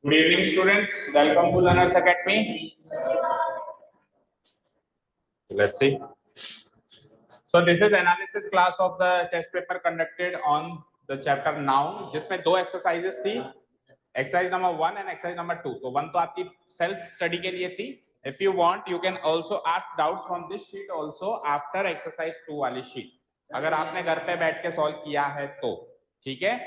Good evening, students. Welcome to Learners Academy. Let's see. So this is analysis class of the test paper conducted on the chapter noun, जिसमें दो exercises थी, exercise number 1 and exercise number 2. तो 1 तो आपकी self study के लिए थी. If you want, you can also ask doubts from this sheet also after exercise 2 वाली sheet. अगर आपने घर पे बैठ के solve किया है तो ठीक है,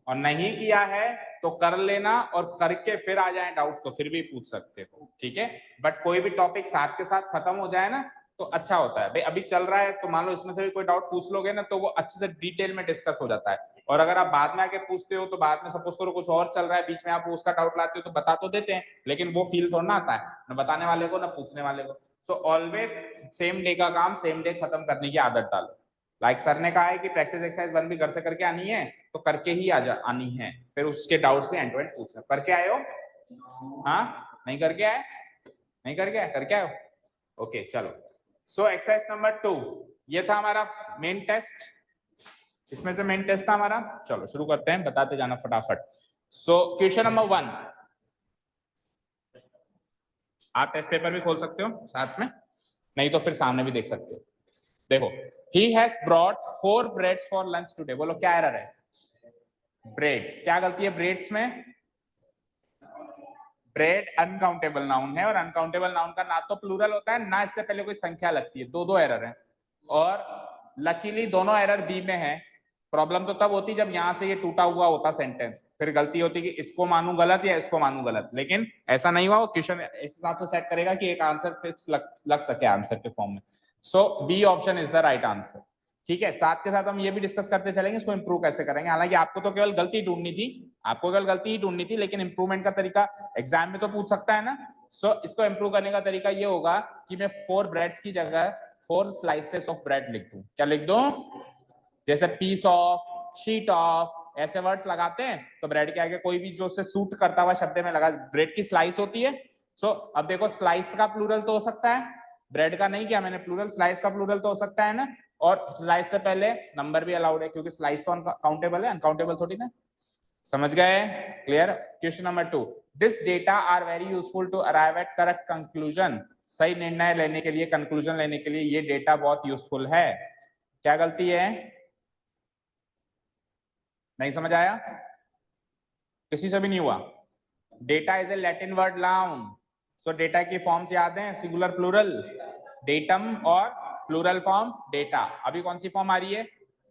और नहीं किया है तो कर लेना, और करके फिर आ जाए डाउट्स तो फिर भी पूछ सकते हो, ठीक है. बट कोई भी टॉपिक साथ के साथ खत्म हो जाए ना तो अच्छा होता है. भाई अभी चल रहा है तो मान लो इसमें से भी कोई डाउट पूछ लोगे ना तो वो अच्छे से डिटेल में डिस्कस हो जाता है. और अगर आप बाद में आके पूछते हो तो बाद में सपोज करो कुछ और चल रहा है बीच में, आप उसका डाउट लाते हो तो बता तो देते हैं, लेकिन वो फील थोड़ा ना आता है ना बताने वाले को ना पूछने वाले को. सो ऑलवेज सेम डे का काम सेम डे खत्म करने की आदत डालो. लाइक सर ने कहा है कि प्रैक्टिस एक्सरसाइज 1 भी घर से करके आनी है तो करके ही आनी है, फिर उसके डाउट्स भी एंड टू एंड पूछना. करके आए हो? हाँ, नहीं करके आए? नहीं करके आए? करके आए हो? ओके चलो. सो एक्सरसाइज नंबर 2 ये था हमारा मेन टेस्ट. इसमें से मेन टेस्ट था हमारा. चलो शुरू करते हैं, बताते जाना फटाफट. सो क्वेश्चन नंबर 1, आप टेस्ट पेपर भी खोल सकते हो साथ में, नहीं तो फिर सामने भी देख सकते हो. देखो, he has brought 4 breads for lunch today. बोलो क्या एरर है? ब्रेड्स. क्या गलती है ब्रेड्स में? ब्रेड अनकाउंटेबल नाउन है, और अनकाउंटेबल नाउन का ना तो प्लूरल होता है ना इससे पहले कोई संख्या लगती है. दो एरर है, और लकीली दोनों एरर बी में है. प्रॉब्लम तो तब होती जब यहां से ये टूटा हुआ होता सेंटेंस, फिर गलती होती कि इसको मानू गलत या इसको मानू गलत, लेकिन ऐसा नहीं हुआ. वो क्वेश्चन इस हिसाब से सेट करेगा कि एक आंसर फिक्स लग सके आंसर के फॉर्म में. So B option is the right answer. ठीक है, साथ के साथ हम ये भी डिस्कस करते चलेंगे इसको इंप्रूव कैसे करेंगे. हालांकि आपको तो केवल गलती ढूंढनी थी, आपको केवल गलती ही ढूंढनी थी, लेकिन इंप्रूवमेंट का तरीका एग्जाम में तो पूछ सकता है ना. सो इसको इंप्रूव करने का तरीका ये होगा कि मैं 4 ब्रेड्स की जगह 4 स्लाइसेस ऑफ ब्रेड लिख दूं. क्या लिख दूं? जैसे पीस ऑफ, शीट ऑफ, ऐसे वर्ड्स लगाते हैं तो ब्रेड के आगे कोई भी जो उससे सूट करता हुआ शब्द में लगा, ब्रेड की स्लाइस होती है. सो अब देखो, स्लाइस का प्लूरल तो हो सकता है, ब्रेड का नहीं किया मैंने प्लूरल, स्लाइस का प्लूरल तो हो सकता है ना. और स्लाइस से पहले नंबर भी अलाउड है क्योंकि स्लाइस तो अनकाउंटेबल है, अनकाउंटेबल थोड़ी ना. समझ गए? Clear. Question number 2, this data are very useful to arrive at correct conclusion. सही निर्णय लेने के लिए, कंक्लूजन लेने के लिए ये डेटा बहुत यूजफुल है. क्या गलती है? नहीं समझ आया? किसी से भी नहीं हुआ? Data is a Latin word noun. So data की फॉर्म्स याद हैं? सिंगुलर प्लूरल, डेटम, और प्लूरल फॉर्म डेटा. अभी कौन सी फॉर्म आ रही है?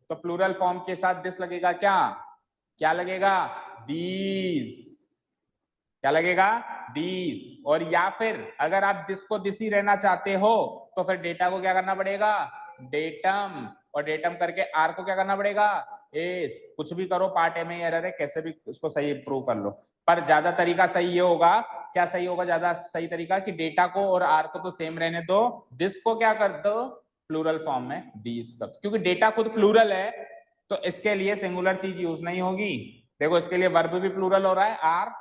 तो प्लूरल फॉर्म के साथ दिस लगेगा. क्या क्या लगेगा? दीज. क्या लगेगा? दीज. और या फिर अगर आप दिस को दिस ही रहना चाहते हो तो फिर डेटा को क्या करना पड़ेगा? डेटम. और डेटम करके आर को क्या करना पड़ेगा? एस. कुछ भी करो, पार्ट ए में एरर है, कैसे भी उसको सही इंप्रूव कर लो. पर ज्यादा तरीका सही ये होगा. क्या सही होगा? ज्यादा सही तरीका कि डेटा को और आर को तो सेम रहने दो, दिस को क्या कर दो? प्लूरल फॉर्म में दीज कर. क्योंकि डेटा खुद प्लूरल है तो इसके लिए सिंगुलर चीज यूज नहीं होगी. देखो, इसके लिए वर्ब भी प्लूरल हो रहा है आर,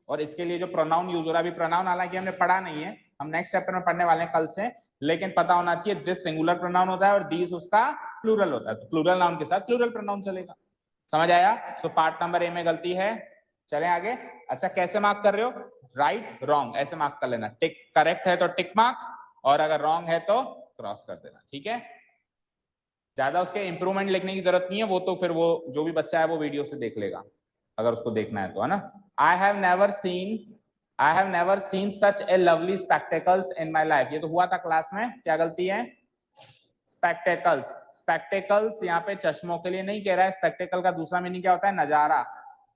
और इसके लिए जो प्रोनाउन यूज हो रहा है, अभी प्रोनाउन हालांकि हमने पढ़ा नहीं है, हम नेक्स्ट चैप्टर में पढ़ने वाले हैं कल से, लेकिन पता होना चाहिए दिस सिंगुलर प्रोनाउन होता है और दीस उसका प्लूरल होता है. तो प्लूरल नाउन के साथ प्लूरल प्रोनाउन चलेगा. समझ आया? सो पार्ट नंबर ए में गलती है. चलें आगे. अच्छा, कैसे मार्क कर रहे हो? राइट रॉन्ग ऐसे मार्क कर लेना. टिक करेक्ट है तो टिक मार्क, और अगर रॉन्ग है तो क्रॉस कर देना. ठीक है, ज्यादा उसके इंप्रूवमेंट लिखने की जरूरत नहीं है, वो तो फिर वो जो भी बच्चा है वो वीडियो से देख लेगा अगर उसको देखना है तो, है ना. I have never seen such A lovely spectacles in my life. ये तो हुआ था क्लास में. क्या गलती है? स्पेक्टेकल्स. स्पेक्टेकल्स यहाँ पे चश्मों के लिए नहीं कह रहा है. स्पेक्टेकल का दूसरा मीनिंग क्या होता है? नजारा.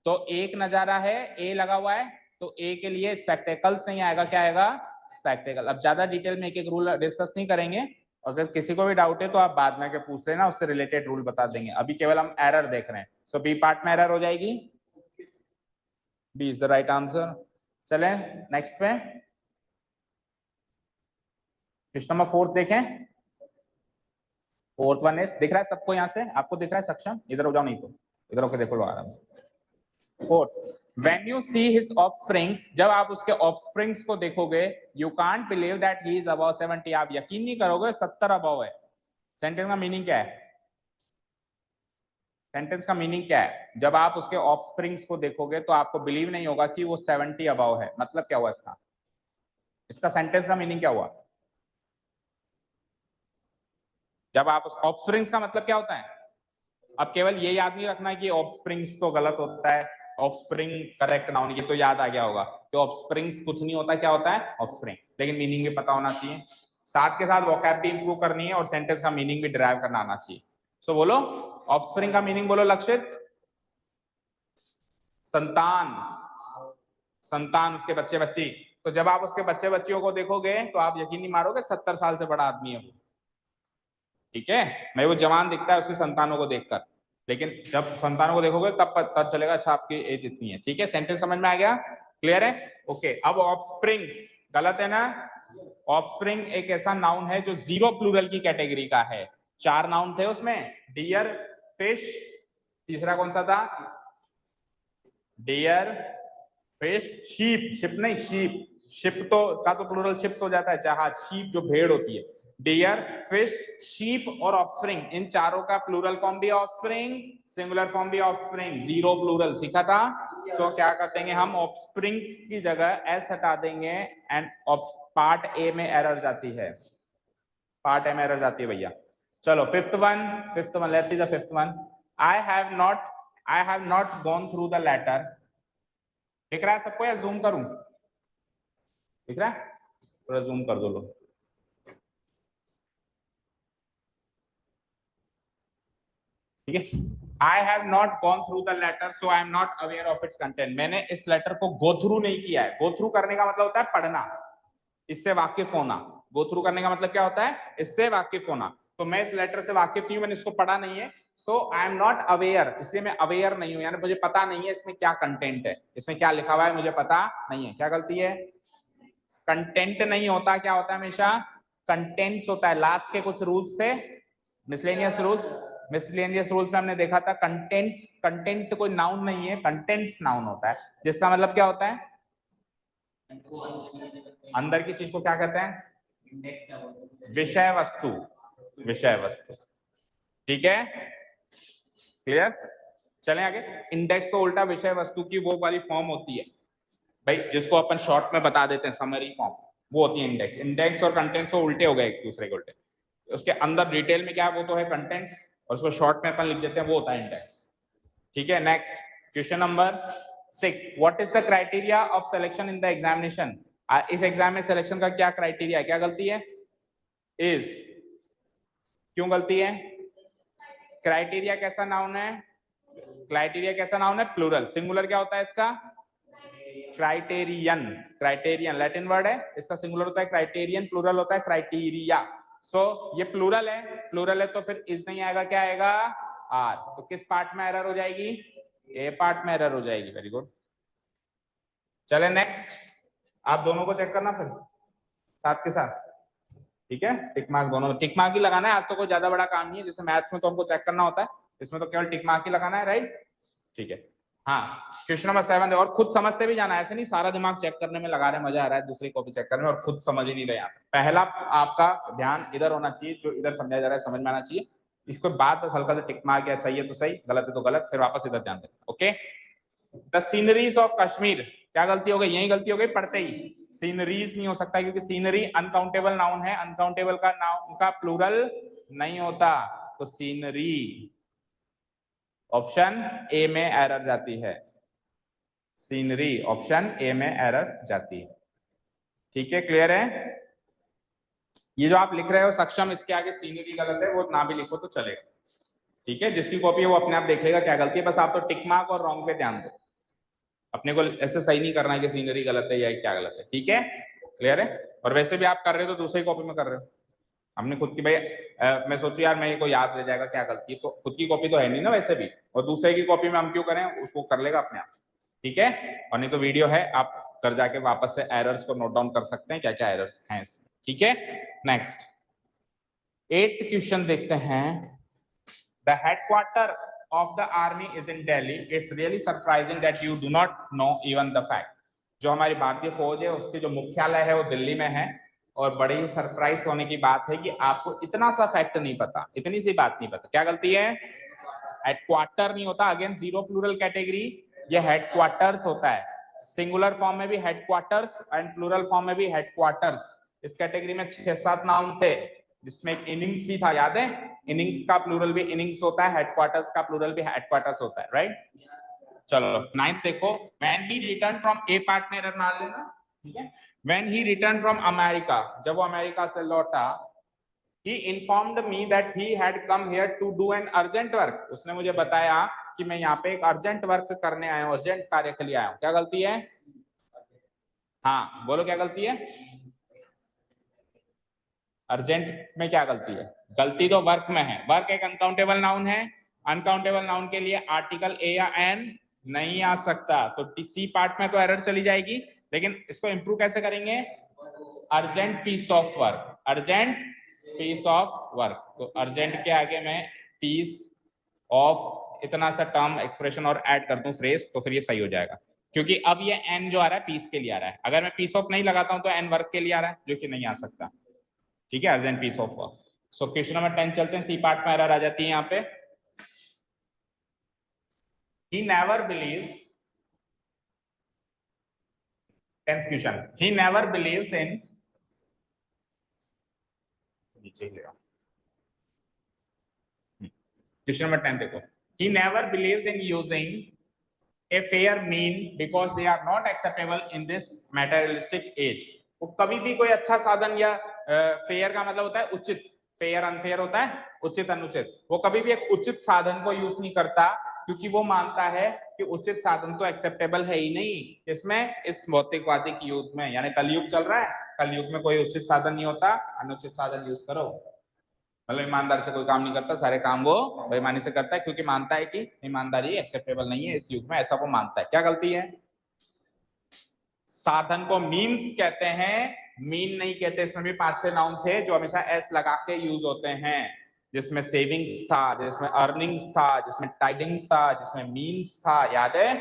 तो एक नजारा है, ए लगा हुआ है, तो ए के लिए स्पेक्टेकल्स नहीं आएगा. क्या आएगा? स्पेक्टेकल. अब ज्यादा डिटेल में एक एक रूल डिस्कस नहीं करेंगे. अगर किसी को भी डाउट है तो आप बाद में के पूछ लेना, उससे रिलेटेड रूल बता देंगे. अभी केवल हम एरर देख रहे हैं. सो बी पार्ट में एरर हो जाएगी. B is the right answer. चलें नेक्स्ट पे. क्वेश्चन नंबर 4 देखें. फोर्थ वन इज, दिख रहा है सबको यहां से? आपको दिख रहा है सक्षम? इधर हो जाओ, नहीं तो इधर होकर देखो लो आराम से. Fourth, when you see his offsprings, जब आप उसके ऑफस्प्रिंग्स को देखोगे, you can't believe that he is above 70. आप यकीन नहीं करोगे 70 अबव है. सेंटेंस का मीनिंग क्या है? सेंटेंस का मीनिंग क्या है? जब आप उसके ऑफस्प्रिंग्स को देखोगे तो आपको बिलीव नहीं होगा कि वो 70 अबव है। मतलब क्या हुआ इसका? इसका सेंटेंस का मीनिंग क्या हुआ? जब आप उस ऑफस्प्रिंग्स का मतलब क्या होता है? अब केवल ये याद नहीं रखना कि ऑफस्प्रिंग्स तो गलत होता है, ऑफस्प्रिंग करेक्ट नाउन, ये तो याद आ गया होगा कि ऑफस्प्रिंग्स कुछ नहीं होता, क्या होता है? ऑफस्प्रिंग। लेकिन मीनिंग भी पता होना चाहिए, साथ के साथ वोकैब भी इंप्रूव करनी है और सेंटेंस का मीनिंग भी डिराइव करना आना चाहिए। सो बोलो ऑफस्प्रिंग का मीनिंग बोलो लक्षित। संतान, संतान उसके बच्चे बच्ची। तो जब आप उसके बच्चे बच्चियों को देखोगे तो आप यकीन नहीं मारोगे 70 साल से बड़ा आदमी है वो। ठीक है, मैं वो जवान दिखता है उसकी संतानों को देखकर, लेकिन जब संतानों को देखोगे तब पता चलेगा अच्छा आपकी एज इतनी है। ठीक है, सेंटेंस समझ में आ गया? क्लियर है? ओके। अब ऑफस्प्रिंग्स गलत है ना? ऑफस्प्रिंग एक ऐसा नाउन है जो जीरो प्लूरल की कैटेगरी का है। 4 नाउन थे उसमें, डियर, फिश, तीसरा कौन सा था? Deer, fish, sheep. शिप नहीं, शीप। शिप तो का तो प्लूरल शिप्स हो जाता है, जहाज। शीप जो भेड़ होती है। डियर, फिश, शीप और ऑफस्प्रिंग, इन चारों का प्लूरल फॉर्म भी ऑफस्प्रिंग, सिंगुलर फॉर्म भी ऑफस्प्रिंग, जीरो प्लूरल सीखा था। तो क्या कर देंगे हम? ऑफस्प्रिंग्स की जगह एस हटा देंगे एंड पार्ट ए में एरर जाती है, पार्ट ए में एरर जाती है भैया। चलो fifth one, let's see the fifth one. I have not gone through the letter. दिख रहा है सबको या जूम करूं? दिख रहा है? थोड़ा जूम कर दो लो। ठीक है, I have not gone through the letter so I am not aware of its content. मैंने इस लेटर को गो थ्रू नहीं किया है। गो थ्रू करने का मतलब होता है पढ़ना, इससे वाकिफ होना। गो थ्रू करने का मतलब क्या होता है? इससे वाकिफ होना। तो मैं इस लेटर से वाकिफ नहीं हूं, मैंने इसको पढ़ा नहीं है। सो आई एम नॉट अवेयर, इसलिए मैं अवेयर नहीं हूं, यानी मुझे पता नहीं है इसमें क्या कंटेंट है, इसमें क्या लिखा हुआ है मुझे पता नहीं है। क्या गलती है? कंटेंट नहीं होता, क्या होता है हमेशा? कंटेंट्स होता है। लास्ट के कुछ रूल्स थे, मिसलेनियस रूल्स। मिसलेनियस रूल्स में हमने देखा था कंटेंट्स, कंटेंट कोई नाउन नहीं है, कंटेंट्स नाउन होता है, जिसका मतलब क्या होता है? अंदर की चीज को क्या कहते हैं? विषय वस्तु, विषय वस्तु। ठीक है, क्लियर? चलें आगे। इंडेक्स तो उल्टा विषय वस्तु की वो वाली फॉर्म होती है भाई, जिसको अपन शॉर्ट में बता देते हैं, समरी फॉर्म, वो होती है इंडेक्स। इंडेक्स और कंटेंट्स तो उल्टे हो गए एक दूसरे के उल्टे। उसके अंदर डिटेल में क्या है वो तो है कंटेंट्स, और उसको शॉर्ट में अपन लिख देते हैं, वो होता है इंडेक्स। ठीक है, next question number 6। What is the criteria of selection in the examination? इस एग्जाम में सिलेक्शन का क्या क्राइटेरिया है? क्या गलती है? इज, क्यों गलती है? क्राइटेरिया कैसा नाउन है? क्राइटेरिया कैसा नाउन है? प्लूरल। सिंगुलर क्या होता है इसका? क्राइटेरियन। क्राइटेरियन लैटिन वर्ड है, इसका सिंगुलर होता है क्राइटेरियन, प्लूरल होता है क्राइटेरिया। सो ये प्लूरल है, प्लूरल है तो फिर इज नहीं आएगा, क्या आएगा? आर। तो किस पार्ट में एरर हो जाएगी? ए पार्ट में एरर हो जाएगी। Very good. चले नेक्स्ट, आप दोनों को चेक करना फिर साथ के साथ। ठीक है, टिक मार्क दोनों में, टिक मार्क ही लगाना है। आज तो कोई ज्यादा बड़ा काम नहीं है, जैसे मैथ्स में तो हमको चेक करना होता है, इसमें तो केवल टिक मार्क ही लगाना है, राइट? ठीक है। हाँ, क्वेश्चन नंबर 7 और खुद समझते भी जाना है, ऐसे नहीं सारा दिमाग चेक करने में लगा रहे, मजा आ रहा है दूसरी कॉपी चेक करने में और खुद समझ ही नहीं रहे। यहाँ पहला आपका ध्यान इधर होना चाहिए, जो इधर समझाया जा रहा है समझ में आना चाहिए। इसको बाद बस हल्का सा टिक मार्क है, सही है तो सही, गलत है तो गलत, फिर वापस इधर ध्यान देना। Okay, the sceneries of Kashmir. क्या गलती हो गई? यही गलती हो गई पढ़ते ही। सीनरीज नहीं हो सकता क्योंकि सीनरी अनकाउंटेबल नाउन है, अनकाउंटेबल का नाउन का प्लूरल नहीं होता, तो सीनरी। ऑप्शन ए में एरर जाती है, सीनरी ऑप्शन ए में एरर जाती है। ठीक है, क्लियर है? ये जो आप लिख रहे हो सक्षम, इसके आगे सीनरी गलत है, वो ना भी लिखो तो चलेगा। ठीक है, जिसकी कॉपी है वो अपने आप देख लेगा क्या गलती है, बस आप तो टिक मार्क और रॉन्ग पे ध्यान दो। अपने को ऐसे सही नहीं करना है कि सीनरी गलत है या क्या गलत है। ठीक है, क्लियर है? और वैसे भी आप कर रहे हो तो दूसरी कॉपी में कर रहे हो, हमने खुद की भाई मैं सोचू यार मैं को याद रह जाएगा क्या गलती है, तो खुद की कॉपी तो है नहीं ना वैसे भी, और दूसरे की कॉपी में हम क्यों करें, उसको कर लेगा अपने आप। ठीक है, और नहीं तो वीडियो है, आप कर जाके वापस से एरर्स को नोट डाउन कर सकते हैं, क्या क्या एरर्स हैं इसमें। ठीक है, नेक्स्ट 8th क्वेश्चन देखते हैं। The headquarter of the army is in Delhi. It's really surprising that you do not know even the fact. जो हमारी भारतीय फौज है उसके जो मुख्यालय है वो दिल्ली में है, और बड़े ही सरप्राइज होने की बात है कि आपको इतना सा फैक्ट नहीं पता, इतनी सी बात नहीं पता। क्या गलती है? हेडक्वार्टर नहीं होता, अगेन जीरो प्लूरल कैटेगरी, ये हेडक्वार्टर्स होता है। सिंगुलर फॉर्म में भी हेडक्वार्टर्स एंड प्लूरल फॉर्म में भी हेडक्वार्टर्स। इस कैटेगरी में 6-7 नाउन थे, जिसमें एक इनिंग्स भी था, याद है? इनिंग्स का प्लूरल भी इनिंग्स होता है, हेडक्वार्टर्स का प्लूरल भी हेडक्वार्टर्स होता है, राइट? चलो 9th देखो, when he returned from A part में एरर मान लेना, ठीक है? When he returned from America, जब वो अमेरिका से लौटा, he informed me that he had come here to do an urgent work, उसने मुझे बताया कि मैं यहाँ पे एक अर्जेंट वर्क करने आया हूँ, अर्जेंट कार्य के लिए आया हूँ। क्या गलती है? हाँ बोलो, क्या गलती है? अर्जेंट में क्या गलती है? गलती तो वर्क में है। वर्क एक अनकाउंटेबल नाउन है, अनकाउंटेबल नाउन के लिए आर्टिकल ए या एन नहीं आ सकता, तो सी पार्ट में तो एरर चली जाएगी, लेकिन इसको इंप्रूव कैसे करेंगे? Urgent piece of work, urgent piece of work. तो अर्जेंट के आगे मैं पीस ऑफ इतना सा टर्म एक्सप्रेशन और ऐड कर दूं फ्रेज, तो फिर ये सही हो जाएगा, क्योंकि अब ये एन जो आ रहा है पीस के लिए आ रहा है। अगर मैं पीस ऑफ नहीं लगाता हूं तो एन वर्क के लिए आ रहा है, जो कि नहीं आ सकता, ठीक है? Urgent piece of work. So question number 10 चलते हैं, सी पार्ट में एरर आ जाती है यहाँ पे। He never believes, 10th question, he never believes in, नीचे ही ले आओ, क्वेश्चन नंबर 10 देखो, he never believes in using a fair mean because they are not acceptable in this materialistic age। वो कभी भी कोई अच्छा साधन या फेयर का मतलब होता है उचित, फेयर अनफेयर होता है उचित अनुचित, वो कभी भी एक उचित साधन को यूज नहीं करता, क्योंकि वो मानता है कि उचित साधन तो एक्सेप्टेबल है ही नहीं इसमें, इस भौतिकवादी युग में, यानी कलयुग चल रहा है, कलयुग में कोई उचित साधन नहीं होता, अनुचित साधन यूज करो। मतलब ईमानदार से कोई काम नहीं करता, सारे काम वो बेईमानी से करता है, क्योंकि मानता है कि ईमानदारी एक्सेप्टेबल नहीं है इस युग में, ऐसा वो मानता है। क्या गलती है? साधन को मीन्स कहते हैं, मीन नहीं कहते। इसमें भी 5-6 नाउन थे जो हमेशा एस लगा के यूज होते हैं, जिसमें सेविंग्स था, जिसमें अर्निंग्स था, जिसमें टाइडिंग्स था, जिसमें मीन्स था, याद है?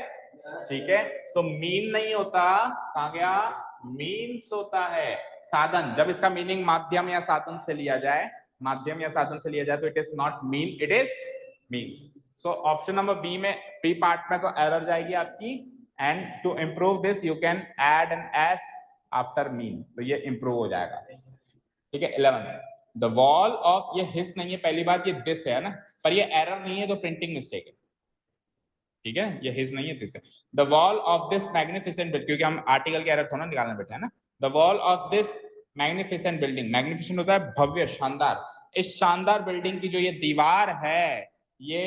ठीक है, सो मीन नहीं होता, कहां गया? मीन्स होता है साधन। जब इसका मीनिंग माध्यम या साधन से लिया जाए, माध्यम या साधन से लिया जाए, तो it is not mean, it is means. So option number B में, बी पार्ट में तो एरर जाएगी आपकी, and to improve this you can add an S after mean, तो ये इंप्रूव हो जाएगा, ठीक है? 11 द वॉल ऑफ, ये हिस नहीं है पहली बात, ये दिस है ना, पर ये एरर नहीं है तो प्रिंटिंग मिस्टेक है, ठीक है? ये हिज नहीं है, दिस है। The wall of this magnificent building, क्योंकि हम आर्टिकल के एरर थोड़ा निकालने बैठे हैं ना। The wall of this magnificent building, magnificent होता है भव्य, शानदार। इस शानदार बिल्डिंग की जो ये दीवार है, ये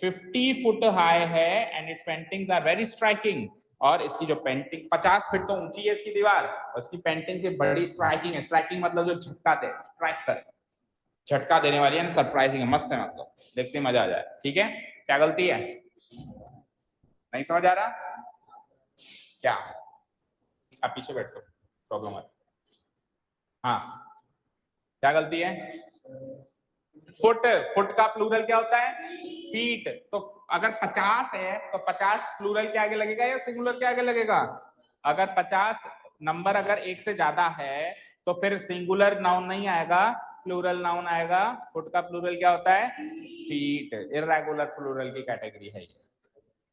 50 फुट हाई है, and its paintings are very striking. और इसकी जो पेंटिंग 50 फीट तो ऊंची है इसकी दीवार, और इसकी पेंटिंग्स भी बड़ी स्ट्राइकिंग है। स्ट्राइकिंग मतलब जो झटका दे, स्ट्राइक करे, झटका देने वाली है, सरप्राइजिंग है, मस्त है, मतलब देखते मजा आ जाए, ठीक है? क्या गलती है? नहीं समझ आ रहा क्या? आप पीछे बैठो, प्रॉब्लम है। हाँ, क्या गलती है? फुट, फुट का प्लूरल क्या होता है? फीट। तो अगर 50 है तो 50 प्लूरल के आगे लगेगा या सिंगुलर के आगे लगेगा? अगर 50 नंबर अगर एक से ज्यादा है तो फिर सिंगुलर नाउन नहीं आएगा, प्लूरल नाउन आएगा। फुट का प्लूरल क्या होता है? फीट। इर्रेगुलर प्लूरल की कैटेगरी है ये,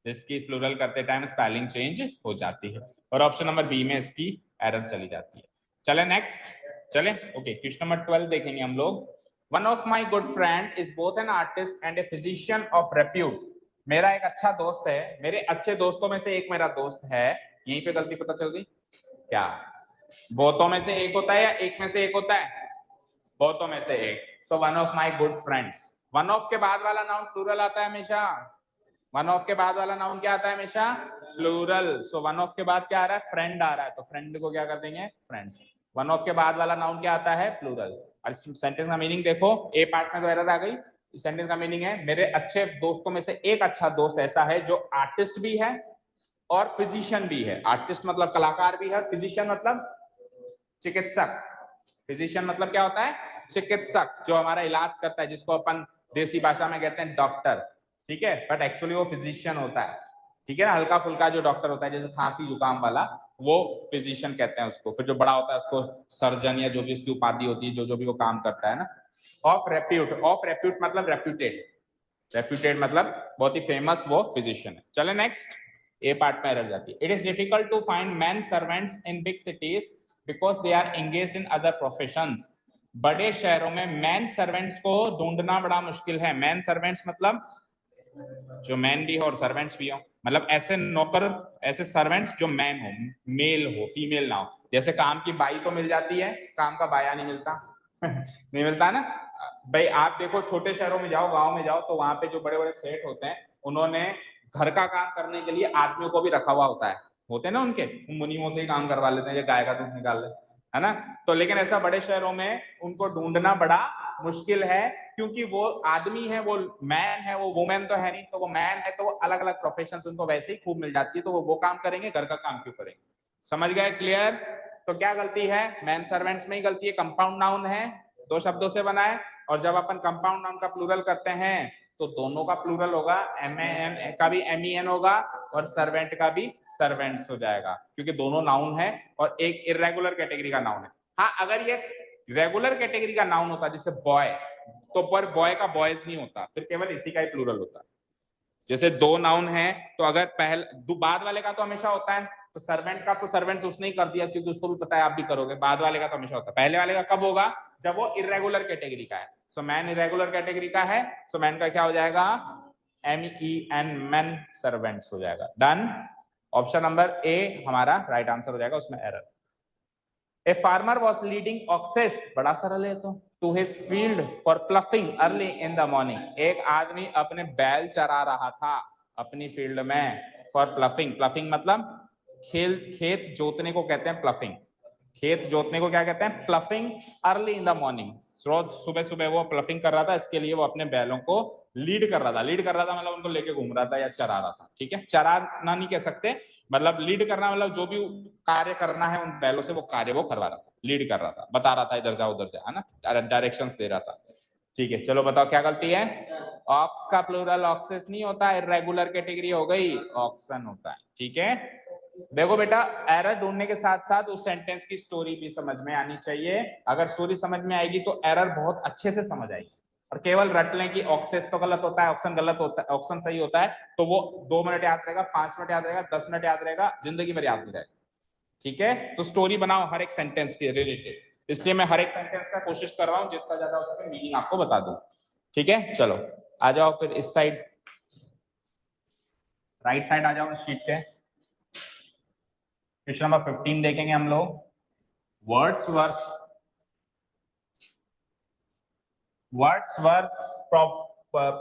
जिसकी प्लूरल करते टाइम स्पेलिंग चेंज हो जाती है, और ऑप्शन नंबर बी में इसकी एरर चली जाती है। चले नेक्स्ट, चले ओके, क्वेश्चन नंबर 12 देखेंगे हम लोग। One of my good friend is both an artist and a physician of repute. मेरा एक अच्छा दोस्त है, मेरे अच्छे दोस्तों में से एक मेरा दोस्त है। यहीं पे गलती पता चल गई क्या? बोतों में से एक होता है या एक में से एक होता है? बोतों में से एक। So one of my good friends, one of के बाद वाला नाउन प्लूरल आता है हमेशा। वन ऑफ के बाद वाला नाउन क्या आता है हमेशा? प्लूरल। सो वन ऑफ के बाद क्या आ रहा है? फ्रेंड आ रहा है, तो फ्रेंड को क्या कर देंगे? फ्रेंड्स। वन ऑफ के बाद वाला नाउन क्या आता है? प्लूरल। और इस सेंटेंस का मीनिंग देखो, ए पार्ट में तो एरर आ गई। इस सेंटेंस का मीनिंग है, मेरे अच्छे दोस्तों में से एक अच्छा दोस्त ऐसा है जो आर्टिस्ट भी है और फिजिशियन भी है। आर्टिस्ट मतलब कलाकार भी है, फिजिशियन मतलब चिकित्सक। फिजिशियन मतलब क्या होता है? चिकित्सक, जो हमारा इलाज करता है, जिसको अपन देसी भाषा में कहते हैं डॉक्टर, ठीक है? बट एक्चुअली वो फिजिशियन होता है, ठीक है ना? हल्का फुल्का जो डॉक्टर होता है, जैसे खांसी जुकाम वाला, वो फिजिशियन कहते हैं उसको। फिर जो बड़ा होता है उसको सर्जन, या जो भी उसकी उपाधि होती है, जो जो भी वो काम करता है ना। ऑफ रेप्यूट, ऑफ रेप्यूट मतलब रेप्यूटेड, रेप्यूटेड मतलब बहुत ही फेमस वो फिजिशियन है। चलो नेक्स्ट, ए पार्ट में एरर जाती है। It is difficult to find man servants in big cities because they are engaged in other professions. बड़े शहरों में मैन सर्वेंट्स को ढूंढना बड़ा मुश्किल है। मैन सर्वेंट्स मतलब जो मैन भी हो और सर्वेंट्स भी हो, मतलब ऐसे नौकर, ऐसे सर्वेंट्स जो मैन हो, मेल हो, फीमेल ना हो। जैसे काम की बाई तो मिल जाती है, काम का बाया नहीं मिलता नहीं मिलता ना भाई। आप देखो छोटे शहरों में जाओ, गांव में जाओ, तो वहां पे जो बड़े बड़े सेठ होते हैं, उन्होंने घर का काम करने के लिए आदमियों को भी रखा हुआ होता है, होते हैं ना उनके, मुनियों से ही काम करवा लेते हैं, ये गाय का दूध निकाल ले, है ना। तो लेकिन ऐसा बड़े शहरों में उनको ढूंढना बड़ा मुश्किल है, क्योंकि वो आदमी है, वो मैन है, वो वुमेन तो है नहीं। तो वो मैन है तो वो अलग अलग प्रोफेशन उनको वैसे ही खूब मिल जाती है, तो वो काम करेंगे, घर का काम क्यों करेंगे। समझ गए? क्लियर? तो क्या गलती है? मैन सर्वेंट्स में ही गलती है। कंपाउंड नाउन है, दो शब्दों से बना है, और जब अपन कंपाउंड नाउन का प्लूरल करते हैं तो दोनों का प्लूरल होगा, एम का भी MEN होगा और सर्वेंट का भी सर्वेंट्स हो जाएगा, क्योंकि दोनों नाउन है और एक इर्रेगुलर कैटेगरी का नाउन है। हाँ, अगर ये रेगुलर कैटेगरी का नाउन होता जैसे बॉय, तो पर बॉय का बॉयज नहीं होता, फिर केवल इसी का ही प्लूरल होता। जैसे दो नाउन है तो अगर पहले बाद वाले का तो हमेशा होता है, तो सर्वेंट का तो सर्वेंट्स उसने ही कर दिया, क्योंकि उसको भी पता है आप भी करोगे। बाद वाले का तो हमेशा होता है। पहले वाले का कब होगा? जब वो इर्रेगुलर कैटेगरी का है। सो मैन इर्रेगुलर कैटेगरी का है, सो मैन का क्या हो जाएगा? MEN, मैन सर्वेंट्स हो जाएगा। डन। ऑप्शन नंबर ए हमारा राइट आंसर हो जाएगा, उसमें error. A farmer was leading oxes, बड़ा सरल है to his field for ploughing early in the morning. एक आदमी अपने बैल चरा रहा था अपनी फील्ड में for ploughing. Ploughing मतलब खेत जोतने को कहते हैं ploughing. खेत जोतने को क्या कहते हैं? Ploughing. Early in the morning, रोज सुबह सुबह वो प्लफिंग कर रहा था, इसके लिए वो अपने बैलों को लीड कर रहा था। लीड कर रहा था मतलब उनको लेके घूम रहा था या चरा रहा था, ठीक है। चराना नहीं कह सकते, मतलब लीड करना मतलब जो भी कार्य करना है उन बैलों से वो कार्य वो करवा रहा था, लीड कर रहा था, बता रहा था इधर जा उधर जा, है ना, डायरेक्शंस दे रहा था। ठीक है, चलो बताओ क्या गलती है? ऑक्स का प्लूरल ऑक्सेस नहीं होता, इर्रेगुलर कैटेगरी हो गई, ऑक्सन होता है। ठीक है, देखो बेटा, एरर ढूंढने के साथ साथ उस सेंटेंस की स्टोरी भी समझ में आनी चाहिए। अगर स्टोरी समझ में आएगी तो एरर बहुत अच्छे से समझ आएगी। और केवल रट लें कि ऑक्सेस तो गलत होता है, ऑक्सन गलत होता है, ऑक्सन सही होता है, तो वो 2 मिनट याद रहेगा, 5 मिनट याद रहेगा, 10 मिनट याद रहेगा, जिंदगी भर याद नहीं रहेगा। ठीक है, तो स्टोरी बनाओ हर एक सेंटेंस के रिलेटेड, इसलिए मैं हर एक सेंटेंस का कोशिश कर रहा हूं जितना ज्यादा हो सके मीनिंग आपको बता दूं। ठीक है, चलो आ जाओ फिर इस साइड, राइट साइड आ जाओ इस शीट के। क्वेश्चन नंबर 15 देखेंगे हम लोग। Wordsworth's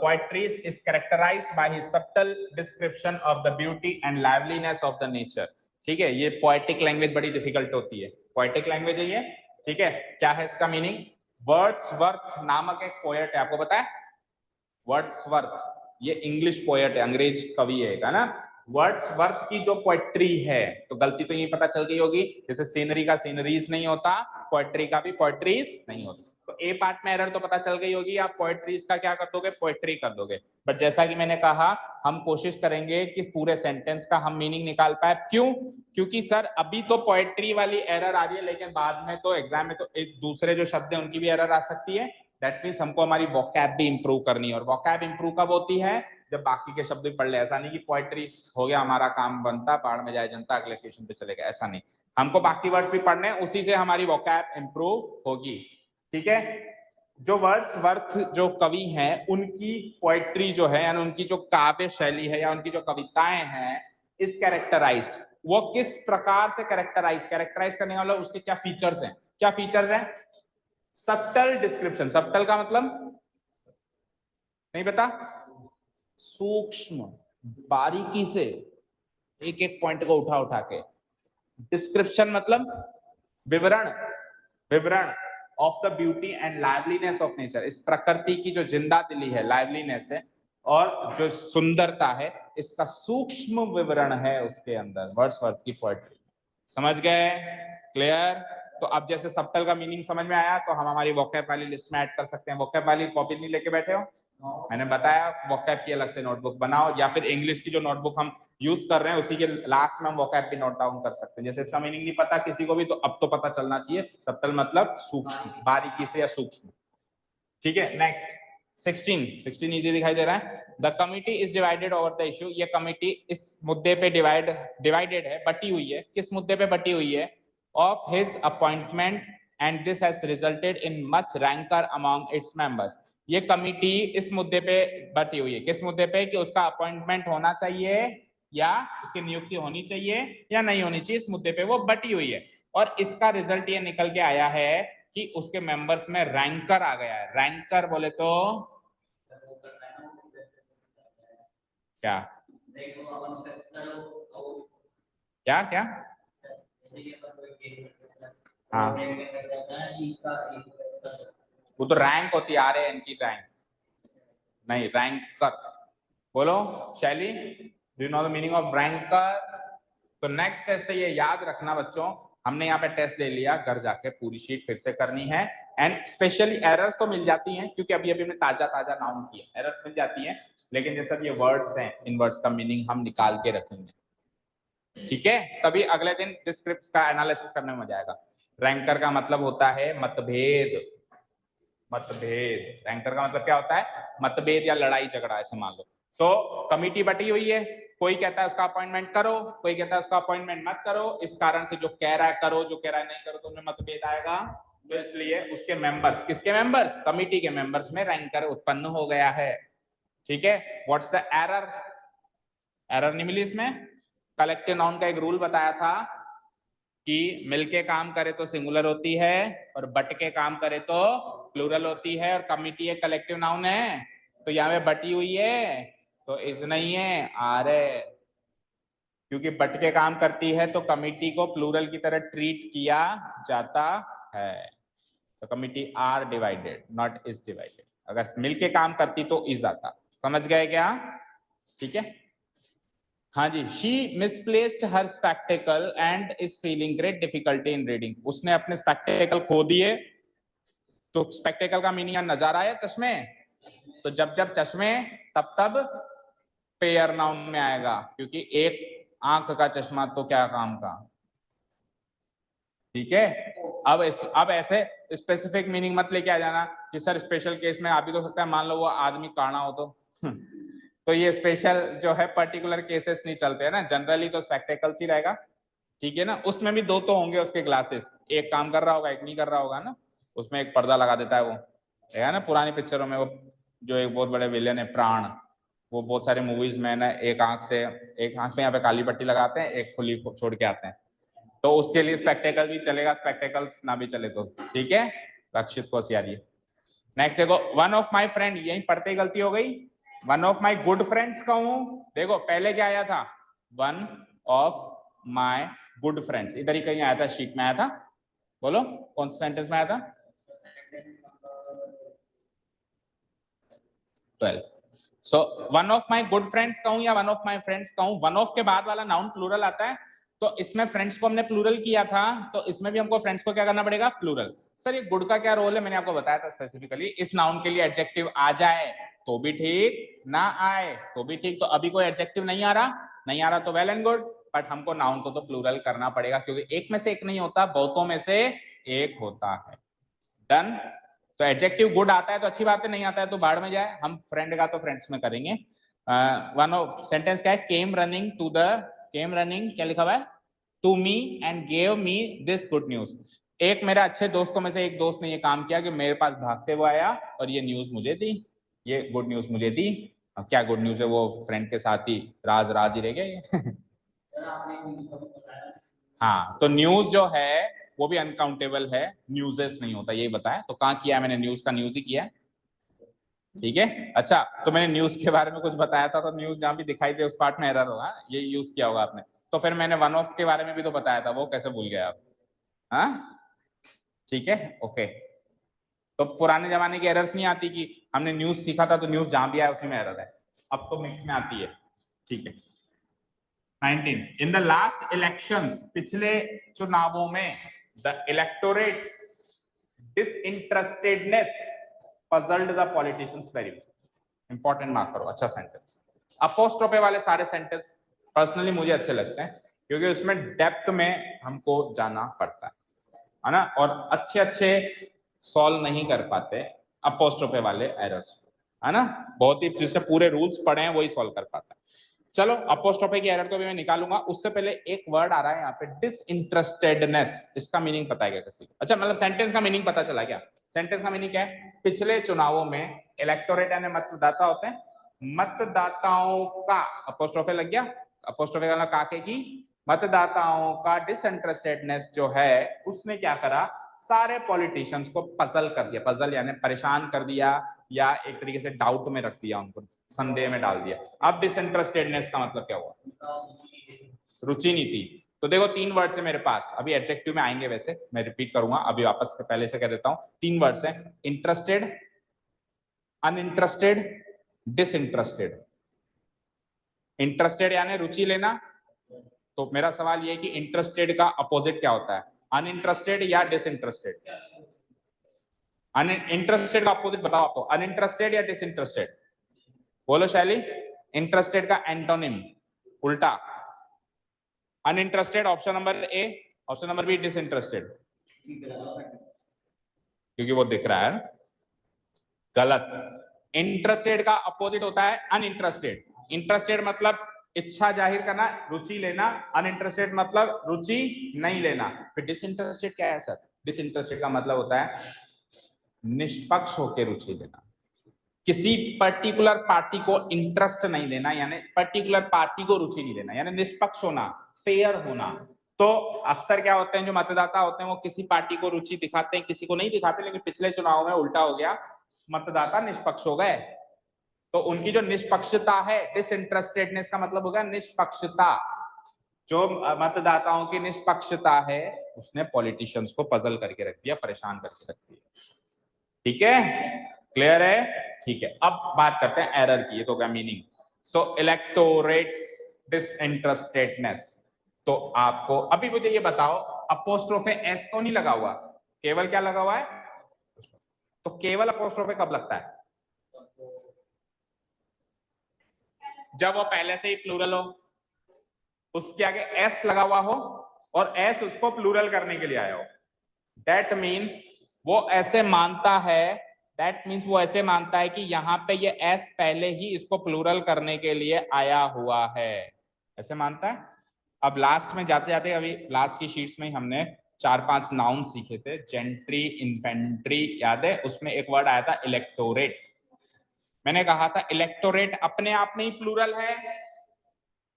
poetry is characterized by his subtle description of the beauty and liveliness of the nature. ठीक है, ये पोएटिक लैंग्वेज बड़ी डिफिकल्ट होती है, पोएटिक लैंग्वेज है ये। ठीक है, क्या है इसका मीनिंग? वर्ड्सवर्थ नामक एक पोएट है, आपको पता है? वर्ड्सवर्थ ये इंग्लिश पोएट है, अंग्रेज कवि है ना। वर्ड्सवर्थ की जो पोएट्री है, तो गलती तो ये पता चल गई होगी, जैसे सीनरी का सीनरीज नहीं होता, पोएट्री का भी पोएट्रीज नहीं होती। तो ए पार्ट में एरर तो पता चल गई होगी, आप पोएट्रीज का क्या कर दोगे? पोएट्री कर दोगे। बट जैसा कि मैंने कहा, हम कोशिश करेंगे कि पूरे सेंटेंस का हम मीनिंग निकाल पाए। क्यों? क्योंकि सर अभी तो पोएट्री वाली एरर आ रही है, लेकिन बाद में तो एग्जाम में तो एक दूसरे जो शब्द है उनकी भी एरर आ सकती है। दैट मीन्स हमको हमारी वोकैब भी इंप्रूव करनी है, और वोकैब इंप्रूव कब होती है? जब बाकी के शब्द भी पढ़ ले। ऐसा नहीं कि पोएट्री हो गया हमारा काम बनता, बाढ़ में जाए जनता, अगले क्वेश्चन पे चलेगा, ऐसा नहीं। हमको बाकी वर्ड्स भी पढ़ने हैं, उसी से हमारी वोकैब इंप्रूव होगी। ठीक है, जो वर्ड्सवर्थ जो कवि हैं उनकी पोएट्री जो है, यानी उनकी जो काव्य शैली है या उनकी जो कविताएं हैं, इस कैरेक्टराइज्ड, वो किस प्रकार से कैरेक्टराइज करने वाला, उसके क्या फीचर्स हैं? क्या फीचर्स हैं? Subtle description. सबटल का मतलब नहीं पता? सूक्ष्म, बारीकी से एक एक पॉइंट को उठा उठा के। डिस्क्रिप्शन मतलब विवरण, विवरण of the beauty and liveliness of nature. इस प्रकृति की जो जिंदा दिली है, लाइवलीनेस है, और जो सुंदरता है, इसका सूक्ष्म विवरण है उसके अंदर वर्ड्सवर्थ की पोएट्री। समझ गए? क्लियर? तो अब जैसे सबटल का मीनिंग समझ में आया, तो हम हमारी वोकैब वाली लिस्ट में ऐड कर सकते हैं। वोकैब वाली कॉपी नहीं लेके बैठे हो? मैंने बताया वोकैब की अलग से नोटबुक बनाओ, या फिर इंग्लिश की जो नोटबुक हम यूज कर रहे हैं उसी के लास्ट में हम वोकैब भी नोट डाउन कर सकते हैं। जैसे इसका मीनिंग नहीं पता किसी को भी, तो अब तो पता चलना चाहिए। सबटल मतलब सूक्ष्म, बारीकी से या सूक्ष्म। ठीक है, नेक्स्ट 16 इजी दिखाई दे रहा है। The committee is divided over the issue, ये कमिटी इस मुद्दे पे डिवाइडेड है, बटी हुई है। किस मुद्दे पे बटी हुई है? Of his appointment and this has resulted in much ranker among its members. ये कमिटी इस मुद्दे पे बटी हुई है। किस मुद्दे पे? कि उसका अपॉइंटमेंट होना चाहिए या उसकी नियुक्ति होनी चाहिए या नहीं होनी चाहिए, इस मुद्दे पे वो बटी हुई है। और इसका रिजल्ट ये निकल के आया है कि उसके मेंबर्स में रैंकर आ गया है। रैंकर बोले तो क्या क्या क्या? हाँ, वो तो रैंक होती है, RAN की रैंक नहीं, रैंकर। बोलो शैली, do you know the meaning of ranker? तो नेक्स्ट टेस्ट है, ये याद रखना बच्चों, हमने यहाँ पे टेस्ट ले लिया, घर जाके पूरी शीट फिर से करनी है। एंड स्पेशली एरर्स तो मिल जाती हैं क्योंकि अभी अभी हमने ताजा ताजा नाउन किया, एरर्स मिल जाती हैं, लेकिन जैसे ये वर्ड्स हैं, इन वर्ड्स का मीनिंग हम निकाल के रखेंगे, ठीक है? तभी अगले दिन डिस्क्रिप्ट्स का एनालिसिस करने में मजा आएगा। रैंकर का मतलब होता है मतभेद। मतभेद, रैंकर का मतलब क्या होता है? मतभेद या लड़ाई झगड़ा, ऐसे मान लो। तो कमिटी बटी हुई है, कोई कहता है उसका अपॉइंटमेंट करो, कोई कहता है उसका अपॉइंटमेंट मत करो। इस कारण से जो कह रहा है करो, जो कह रहा है नहीं करो, तो उनमें मतभेद आएगा। तो इसलिए उसके मेंबर्स, किसके मेंबर्स? कमिटी के मेंबर्स में रैंकर उत्पन्न हो गया है, ठीक है? What's the error? एरर नहीं मिली इसमें। कलेक्टिव नाउन का एक रूल बताया था कि मिलके काम करे तो सिंगुलर होती है और बट के काम करे तो प्लूरल होती है, और कमिटी एक कलेक्टिव नाउन है, तो यहाँ पे बटी हुई है तो इज नहीं है, आर है। क्योंकि बट के काम करती है तो कमिटी को प्लूरल की तरह ट्रीट किया जाता है। तो committee are divided, not is divided. अगर मिलके काम करती तो इज आता। समझ गए क्या? ठीक है, हाँ जी। She misplaced her spectacle and is feeling great difficulty in reading. उसने अपने स्पेक्टेकल खो दिए। तो स्पेक्टेकल का मीनिंग नजारा है, चश्मे। तो जब जब चश्मे, तब तब पेयर नाउन में आएगा, क्योंकि एक आंख का चश्मा तो क्या काम का, ठीक है? अब ऐसे स्पेसिफिक मीनिंग मत लेके आ जाना कि सर स्पेशल केस में आ भी तो सकता है, मान लो वो आदमी काना हो तो ये स्पेशल जो है पर्टिकुलर केसेस नहीं चलते हैं ना, जनरली तो स्पेक्टेकल्स ही रहेगा, ठीक है ना? उसमें भी दो तो होंगे उसके ग्लासेस, एक काम कर रहा होगा, एक नहीं कर रहा होगा ना। उसमें एक पर्दा लगा देता है वो, है ना, पुरानी पिक्चरों में वो जो एक बहुत बड़े विलेन है प्राण, वो बहुत सारे मूवीज में ना एक आंख में यहाँ पे काली पट्टी लगाते हैं, एक खुली को छोड़ के आते हैं। तो उसके लिए स्पेक्टेकल भी चलेगा, स्पेक्टेकल्स ना भी चले तो, ठीक है? रक्षित को होशियारी। नेक्स्ट देखो, वन ऑफ माई फ्रेंड, यही पढ़ते ही गलती हो गई। One of my good friends कहूं, देखो पहले क्या आया था? One of my good friends, इधर ही कहीं आया था, शीट में आया था। बोलो कौन सा सेंटेंस में आया था? 12। So one of my good friends कहूं या वन ऑफ माई फ्रेंड्स कहूं, वन ऑफ के बाद वाला नाउन प्लूरल आता है, तो इसमें फ्रेंड्स को हमने प्लूरल किया था, तो इसमें भी हमको फ्रेंड्स को क्या करना पड़ेगा? प्लूरल। सर ये गुड का क्या रोल है? मैंने आपको बताया था स्पेसिफिकली, इस नाउन के लिए एडजेक्टिव आ जाए तो भी ठीक, ना आए तो भी ठीक। तो अभी कोई एडजेक्टिव नहीं आ रहा तो वेल एंड गुड, बट हमको नाउन को तो प्लूरल करना पड़ेगा, क्योंकि एक में से एक नहीं होता, बहुतों में से एक होता है। डन? तो एडजेक्टिव गुड आता है तो अच्छी बात है, नहीं आता है तो बाढ़ में जाए। हम फ्रेंड का तो फ्रेंड्स में करेंगे। वन ऑफ सेंटेंस क्या है? केम रनिंग क्या लिखा हुआ है? To me and gave me this good news. एक मेरा अच्छे दोस्तों में से एक दोस्त ने ये काम किया कि मेरे पास भागते हुए आया और ये न्यूज मुझे दी, ये गुड न्यूज मुझे दी। क्या गुड न्यूज है? वो फ्रेंड के साथ ही राज ही रह गया ये हाँ, तो न्यूज जो है वो भी अनकाउंटेबल है, न्यूजेस नहीं होता, यही बताया। तो कहाँ किया है मैंने? न्यूज का न्यूज ही किया है, ठीक है? अच्छा, तो मैंने न्यूज के बारे में कुछ बताया था, तो न्यूज जहां भी दिखाई दे उस पार्ट में एरर होगा, ये यूज किया होगा आपने। तो फिर मैंने वन ऑफ के बारे में भी तो बताया था, वो कैसे भूल गए आप? हाँ, ठीक है, ओके। तो पुराने जमाने की एरर्स नहीं आती कि हमने न्यूज सीखा था तो न्यूज जहां भी आया उसी में एरर है, अब तो मिक्स में आती है, ठीक है? 19 इन द लास्ट इलेक्शंस, पिछले चुनावों में, the electorate's disinterestedness puzzled the politicians very much. Important mark करो, अच्छा सेंटेंस। अपोस्ट्रोफे वाले सारे सेंटेंस पर्सनली मुझे अच्छे लगते हैं, क्योंकि उसमें डेप्थ में हमको जाना पड़ता है ना, और अच्छे सॉल्व नहीं कर पाते अपोस्ट्रोफे वाले एरर्स। है ना, बहुत ही जिससे पूरे रूल्स पढ़े हैं वही सॉल्व कर पाता है। चलो अपोस्ट्रोफी की एरर को भी मैं निकालूंगा, उससे पहले एक वर्ड आ रहा है यहाँ पे डिसइंटरेस्टेडनेस। इसका मीनिंग पता है क्या किसी को? अच्छा मतलब सेंटेंस का मीनिंग पता चला क्या? सेंटेंस का मीनिंग क्या है? पिछले चुनावों में इलेक्टोरेट यानी मतदाता होते हैं, मतदाताओं का अपोस्ट्रोफी लग गया, अपोस्ट्रोफी का काके की, मतदाताओं का डिसइंटरेस्टेडनेस जो है उसने क्या करा, सारे पॉलिटिशियंस को पजल कर दिया, पजल यानी परेशान कर दिया या एक तरीके से डाउट में रख दिया, उनको संदेह में डाल दिया। अब डिसइंटरेस्टेडनेस का मतलब क्या हुआ? रुचि नहीं थी। तो देखो 3 वर्ड्स है मेरे पास, अभी एडजेक्टिव में आएंगे, वैसे मैं रिपीट करूंगा, अभी वापस से पहले से कह देता हूं। 3 वर्ड्स है, इंटरेस्टेड, अनइंटरेस्टेड, डिसइंटरेस्टेड। इंटरेस्टेड यानी रुचि लेना, तो मेरा सवाल ये है कि इंटरेस्टेड का अपोजिट क्या होता है, अनइंटरेस्टेड या डिसइंटरेस्टेड? अनइंटरेस्टेड का अपोजिट बताओ आपको, अनइंटरेस्टेड या डिसइंटरेस्टेड? बोलो शैली। इंटरेस्टेड का एंटोनिम उल्टा, uninterested option number A, option number B disinterested, क्योंकि वो दिख रहा है। गलत। इंटरेस्टेड का अपोजिट होता है अनइंटरेस्टेड। इंटरेस्टेड मतलब इच्छा जाहिर करना, रुचि लेना, अनइंटरेस्टेड मतलब रुचि नहीं लेना। फिर डिसइंटरेस्टेड क्या है सर? डिसइंटरेस्टेड का मतलब होता है निष्पक्ष होकर रुचि लेना, किसी पर्टिकुलर पार्टी को इंटरेस्ट नहीं लेना, यानी पर्टिकुलर पार्टी को रुचि नहीं लेना, यानी निष्पक्ष होना, फेयर होना। तो अक्सर क्या होते हैं, जो मतदाता होते हैं वो किसी पार्टी को रुचि दिखाते हैं, किसी को नहीं दिखाते, लेकिन पिछले चुनाव में उल्टा हो गया, मतदाता निष्पक्ष हो गए। तो उनकी जो निष्पक्षता है, डिसइंटरेस्टेडनेस का मतलब होगा निष्पक्षता, जो मतदाताओं की निष्पक्षता है उसने पॉलिटिशियंस को पजल करके रख दिया, परेशान करके रख दिया। ठीक है, क्लियर है? ठीक है, अब बात करते हैं एरर की। ये तो क्या मीनिंग? सो इलेक्टोरेट्स डिसइंटरेस्टेडनेस। तो आपको अभी मुझे ये बताओ, अपोस्ट्रोफे एस तो नहीं लगा हुआ, केवल क्या लगा हुआ है? तो केवल अपोस्ट्रोफे कब लगता है? जब वो पहले से ही प्लूरल हो, उसके आगे एस लगा हुआ हो और एस उसको प्लूरल करने के लिए आया हो। दैट मीन्स वो ऐसे मानता है, दैट मीन्स वो ऐसे मानता है कि यहाँ पे ये एस पहले ही इसको प्लूरल करने के लिए आया हुआ है, ऐसे मानता है। अब लास्ट में जाते जाते, अभी लास्ट की शीट्स में हमने 4-5 नाउन सीखे थे, जेंट्री, इन्फेंट्री, याद है? उसमें एक वर्ड आया था इलेक्टोरेट। मैंने कहा था इलेक्टोरेट अपने आप में ही प्लूरल है,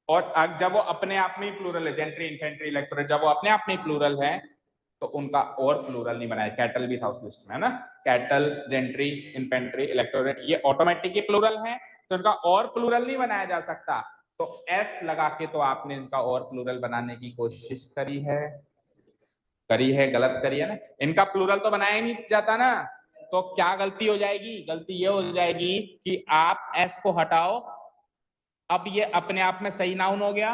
और जब वो अपने आप में ही प्लूरल है, जेंट्री, इन्फेंट्री, इलेक्टोरेट, जब वो अपने आप में ही प्लूरल है तो उनका और प्लूरल नहीं बनाया। कैटल भी था उस लिस्ट में, है ना? कैटल, जेंट्री, इन्फेंट्री, इलेक्टोरेट, ये ऑटोमेटिक ही प्लूरल है, तो इनका और प्लूरल नहीं बनाया जा सकता। तो एस लगा के तो आपने इनका और प्लूरल बनाने की कोशिश करी है, गलत करी है ना? इनका प्लूरल तो बनाया ही नहीं जाता ना। तो क्या गलती हो जाएगी? गलती ये हो जाएगी कि आप एस को हटाओ, अब ये अपने आप में सही नाउन हो गया,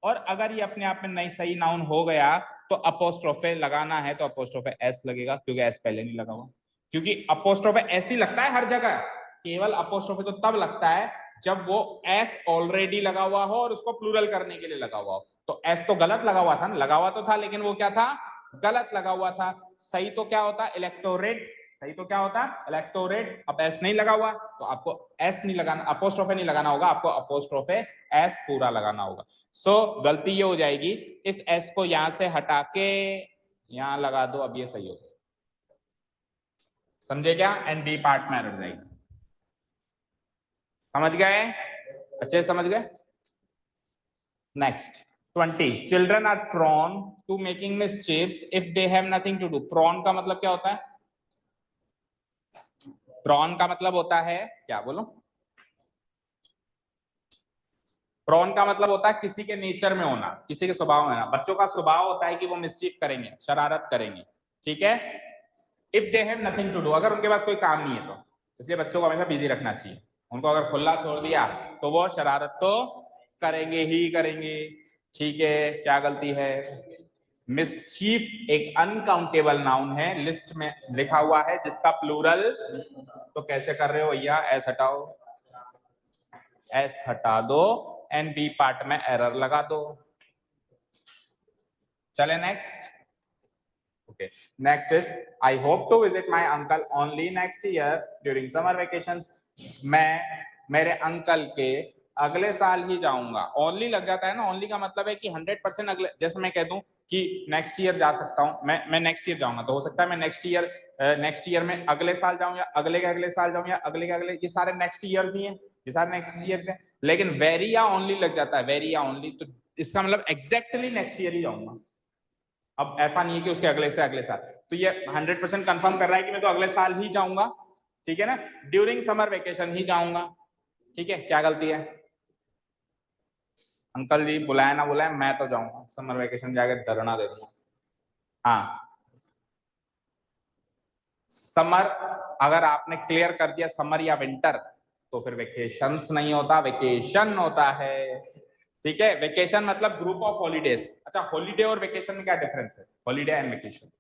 और अगर ये अपने आप में नहीं सही नाउन हो गया तो अपोस्ट्रोफे लगाना है तो अपोस्ट्रोफे एस लगेगा, क्योंकि एस पहले नहीं लगा हुआ। क्योंकि अपोस्ट्रोफे एस ही लगता है हर जगह, केवल अपोस्ट्रोफे तो तब लगता है जब वो एस ऑलरेडी लगा हुआ हो और उसको प्लूरल करने के लिए लगा हुआ हो। तो एस तो गलत लगा हुआ था ना, लगा हुआ तो था, लेकिन वो क्या था? गलत लगा हुआ था। सही तो क्या होता? इलेक्टोरेट। सही तो क्या होता? इलेक्टोरेट। अब एस नहीं लगा हुआ तो आपको एस नहीं लगाना, अपोस्ट्रोफे नहीं लगाना होगा, आपको अपोस्ट्रोफे एस पूरा लगाना होगा। सो गलती ये हो जाएगी, इस एस को यहां से हटा के यहां लगा दो, अब ये सही हो गया। समझे क्या? एंड बी पार्ट में एरर जाएगी। समझ गए? अच्छे समझ गए? Next 20, children are prone to making mischiefs if they have nothing to do। prone का मतलब क्या होता है? prone का मतलब होता है क्या? बोलो। prone का मतलब होता है किसी के नेचर में होना, किसी के स्वभाव में होना। बच्चों का स्वभाव होता है कि वो मिसचीफ करेंगे, शरारत करेंगे, ठीक है? If they have nothing to do, अगर उनके पास कोई काम नहीं है तो। इसलिए बच्चों को हमेशा बिजी रखना चाहिए। उनको अगर खुला छोड़ दिया तो वो शरारत तो करेंगे ही करेंगे, ठीक है? क्या गलती है? मिसचीफ एक अनकाउंटेबल नाउन है, लिस्ट में लिखा हुआ है जिसका प्लूरल। तो कैसे कर रहे हो भैया? एस हटाओ, एस हटा दो, एंड बी पार्ट में एरर लगा दो। चले next. Okay. Next is I hope to visit my uncle only next year during summer vacations। मैं मेरे अंकल के अगले साल ही जाऊंगा। ओनली लग जाता है ना, ओनली का मतलब है कि 100% अगले, जैसे मैं कह दूं कि नेक्स्ट ईयर जा सकता हूं, मैं नेक्स्ट ईयर जाऊंगा, तो हो सकता है मैं नेक्स्ट ईयर में अगले साल जाऊं, या अगले के अगले साल जाऊं, या अगले के अगले, ये सारे नेक्स्ट ईयर्स ही हैं, ये सारे नेक्स्ट ईयर्स हैं। लेकिन वेरी या ओनली लग जाता है, वेरी या ओनली, तो इसका मतलब एग्जैक्टली नेक्स्ट ईयर ही जाऊंगा। अब ऐसा नहीं है कि उसके अगले से अगले साल, तो ये 100% कंफर्म कर रहा है कि मैं तो अगले साल ही जाऊंगा, ठीक है ना, ड्यूरिंग समर वेकेशन ही जाऊंगा। ठीक है, क्या गलती है? अंकल जी बुलाए ना बुलाए, मैं तो जाऊंगा समर वेकेशन, जाकर धरना दे दूंगा। हाँ, समर, अगर आपने क्लियर कर दिया समर या विंटर, तो फिर वेकेशंस नहीं होता, वेकेशन होता है। ठीक है, वेकेशन मतलब ग्रुप ऑफ हॉलीडेज। अच्छा, हॉलीडे और वेकेशन में क्या डिफरेंस है? हॉलीडे एंड वेकेशन,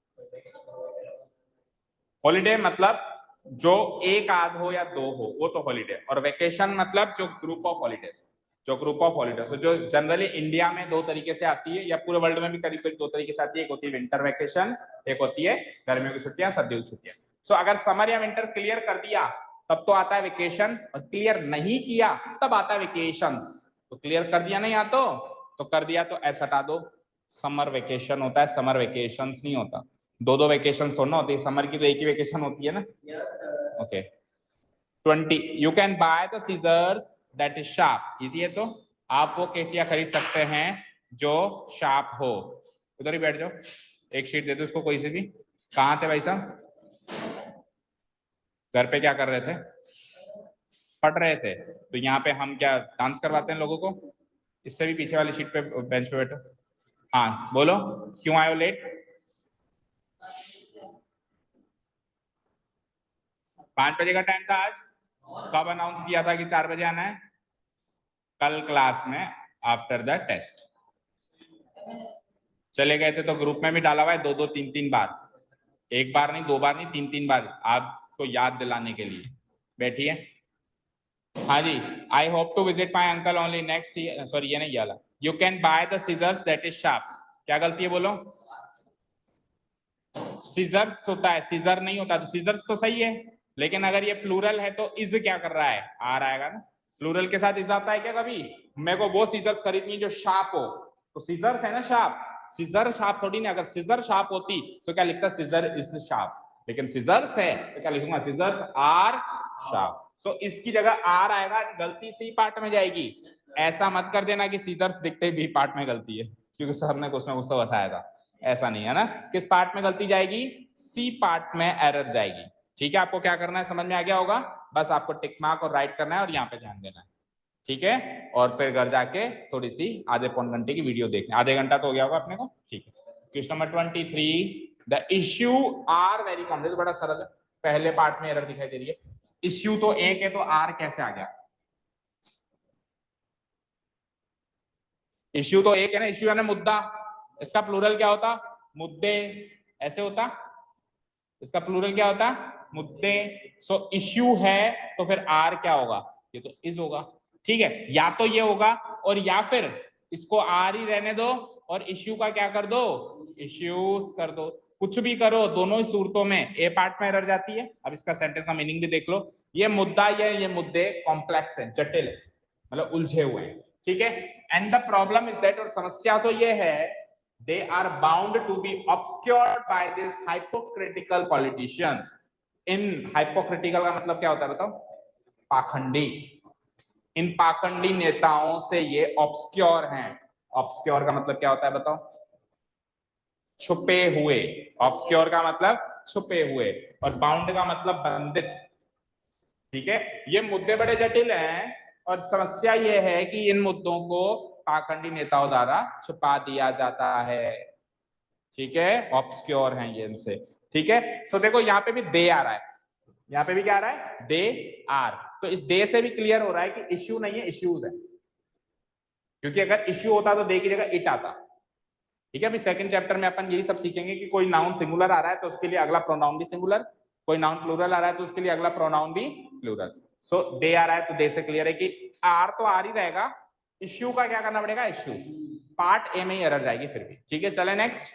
हॉलीडे मतलब जो एक आध हो या दो हो वो तो हॉलीडे, और वेकेशन मतलब जो ग्रुप ऑफ हॉलीडेज, जो ग्रुप ऑफ हॉलीडेज जो जनरली इंडिया में दो तरीके से आती है, या पूरे वर्ल्ड में भी करीब करीब दो तरीके से आती है। एक होती है विंटर वेकेशन, एक होती है गर्मियों की छुट्टियां, सर्दियों की छुट्टियां। सो अगर समर या विंटर क्लियर कर दिया तब तो आता है वेकेशन, और क्लियर नहीं किया तब आता है वेकेशंस। तो क्लियर कर दिया नहीं आ तो कर दिया तो ऐसा हटा दो, समर वेकेशन होता है, समर वेकेशंस नहीं होता। दो दो वेकेशन थोड़ा ना होती है, समर की तो एक ही वेकेशन होती है ना। Okay, 20, you can buy the scissors that is sharp. Easy है, तो आप वो कैंचियां खरीद सकते हैं जो शार्प हो। उधर ही बैठ जाओ, एक शीट दे दो उसको कोई से भी। कहाँ थे भाई साहब? घर पे क्या कर रहे थे? पढ़ रहे थे। तो यहाँ पे हम क्या डांस करवाते हैं लोगों को? इससे भी पीछे वाली शीट पे, बेंच पे बैठो। हाँ बोलो, क्यों आए हो लेट? 5 बजे का टाइम था आज। कब अनाउंस किया था कि 4 बजे आना है? कल क्लास में आफ्टर द टेस्ट। चले गए थे तो ग्रुप में भी डाला हुआ है, दो दो तीन तीन बार, एक बार नहीं, दो बार नहीं, तीन तीन बार, आपको याद दिलाने के लिए। बैठिए। हाँ जी, I hope to visit my uncle only next year, sorry ये नहीं वाला, you can buy the scissors that is sharp. क्या गलती है बोलो? सीजर्स होता है, सीजर नहीं होता, तो सीजर्स तो सही है, लेकिन अगर ये प्लूरल है तो इज क्या कर रहा है? आर आएगा ना। प्लूरल के साथ इज आता है क्या कभी? मेरे को वो सीजर्स खरीदनी है जो शार्प हो, तो सीजर्स है ना शार्प। सीजर शार्प थोड़ी ना, अगर सीजर शार्प होती तो क्या लिखता? Scissor is sharp. लेकिन सीजर्स है तो क्या लिखूंगा? Seizures are sharp. सो इसकी जगह आर आएगा, गलती सी पार्ट में जाएगी। ऐसा मत कर देना कि सीजर्स दिखते भी पार्ट में गलती है, क्योंकि सर ने कुछ ना कुछ तो बताया था। ऐसा नहीं है ना। किस पार्ट में गलती जाएगी? सी पार्ट में एरर जाएगी। ठीक है, आपको क्या करना है समझ में आ गया होगा। बस आपको टिक मार्क और राइट करना है और यहाँ पे ध्यान देना है। ठीक है, और फिर घर जाके थोड़ी सी आधे पौन घंटे की वीडियो देखना। आधे घंटा तो हो गया होगा अपने को। ठीक है, question number 23, the issue are very complex, बड़ा सरल है। पहले पार्ट में एरर दिखाई दे रही है, इश्यू तो एक है तो आर कैसे आ गया? इश्यू तो एक है ना, इश्यू यानी मुद्दा। इसका प्लूरल क्या होता? मुद्दे। ऐसे होता, इसका प्लूरल क्या होता? मुद्दे। सो इश्यू है तो फिर आर क्या होगा? ये तो इज होगा। ठीक है, या तो ये होगा, और या फिर इसको आर ही रहने दो और इश्यू का क्या कर दो? इश्यूज कर दो। कुछ भी करो, दोनों ही सूरतों में ए पार्ट में एरर जाती है। अब इसका सेंटेंस का मीनिंग भी देख लो। ये मुद्दा, ये मुद्दे कॉम्प्लेक्स है, जटिल है, मतलब उलझे हुए हैं। ठीक है, and the problem is that, और समस्या तो ये है, they are bound to be obscured by these hypocritical politicians। In hypocritical का मतलब क्या होता है बताओ? पाखंडी। इन पाखंडी नेताओं से ये ऑब्सक्योर हैं। ऑब्सक्योर का मतलब क्या होता है बताओ? छुपे हुए। ऑब्सक्योर का मतलब छुपे हुए, और बाउंड का मतलब बंधित। ठीक है, ये मुद्दे बड़े जटिल हैं, और समस्या ये है कि इन मुद्दों को पाखंडी नेताओं द्वारा छुपा दिया जाता है। ठीक है, ऑब्सक्योर हैं ये इनसे। ठीक है, सो देखो यहाँ पे भी दे आ रहा है, यहाँ पे भी क्या आ रहा है? They are. तो इस दे से भी क्लियर हो रहा है कि इश्यू नहीं है, इश्यूज है, क्योंकि अगर इश्यू होता तो दे की जगह इट आता। ठीक है, अभी सेकंड चैप्टर में अपन यही सब सीखेंगे कि कोई नाउन सिंगुलर आ रहा है तो उसके लिए अगला प्रोनाउन भी सिंगुलर, कोई नाउन प्लूरल आ रहा है तो उसके लिए अगला प्रोनाउन भी प्लूरल। सो दे आ रहा है तो दे से क्लियर है कि आर तो आर ही रहेगा, इश्यू का क्या करना पड़ेगा? इश्यूज। पार्ट ए में ही एरर जाएगी फिर भी। ठीक है, चले नेक्स्ट।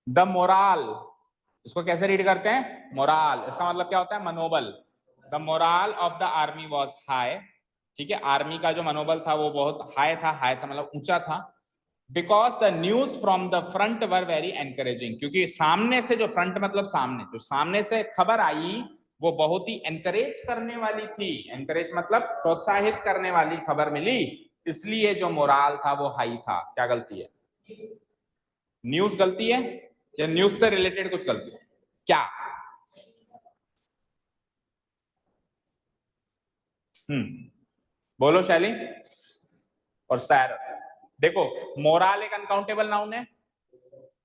द मोराल, इसको कैसे रीड करते हैं? मोराल, इसका मतलब क्या होता है? मनोबल। The moral of the army was high, ठीक है, आर्मी का जो मनोबल था वो बहुत हाई था, हाई था मतलब ऊंचा था, because the news from the front were very encouraging, क्योंकि सामने से जो फ्रंट मतलब सामने, जो सामने से खबर आई वो बहुत ही एनकरेज करने वाली थी, एनकरेज मतलब प्रोत्साहित करने वाली खबर मिली, इसलिए जो मोराल था वो हाई था। क्या गलती है? न्यूज गलती है या न्यूज से रिलेटेड कुछ गलती है क्या? बोलो शैली और सैर। देखो मोराल एक अनकाउंटेबल नाउन है,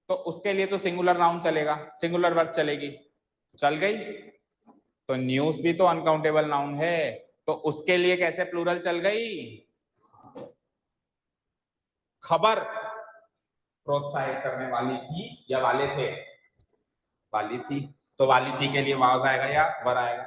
तो उसके लिए तो सिंगुलर नाउन चलेगा, सिंगुलर वर्ब चलेगी, चल गई। तो न्यूज भी तो अनकाउंटेबल नाउन है, तो उसके लिए कैसे प्लूरल चल गई? खबर प्रोत्साहित करने वाली थी या वाले थे? वाली थी, तो वाली थी के लिए वाज आएगा या वर आएगा?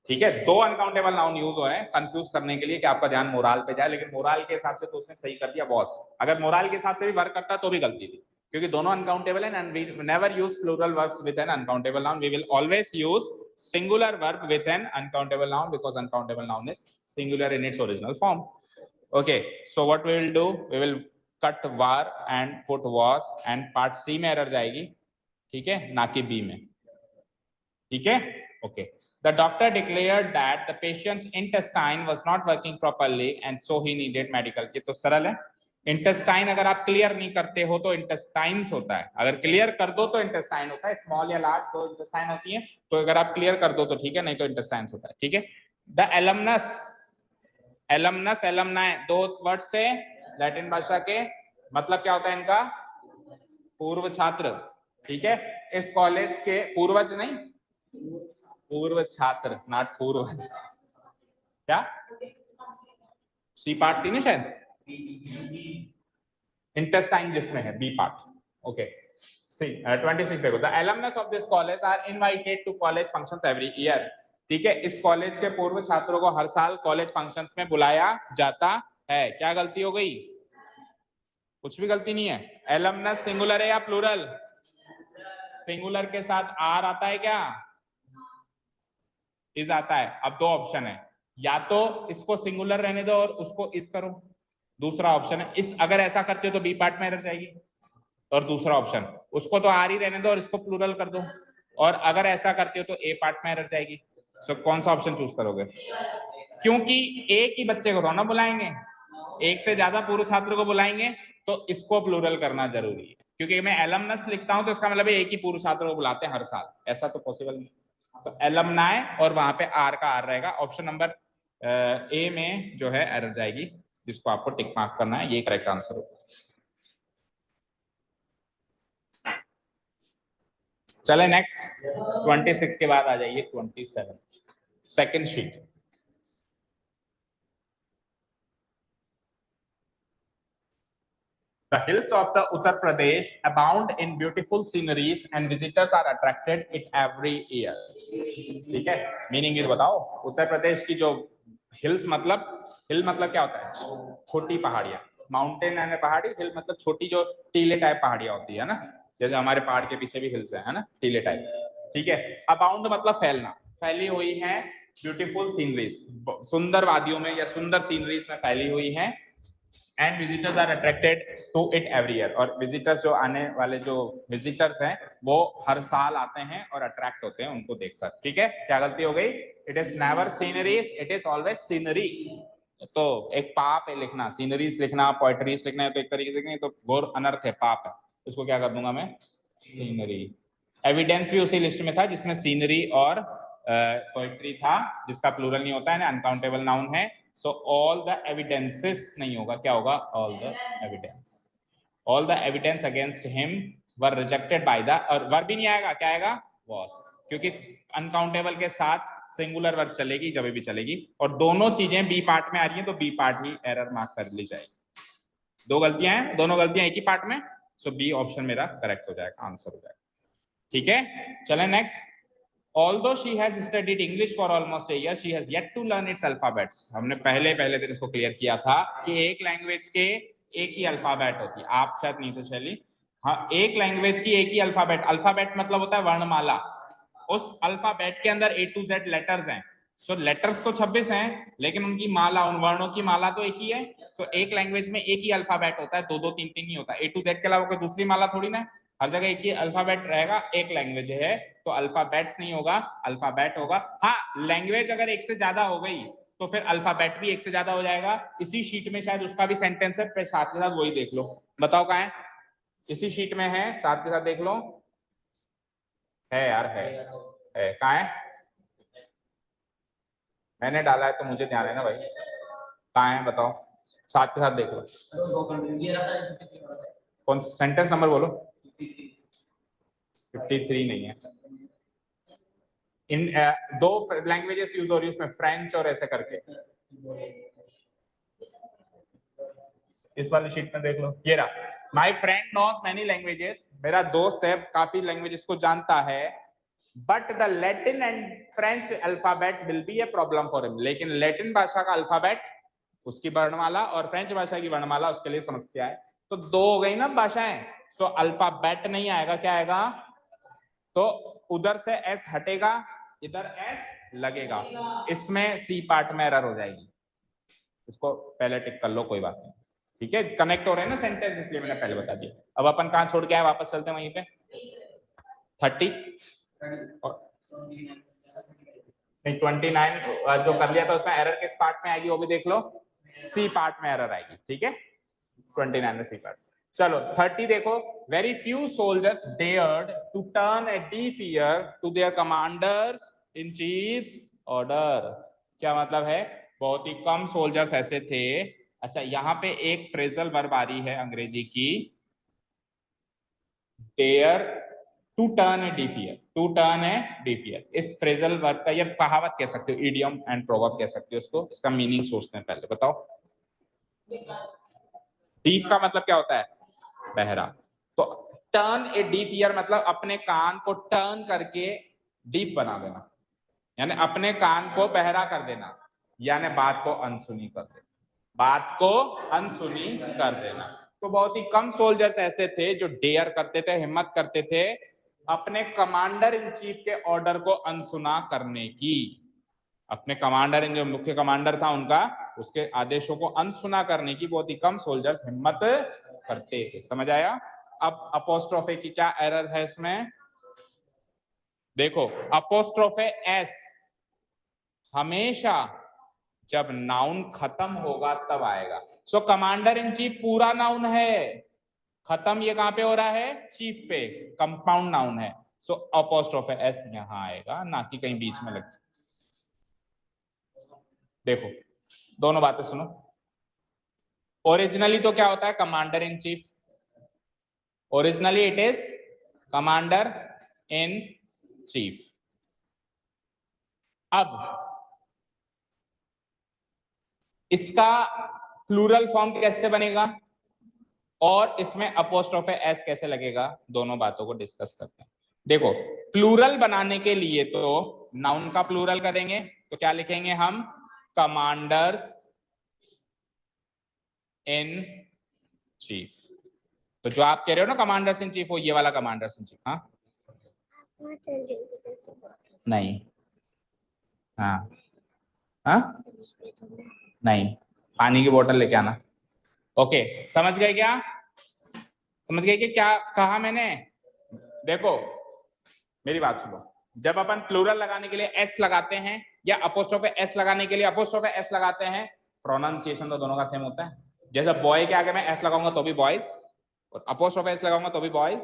ठीक है, दो अनकाउंटेबल नाउन यूज हो रहे हैं कंफ्यूज करने के लिए कि आपका ध्यान मोराल पे जाए, लेकिन मोराल के हिसाब से तो उसने सही कर दिया बॉस। अगर मोराल के हिसाब से भी वर्क करता तो भी गलती थी, क्योंकि दोनों अनकाउंटेबल है and we never use plural verbs with an uncountable noun, we will always use singular verb with an uncountable noun because uncountable noun is singular in its original form. Okay, so what we will do, we will cut were and put was, and part C में error जाएगी, ठीक है, ना कि B में, ठीक है। Okay, the doctor declared that the patient's intestine was not working properly and so he needed medical। ये तो सरल है, इंटेस्टाइन अगर आप क्लियर नहीं करते हो तो इंटेस्टाइन्स होता है, अगर क्लियर कर दो तो इंटेस्टाइन होता है, स्मॉल या लार्ज दो इंटेस्टाइन होती है, तो अगर आप क्लियर कर दो तो ठीक है, नहीं तो इंटेस्टाइन्स होता है, ठीक है। द एलमनस, एलमनस एलमनाई दो वर्ड्स थे लैटिन भाषा के, मतलब क्या होता है इनका? पूर्व छात्र, ठीक है। इस कॉलेज के पूर्वज नहीं, पूर्व छात्र, नॉट पूर्वज। क्या सी पार्ट थी ना शायद, इंटेस्टाइन जिसमें है बी पार्ट। ओके, सी 26 देखो, the alumnus of this college are invited to college functions every year, ठीक है, इस कॉलेज के पूर्व छात्रों को हर साल कॉलेज फंक्शंस में बुलाया जाता है। क्या गलती हो गई? कुछ भी गलती नहीं है। एलमनस सिंगुलर है या प्लूरल? सिंगुलर के साथ आर आता है क्या? इज आता है। अब दो ऑप्शन है, या तो इसको सिंगुलर रहने दो और उसको इस करो, दूसरा ऑप्शन है इस, अगर ऐसा करते हो तो बी पार्ट में एरर जाएगी, और दूसरा ऑप्शन उसको तो आर ही रहने दो और इसको प्लूरल कर दो, और अगर ऐसा करते हो तो ए पार्ट में एरर जाएगी। सो कौन सा ऑप्शन चूज करोगे? क्योंकि एक ही बच्चे को थोड़ा बुलाएंगे, एक से ज्यादा पूर्व छात्र को बुलाएंगे, तो इसको प्लूरल करना जरूरी है, क्योंकि मैं एलमनस लिखता हूं तो इसका मतलब एक ही पूर्व छात्र को बुलाते हैं हर साल, ऐसा तो पॉसिबल नहीं। तो एलमनाई और वहां पे आर का आर रहेगा, ऑप्शन नंबर ए में जो है एरर जाएगी, जिसको आपको टिक मार्क करना है, ये करेक्ट आंसर होगा। चले नेक्स्ट, 26 के बाद आ जाइए 27, second sheet. The hills of the Uttar Pradesh abound in beautiful sceneries and visitors are attracted it every year। ठीक है, मीनिंग ये बताओ, उत्तर प्रदेश की जो हिल्स, मतलब हिल मतलब क्या होता है? छोटी पहाड़ियां, माउंटेन है पहाड़ी, हिल मतलब छोटी जो टीले टाइप पहाड़ियां होती है ना, जैसे हमारे पहाड़ के पीछे भी हिल्स है ना, टीले टाइप, ठीक है। अबाउंड मतलब फैलना, फैली हुई है, ब्यूटीफुल सीनरीज, सुंदर वादियों में या सुंदर सीनरीज में फैली हुई है, and visitors are attracted to it every year, और विजिटर्स जो आने वाले जो विजिटर्स हैं वो हर साल आते हैं और अट्रैक्ट होते हैं उनको देखकर, ठीक है। क्या गलती हो गई? It is never sceneries, it is always scenery. तो एक पाप है लिखना, सीनरीज लिखना, पोएट्रीज लिखना है तो एक तरीके से, तो घोर अनर्थ है, पाप है, उसको क्या कर दूंगा मैं? सीनरी। एविडेंस भी उसी लिस्ट में था जिसमें सीनरी और पोएट्री था, जिसका प्लूरल नहीं होता है ना, अनकाउंटेबल नाउन है। सो ऑल द एविडेंसेस नहीं होगा, क्या होगा? All the evidence, all the evidence against him were rejected by the, और वर्ब भी नहीं आएगा, क्या आएगा? वॉज, क्योंकि अनकाउंटेबल के साथ सिंगुलर वर्ब चलेगी जब भी चलेगी, और दोनों चीजें बी पार्ट में आ रही हैं तो बी पार्ट ही एरर मार्क कर ली जाएगी। दो गलतियां हैं, दोनों गलतियां एक ही पार्ट में, सो बी ऑप्शन मेरा करेक्ट हो जाएगा, आंसर हो जाएगा, ठीक है। चलें next. Although she has studied English for almost a year, she has yet to learn its alphabets। हमने पहले दिन इसको क्लियर किया था कि एक लैंग्वेज के एक ही अल्फाबेट होती है, आप शायद नहीं तो शैली, हाँ, एक लैंग्वेज की एक ही अल्फाबेट, अल्फाबेट मतलब होता है वर्णमाला, उस अल्फाबेट के अंदर A to Z लेटर्स हैं। सो लेटर्स तो 26 हैं, लेकिन उनकी माला, उन वर्णों की माला तो एक ही है। सो एक लैंग्वेज में एक ही अल्फाबेट होता है, दो दो तीन तीन नहीं होता। A to Z के अलावा कोई दूसरी माला थोड़ी ना, हर जगह एक ही अल्फाबेट रहेगा। एक लैंग्वेज है तो अल्फाबेट्स नहीं होगा, अल्फाबेट होगा। हाँ, लैंग्वेज अगर एक से ज्यादा हो गई तो फिर अल्फाबेट भी एक से ज्यादा हो जाएगा। इसी शीट में शायद उसका भी सेंटेंस है, साथ के साथ वही देख लो। बताओ कहाँ है? इसी शीट में है, साथ के साथ देख लो। है यार, है कहाँ है? मैंने डाला है तो मुझे ध्यान है ना भाई। कहाँ है बताओ, साथ के साथ देख लो। कौन सेंटेंस नंबर बोलो? 53 नहीं है। इन दो लैंग्वेजेस यूज हो रही है उसमें, फ्रेंच और ऐसे करके। इस वाली शीट में देख लो, ये रहा। My friend knows many languages, मेरा दोस्त है काफी लैंग्वेजेस को जानता है। But the Latin and French alphabet will be a problem for him, लेकिन लैटिन भाषा का अल्फाबेट, उसकी वर्णमाला, और फ्रेंच भाषा की वर्णमाला उसके लिए समस्या है। तो दो हो गई ना भाषाएं। सो अल्फाबेट नहीं आएगा, क्या आएगा? तो उधर से एस हटेगा, इधर एस लगेगा। इसमें सी पार्ट में एरर हो जाएगी। इसको पहले टिक कर लो, कोई बात नहीं। ठीक है, कनेक्ट हो रहे हैं ना सेंटेंस, इसलिए मैंने पहले बता दिया। अब अपन कहाँ छोड़ के आए, वापस चलते हैं वहीं पे। 30 नहीं, 29 जो कर लिया था उसमें एरर किस पार्ट में आएगी वो भी देख लो। सी पार्ट में एरर आएगी। ठीक है, 29 में सी पार्ट। चलो 30 देखो। Very few soldiers dared to turn a deaf ear to their commanders in chief's order. क्या मतलब है? बहुत ही कम सोल्जर्स ऐसे थे। अच्छा, यहाँ पे एक फ्रेजल वर्ब आ रही है अंग्रेजी की, dare to turn a deaf ear, to turn a deaf ear. इस फ्रेजल वर्ब का, ये कहावत कह सकते हो, इडियम एंड प्रोवर्ब कह सकते हो उसको। इसका मीनिंग सोचते हैं पहले, बताओ। डीफ का मतलब क्या होता है? बहरा। तो टर्न ए डीफ ईयर मतलब अपने कान को टर्न करके डीफ बना देना, यानी अपने कान को बहरा कर देना, यानी बात को अनसुनी कर देना, बात को अनसुनी कर देना। तो बहुत ही कम सोल्जर्स ऐसे थे जो डेयर करते थे, हिम्मत करते थे अपने कमांडर इन चीफ के ऑर्डर को अनसुना करने की। अपने कमांडर इन, जो मुख्य कमांडर था उनका, उसके आदेशों को अनसुना करने की बहुत ही कम सोल्जर्स हिम्मत करते थे। समझ आया? अब अपोस्ट्रोफे की क्या एरर है इसमें? देखो, अपोस्ट्रोफे एस हमेशा जब नाउन खत्म होगा तब आएगा। सो कमांडर इन चीफ पूरा नाउन है, खत्म ये कहां पे हो रहा है? चीफ पे, कंपाउंड नाउन है। सो अपोस्ट्रोफे एस यहां आएगा, ना कि कहीं बीच में लग। देखो, दोनों बातें सुनो। ओरिजिनली तो क्या होता है? Commander in chief. Originally it is commander in chief. अब इसका प्लूरल फॉर्म कैसे बनेगा और इसमें अपोस्ट्रोफे एस कैसे लगेगा, दोनों बातों को डिस्कस करते हैं। देखो, प्लूरल बनाने के लिए तो नाउन का प्लूरल करेंगे, तो क्या लिखेंगे हम? Commanders in chief. तो जो आप कह रहे हो ना कमांडर्स इन चीफ, वो ये वाला कमांडर्स इन चीफ। हाँ नहीं, हाँ हाँ नहीं, पानी की बोतल लेके आना। ओके, समझ गए क्या? समझ गए कि क्या कहा मैंने? देखो, मेरी बात सुनो। जब अपन प्लूरल लगाने के लिए एस लगाते हैं या अपोस्ट्रोफे एस लगाने के लिए अपोस्ट्रोफे एस लगाते हैं, प्रोनाउंसिएशन तो दोनों का सेम होता है। जैसे बॉय के आगे मैं एस लगाऊंगा तो भी बॉयज, और अपोस्ट्रोफे एस लगाऊंगा तो भी बॉयज।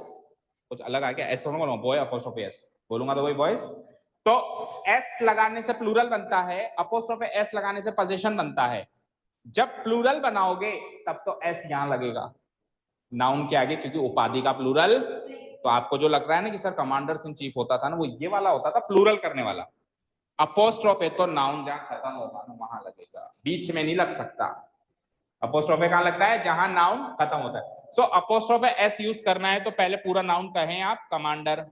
कुछ अलग आ गया? एस तो बोलूंगा, बॉय अपोस्ट्रोफे एस बोलूंगा तो वही बॉयज। तो एस लगाने से प्लूरल बनता है, अपोस्ट्रोफे एस लगाने से पोजीशन बनता है। जब प्लूरल बनाओगे तब तो एस यहां लगेगा नाउन के आगे, क्योंकि उपाधि का प्लूरल। तो आपको जो लग रहा है ना कि सर कमांडर्स इन चीफ होता था ना, वो ये वाला होता था, प्लूरल करने वाला। अपोस्ट्रोफे तो नाउन जहां खत्म होगा ना वहां लगेगा, बीच में नहीं लग सकता। अपोस्ट्रोफे कहां लगता है? जहां नाउन खत्म होता है। सो अपोस्ट्रोफे एस यूज करना है तो पहले पूरा नाउन कहें आप, कमांडर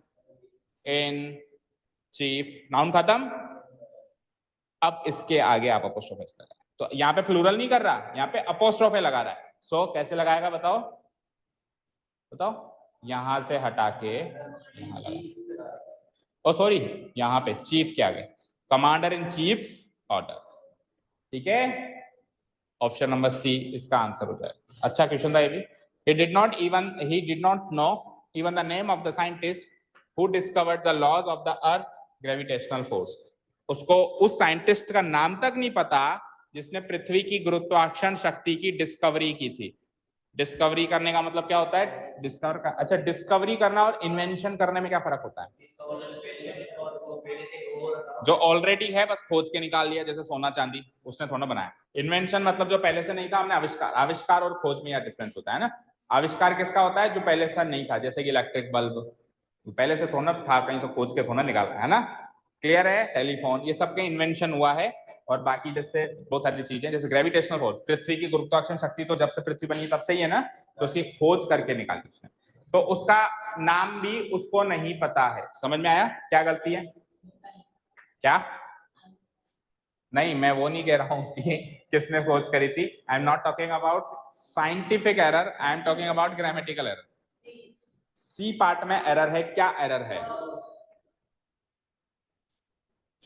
इन चीफ, नाउन खत्म। अब इसके आगे आप अपोस्ट्रोफे एस लगाए, तो यहाँ पे प्लूरल नहीं कर रहा, यहाँ पे अपोस्ट्रोफे लगा रहा है। सो कैसे लगाएगा बताओ? बताओ, यहां से हटा के यहां लगा। ओ सॉरी, यहाँ पे चीफ के आगे कमांडर इन चीफ्स ऑर्डर, ठीक है। ऑप्शन नंबर सी इसका आंसर हो जाएगा। अच्छा क्वेश्चन था ये भी। he did not know even the name of the scientist who discovered the laws of the earth gravitational force। उसको उस साइंटिस्ट का नाम तक नहीं पता जिसने पृथ्वी की गुरुत्वाकर्षण शक्ति की डिस्कवरी की थी। डिस्कवरी करने का मतलब क्या होता है? डिस्कवर का। अच्छा, डिस्कवरी करना और इन्वेंशन करने में क्या फर्क होता है? जो ऑलरेडी है बस खोज के निकाल लिया, जैसे सोना चांदी, उसने थोड़ा बनाया। इन्वेंशन मतलब जो पहले से नहीं था, हमने आविष्कार। आविष्कार और खोज में यह डिफरेंस होता है ना। आविष्कार किसका होता है? जो पहले से नहीं था, जैसे कि इलेक्ट्रिक बल्ब पहले से थोड़ा था, कहीं से खोज के थोड़ा निकाला है ना। क्लियर है? टेलीफोन, ये सब का इन्वेंशन हुआ है। और बाकी जैसे बहुत सारी चीजें, जैसे ग्रेविटेशनल फोर्स, पृथ्वी की गुरुत्वाकर्षण शक्ति तो जब से पृथ्वी बनी तब से ही है ना, तो उसकी खोज करके निकाली उसने। तो उसका नाम भी उसको नहीं पता है। समझ में आया क्या गलती है? क्या? नहीं, मैं वो नहीं कह रहा हूं कि किसने खोज करी थी। I am not talking about scientific error, I am talking about grammatical error. C part में एरर है। क्या एरर है?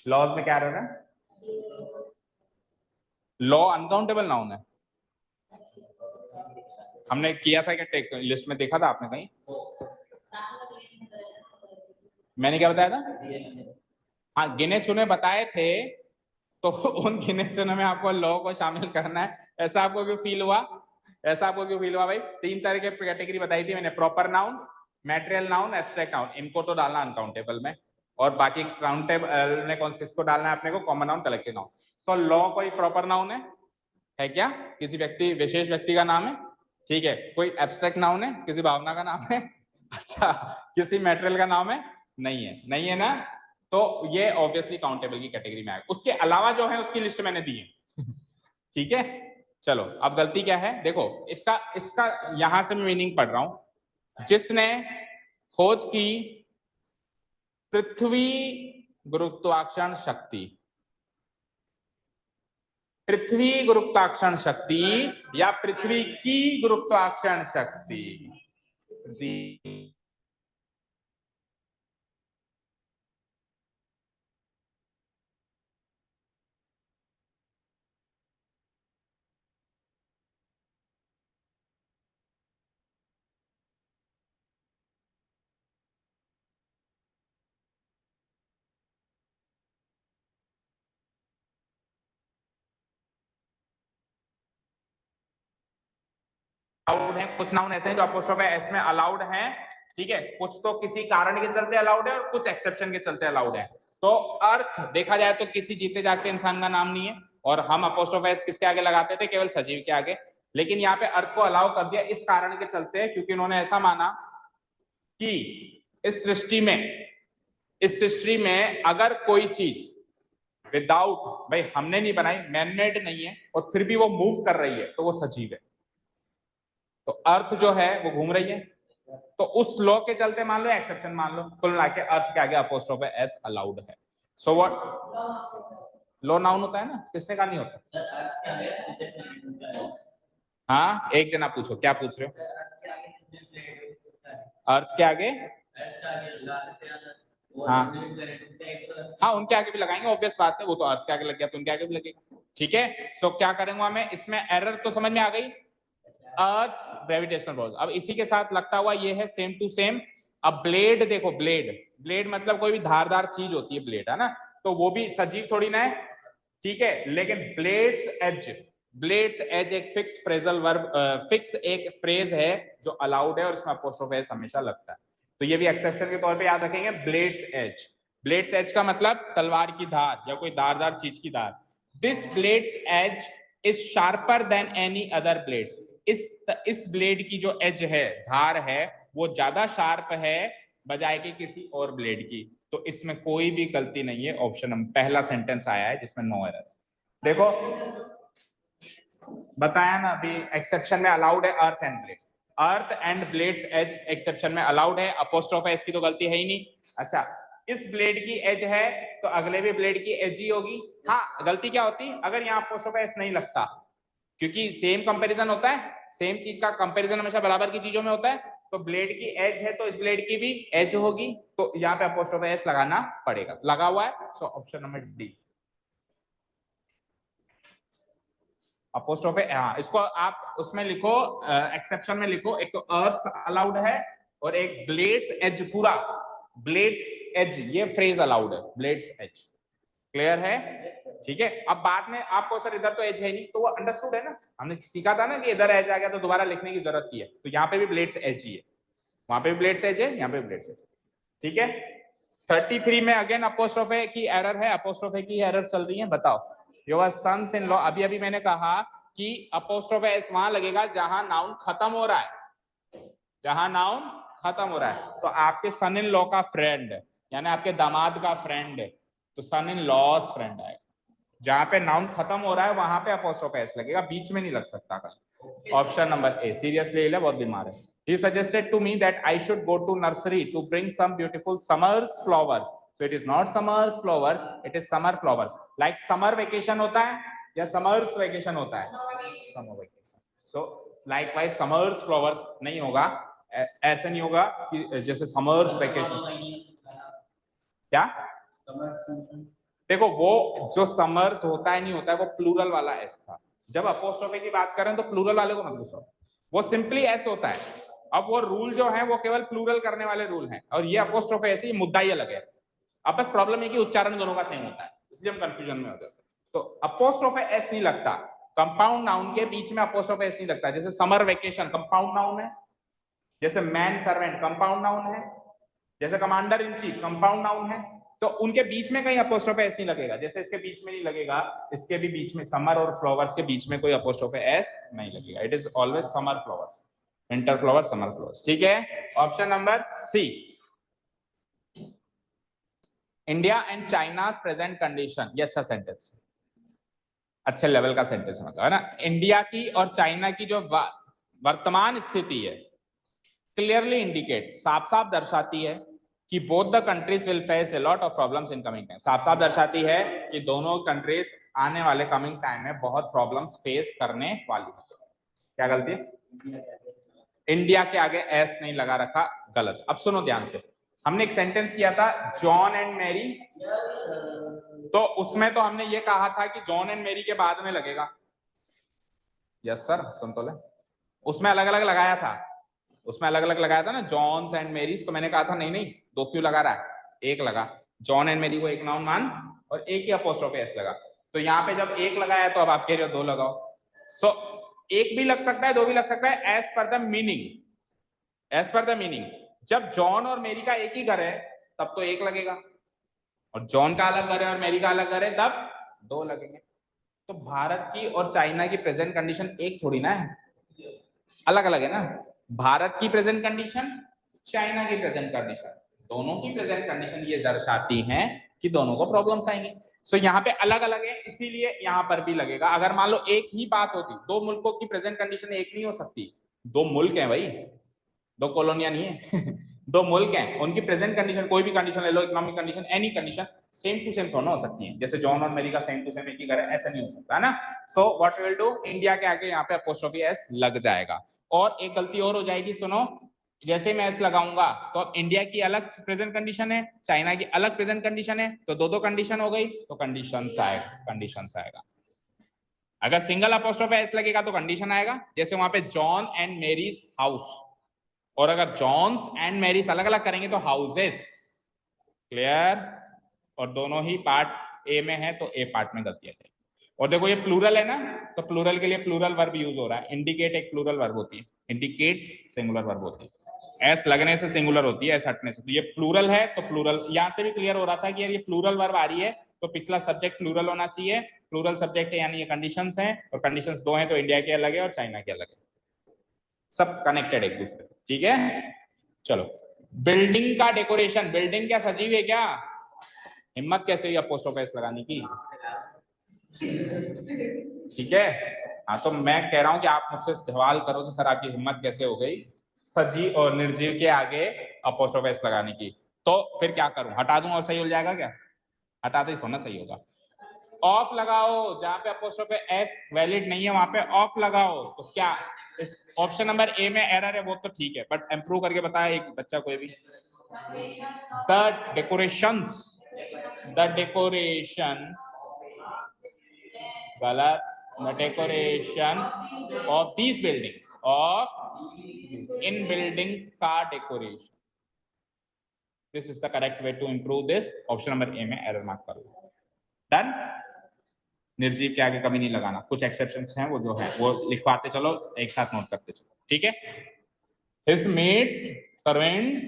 लॉज में क्या एरर है? लॉ अनकाउंटेबल नाउन है। हमने किया था क्या लिस्ट में? देखा था आपने कहीं? मैंने क्या बताया था? हाँ, गिने चुने बताए थे। तो उन गिने चुने में आपको लॉ को शामिल करना है। ऐसा आपको क्यों फील हुआ? ऐसा आपको क्यों फील हुआ भाई? 3 तरह के कैटेगरी बताई थी मैंने, proper noun, material noun, abstract noun. इनको तो डालना अनकाउंटेबल में, और बाकी काउंटेबल में कौन किसको डालना है अपने को? Common noun, collective noun. So law कोई प्रॉपर नाउन है क्या? किसी व्यक्ति, विशेष व्यक्ति का नाम है, ठीक है। कोई एब्स्ट्रैक्ट नाउन है? किसी भावना का नाम है? अच्छा, किसी मटेरियल का नाम है? नहीं है। नहीं है ना, तो ये ऑब्वियसली काउंटेबल की कैटेगरी में आएगा। उसके अलावा जो है उसकी लिस्ट मैंने दी है। ठीक है, चलो अब गलती क्या है देखो। इसका इसका यहां से मैं मीनिंग पढ़ रहा हूं। जिसने खोज की पृथ्वी गुरुत्वाकर्षण शक्ति, पृथ्वी गुरुत्वाकर्षण शक्ति या पृथ्वी की गुरुत्वाकर्षण शक्ति। अलाउड है, कुछ नाउन ऐसे हैं जो अपोस्ट्रोफ एस में अलाउड हैं, ठीक है। कुछ तो किसी कारण के चलते अलाउड है और कुछ एक्सेप्शन के चलते अलाउड है। तो अर्थ देखा जाए तो किसी जीते जागते इंसान का नाम नहीं है, और हम अपोस्ट्रोफ एस किसके आगे लगाते थे? केवल सजीव के आगे। लेकिन यहाँ पे अर्थ को अलाउ कर दिया इस कारण के चलते, क्योंकि उन्होंने ऐसा माना कि इस सृष्टि में अगर कोई चीज विदाउट, भाई हमने नहीं बनाई, मैनमेड नहीं है, और फिर भी वो मूव कर रही है, तो वो सजीव है। तो अर्थ जो है वो घूम रही है, तो उस लॉ के चलते मान लो, एक्सेप्शन मान लो, कुल मिला के अर्थ के आगे अपोस्ट्रोफ एस अलाउड है। So what? लॉ नाउन होता है ना, किसने कहा नहीं होता? हाँ, एक जना पूछो, क्या पूछ रहे हो? अर्थ के आगे? हाँ हाँ, उनके आगे भी लगाएंगे, ऑब्वियस बात है। वो तो अर्थ के आगे लग गया तो उनके आगे भी लगेगा, ठीक है। सो क्या करेंगे हमें इसमें? एरर तो समझ में आ गई, अर्थ ग्रेविटेशनल फोर्स। अब इसी के साथ लगता हुआ ये है सेम टू सेम। अब ब्लेड देखो, ब्लेड, ब्लेड मतलब कोई भी धारदार चीज होती है ब्लेड, है ना। तो वो भी सजीव थोड़ी ना है, ठीक है। लेकिन ब्लेड्स एज एक फिक्स फ्रेजल वर्ब, फिक्स एक फ्रेज है जो अलाउड है, और इसमें अपोस्ट्रोफ एस हमेशा लगता है। तो ये भी एक्सेप्शन के तौर पे याद रखेंगे। ब्लेड्स एज, ब्लेड्स एज का मतलब तलवार की धार या कोई धारदार चीज की धार। This blade's edge is sharper than any other blades. इस ब्लेड की जो एज है, धार है, वो ज्यादा शार्प है बजाय कि किसी और ब्लेड की। तो इसमें कोई भी गलती नहीं है। ऑप्शन नंबर पहला सेंटेंस आया है जिसमें नो एरर। देखो बताया ना अभी, एक्सेप्शन में अलाउड है earth and blade. Earth and blades as exception में अलाउड है। अपोस्ट्रोफ एस की तो गलती है ही नहीं। अच्छा, इस ब्लेड की एज है तो अगले भी ब्लेड की एज ही होगी। हाँ, गलती क्या होती अगर यहाँ अपोस्ट्रोफ एस नहीं लगता, क्योंकि सेम कंपैरिजन होता है, सेम चीज का कंपैरिजन हमेशा बराबर की चीजों में होता है। तो ब्लेड की एज है तो इस ब्लेड की भी एज होगी, तो यहाँ पे अपोस्ट्रोफी एस लगाना पड़ेगा। लगा हुआ है, so option number D apostrophe. हाँ, इसको आप उसमें लिखो, एक्सेप्शन में लिखो, एक तो अर्थ अलाउड है और एक ब्लेड्स एज, पूरा ब्लेड्स एज, ये फ्रेज अलाउड है, ब्लेड्स एज। क्लियर है? ठीक है। अब बाद में आपको सर इधर तो एज है नहीं, तो वो अंडरस्टूड है ना, हमने सीखा था ना कि इधर एज आ गया तो दोबारा लिखने की जरूरत नहीं है, तो यहाँ पे भी ब्लेड्स एज ही है, वहां पे भी ब्लेड्स एज है, यहाँ पे भी ब्लेड्स एज। ठीक है। 33 में अगेन अपोस्ट्रोफे की एरर है, अपोस्ट्रोफे की एरर चल रही है। बताओ, योर सन्स इन लॉ, अभी अभी मैंने कहा कि अपोस्ट्रोफे एस वहां लगेगा जहां नाउन खत्म हो रहा है, जहां नाउन खत्म हो रहा है। तो आपके सन इन लॉ का फ्रेंड, यानी आपके दामाद का फ्रेंड, तो सन इन लॉस फ्रेंड आएगा। जहां पे नाउन खत्म हो रहा है वहां पे अपोस्ट्रोफे एस लगेगा, बीच में नहीं लग सकता कहीं। ऑप्शन नंबर ए, सीरियसली ले, बहुत बीमार है। He suggested to me that I should go to nursery to bring some beautiful summer's flowers. So it is not summer's flowers, it is summer flowers. Like summer vacation होता है या summer's vacation होता है? Summer vacation. So likewise summer's flowers नहीं होगा, ऐसे नहीं होगा कि जैसे summer's vacation। क्या? देखो, वो जो summers होता है नहीं होता है, वो प्लूरल वाला एस था। जब अपोस्ट्रोफी की बात करें तो प्लूरल वाले को मत घुसाओ, वो सिंपली एस होता है। अब वो रूल जो है वो केवल प्लूरल करने वाले रूल हैं, और ये अपोस्ट्रोफी ऐसे ही मुद्दा ही अलग है। अब बस प्रॉब्लम है कि उच्चारण दोनों का सेम होता है, इसलिए हम कंफ्यूजन में हो जाते हैं। तो अपोस्ट्रोफी एस नहीं लगता, कंपाउंड नाउन के बीच में अपोस्ट्रोफी एस नहीं लगता। जैसे समर वेकेशन कंपाउंड नाउन है, जैसे मैन सर्वेंट कंपाउंड नाउन है, जैसे commander in chief compound noun है, तो उनके बीच में कहीं अपोस्ट्रोफी एस नहीं लगेगा। जैसे इसके बीच में नहीं लगेगा, इसके भी बीच में, समर और फ्लावर्स के बीच में कोई अपोस्ट्रोफी एस नहीं लगेगा। It is always summer flowers, winter flower, summer flowers. ठीक है। Option number C, India and China's present condition, ये अच्छा सेंटेंस है, अच्छे लेवल का सेंटेंस मतलब है ना। इंडिया की और चाइना की जो वर्तमान स्थिति है, क्लियरली इंडिकेट, साफ साफ दर्शाती है कि both the countries will face a lot of problems in coming time. साफ साफ दर्शाती है कि दोनों कंट्रीज आने वाले कमिंग टाइम में बहुत प्रॉब्लम्स फेस करने वाली है। क्या गलती है? इंडिया के आगे एस नहीं लगा रखा, गलत। अब सुनो ध्यान से, हमने एक सेंटेंस किया था जॉन एंड मैरी, तो उसमें तो हमने ये कहा था कि जॉन एंड मैरी के बाद में लगेगा। यस सर, सुन तो ले, उसमें अलग अलग लगाया था, उसमें अलग अलग लगाया था ना, जॉन्स एंड मेरीज। तो मैंने कहा था नहीं नहीं, दो क्यों लगा रहा है, एक लगा। जॉन एंड मैरी को एक नाउन मान और एक ही अपोस्ट्रोफी एस लगा। तो यहाँ पे जब एक लगाया तो अब आप कह रहे हो दो लगाओ। सो एक भी लग सकता है, दो भी लग सकता है, as per the meaning, as per the meaning. जब जॉन और मेरी का एक ही घर है तब तो एक लगेगा, और जॉन का अलग घर है और मेरी का अलग घर है तब दो लगेंगे। तो भारत की और चाइना की प्रेजेंट कंडीशन एक थोड़ी ना है, अलग अलग है ना। भारत की प्रेजेंट कंडीशन, चाइना की प्रेजेंट कंडीशन, दोनों की प्रेजेंट कंडीशन ये दर्शाती हैं कि दोनों को प्रॉब्लम्स आएंगी। सो यहाँ पे अलग अलग है, इसीलिए यहाँ पर भी लगेगा। अगर मान लो एक ही बात होती, दो मुल्कों की प्रेजेंट कंडीशन एक नहीं हो सकती, दो मुल्क हैं भाई, दो कॉलोनियां नहीं है दो मुल्क हैं, उनकी प्रेजेंट कंडीशन, कोई भी कंडीशन ले लो, economic condition, any condition, same to same थोड़ा हो सकती है। जैसे जॉन और मेरी का सेम टू सेम एक ही घर है, ऐसा नहीं हो सकता है ना। So what will do, India के आगे यहाँ पे अपोस्ट्रोफी एस लग जाएगा। और एक गलती और हो जाएगी, सुनो, जैसे मैं एस लगाऊंगा तो अब इंडिया की अलग प्रेजेंट कंडीशन है, चाइना की अलग प्रेजेंट कंडीशन है, तो दो दो कंडीशन हो गई, तो कंडीशंस आएगा, कंडीशंस आएगा। अगर सिंगल अपोस्ट्रोफी एस लगेगा तो कंडीशन आएगा, जैसे वहां पे जॉन एंड मेरीज हाउस, और अगर जॉन्स एंड मैरीज अलग अलग करेंगे तो हाउसेस। क्लियर? और दोनों ही पार्ट ए में है तो ए पार्ट में गलती आ जाएगी। और देखो ये प्लूरल है ना, तो प्लूरल के लिए प्लूरल वर्ब यूज हो रहा है। इंडिकेट एक प्लूरल वर्ब होती है, इंडिकेट्स सिंगुलर वर्ब होती है। एस लगने से सिंगुलर होती है, एस हटने से। तो ये प्लूरल है तो प्लूरल, यहां से भी क्लियर हो रहा था कि यार ये प्लूरल वर्ब आ रही है तो पिछला सब्जेक्ट प्लूरल होना चाहिए। प्लूरल सब्जेक्ट है यानी ये कंडीशंस हैं, और कंडीशंस दो हैं तो इंडिया के अलग है और चाइना के अलग है, सब कनेक्टेड एक दूसरे से। ठीक है, चलो। बिल्डिंग का डेकोरेशन, बिल्डिंग क्या सजी हुई है क्या? हिम्मत कैसे हुई अपोस्ट्रोफी एस लगाने की? ठीक है, हाँ, तो मैं कह रहा हूं कि आप मुझसे सवाल करो कि सर आपकी हिम्मत कैसे हो गई सजीव और निर्जीव के आगे अपोस्ट्रोफी एस लगाने की। तो फिर क्या करूं, हटा दूं और सही हो जाएगा क्या? हटा दे थोड़ा सही होगा। ऑफ लगाओ, जहां पे अपोस्ट्रोफी एस वैलिड नहीं है वहां पे ऑफ लगाओ, तो क्या इस ऑप्शन नंबर ए में एरर है वो तो ठीक है, बट इम्प्रूव करके बताया एक बच्चा कोई भी। द डेकोरेशंस, द डेकोरेशन गलत, the decoration of these buildings, of in buildings का decoration, this is the correct way to improve this. Option number A में एरर मार्क कर लो। डन। निर्जीव के आगे कभी नहीं लगाना, कुछ एक्सेप्शंस हैं वो जो है वो लिखवाते चलो, एक साथ नोट करते चलो, ठीक है। हिज मेड्स सर्वेंट्स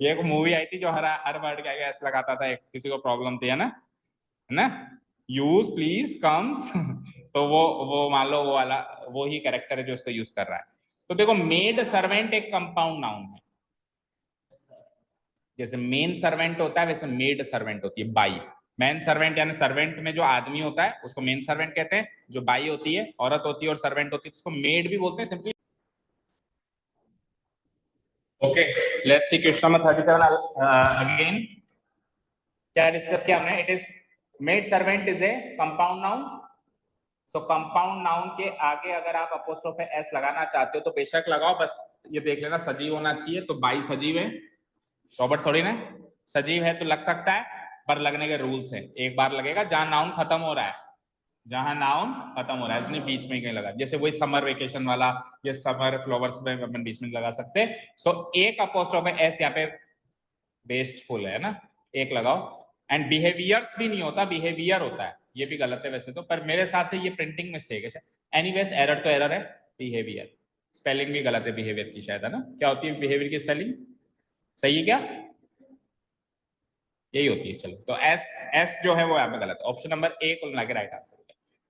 ये एक मूवी आई थी जो हर वर्ड के आगे ऐसा लगाता था, एक किसी को प्रॉब्लम थी, है ना, यूज प्लीज कम्स तो वो मान लो वो वाला वो ही कैरेक्टर है जो उसको यूज कर रहा है। तो देखो मेड सर्वेंट एक कंपाउंड नाउन है, जैसे मेन सर्वेंट होता है वैसे मेड सर्वेंट होती है बाई। मैन सर्वेंट यानी सर्वेंट में जो आदमी होता है उसको मेन सर्वेंट कहते हैं, जो बाई होती है औरत होती है और सर्वेंट होती है उसको मेड भी बोलते हैं simply. Okay, let's see question number 37 again. क्या डिस्कस किया हमने? It is maid servant is a compound noun. So compound noun के आगे अगर आप अपोस्ट्रोफ एस लगाना चाहते हो तो बेशक लगाओ, बस ये देख लेना सजीव होना चाहिए। तो बाई सजीव है, रॉबर्ट थोड़ी ना, सजीव है तो लग सकता है, पर लगने के रूल्स है। एक बार लगेगा जहां नाउन खत्म हो रहा है, जहां नाउन खत्म हो रहा है, इसलिए बीच में कहीं लगा, जैसे वही समर वेकेशन वाला, ये समर फ्लावर्स में अपन बीच में लगा सकते हैं। सो एक अपोस्ट्रोफ एस यहाँ पे वेस्टफुल है ना, एक लगाओ। एंड बिहेवियर्स भी नहीं होता, बिहेवियर होता है, ये भी गलत है वैसे तो, पर मेरे हिसाब से ये प्रिंटिंग मिस्टेक है। एनीवेज एरर तो एरर है, बिहेवियर, स्पेलिंग भी गलत है बिहेवियर की शायद, है ना। क्या होती है बिहेवियर की स्पेलिंग? सही है क्या? यही होती है। चलो तो एस एस जो है वो यहाँ पे गलत है, ऑप्शन नंबर ए को लगे राइट आंसर,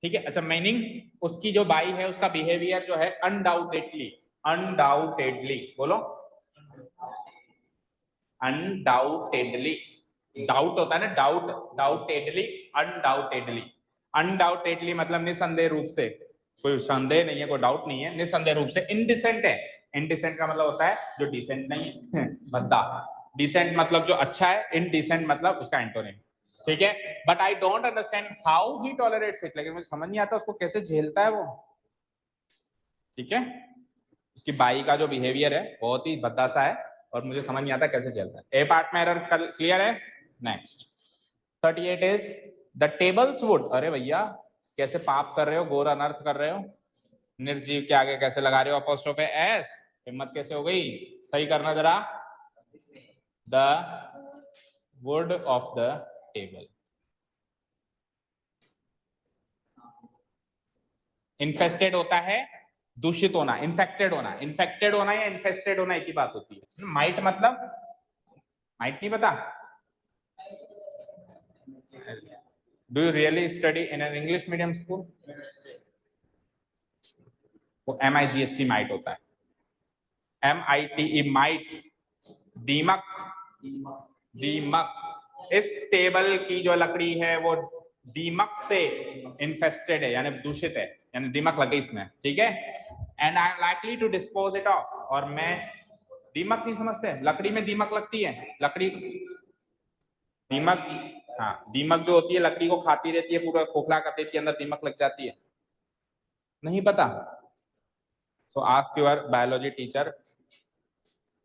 ठीक है। अच्छा, मीनिंग उसकी जो बाई है उसका बिहेवियर जो है अनडाउटेडली, अनडाउटेडली बोलो, अनडाउटेडली, डाउट होता है ना, डाउट, डाउटेडली, अनडाउटेडली, अनडाउटेडली मतलब निसंदेह रूप से, कोई संदेह नहीं है, कोई डाउट नहीं है, निसंदेह रूप से। इनडिसेंट है, इनडिसेंट का मतलब होता है जो डिसेंट नहीं है, भद्दा। डिसेंट मतलब जो अच्छा है, इनडिसेंट मतलब उसका एंटोनिम, ठीक है। But I don't understand how he tolerates it, लेकिन मुझे समझ नहीं आता उसको कैसे झेलता है वो, ठीक है। उसकी बाई का जो बिहेवियर है बहुत ही भद्दा सा है और मुझे समझ नहीं आता कैसे चलता है। ए पार्ट में एरर क्लियर है। Next 38 is the tables would, अरे भैया कैसे पाप कर रहे हो, घोर अनर्थ कर रहे हो। निर्जीव के आगे कैसे लगा रहे हो अपोस्ट्रोफ एस, हिम्मत कैसे हो गई, सही करना जरा। The wood of the table, infested होता है, दूषित होना, इन्फेक्टेड होना, इन्फेक्टेड होना या इन्फेस्टेड होना एक ही बात होती है। माइट मतलब, माइट नहीं पता? Do you really study in an English medium school? वो MIGST माइट होता है, MITE माइट, दीमक, दीमक। इस टेबल की जो लकड़ी है वो दीमक से इन्फेस्टेड है यानी दूषित है, यानी दीमक लग गई इसमें, ठीक है। And I am likely to dispose it of, और मैं, दीमक नहीं समझते, लकड़ी में दीमक लगती है, लकड़ी, दीमक, हाँ दीमक जो होती है लकड़ी को खाती रहती है, पूरा खोखला कर देती है, अंदर दीमक लग जाती है, नहीं पता? So ask your biology teacher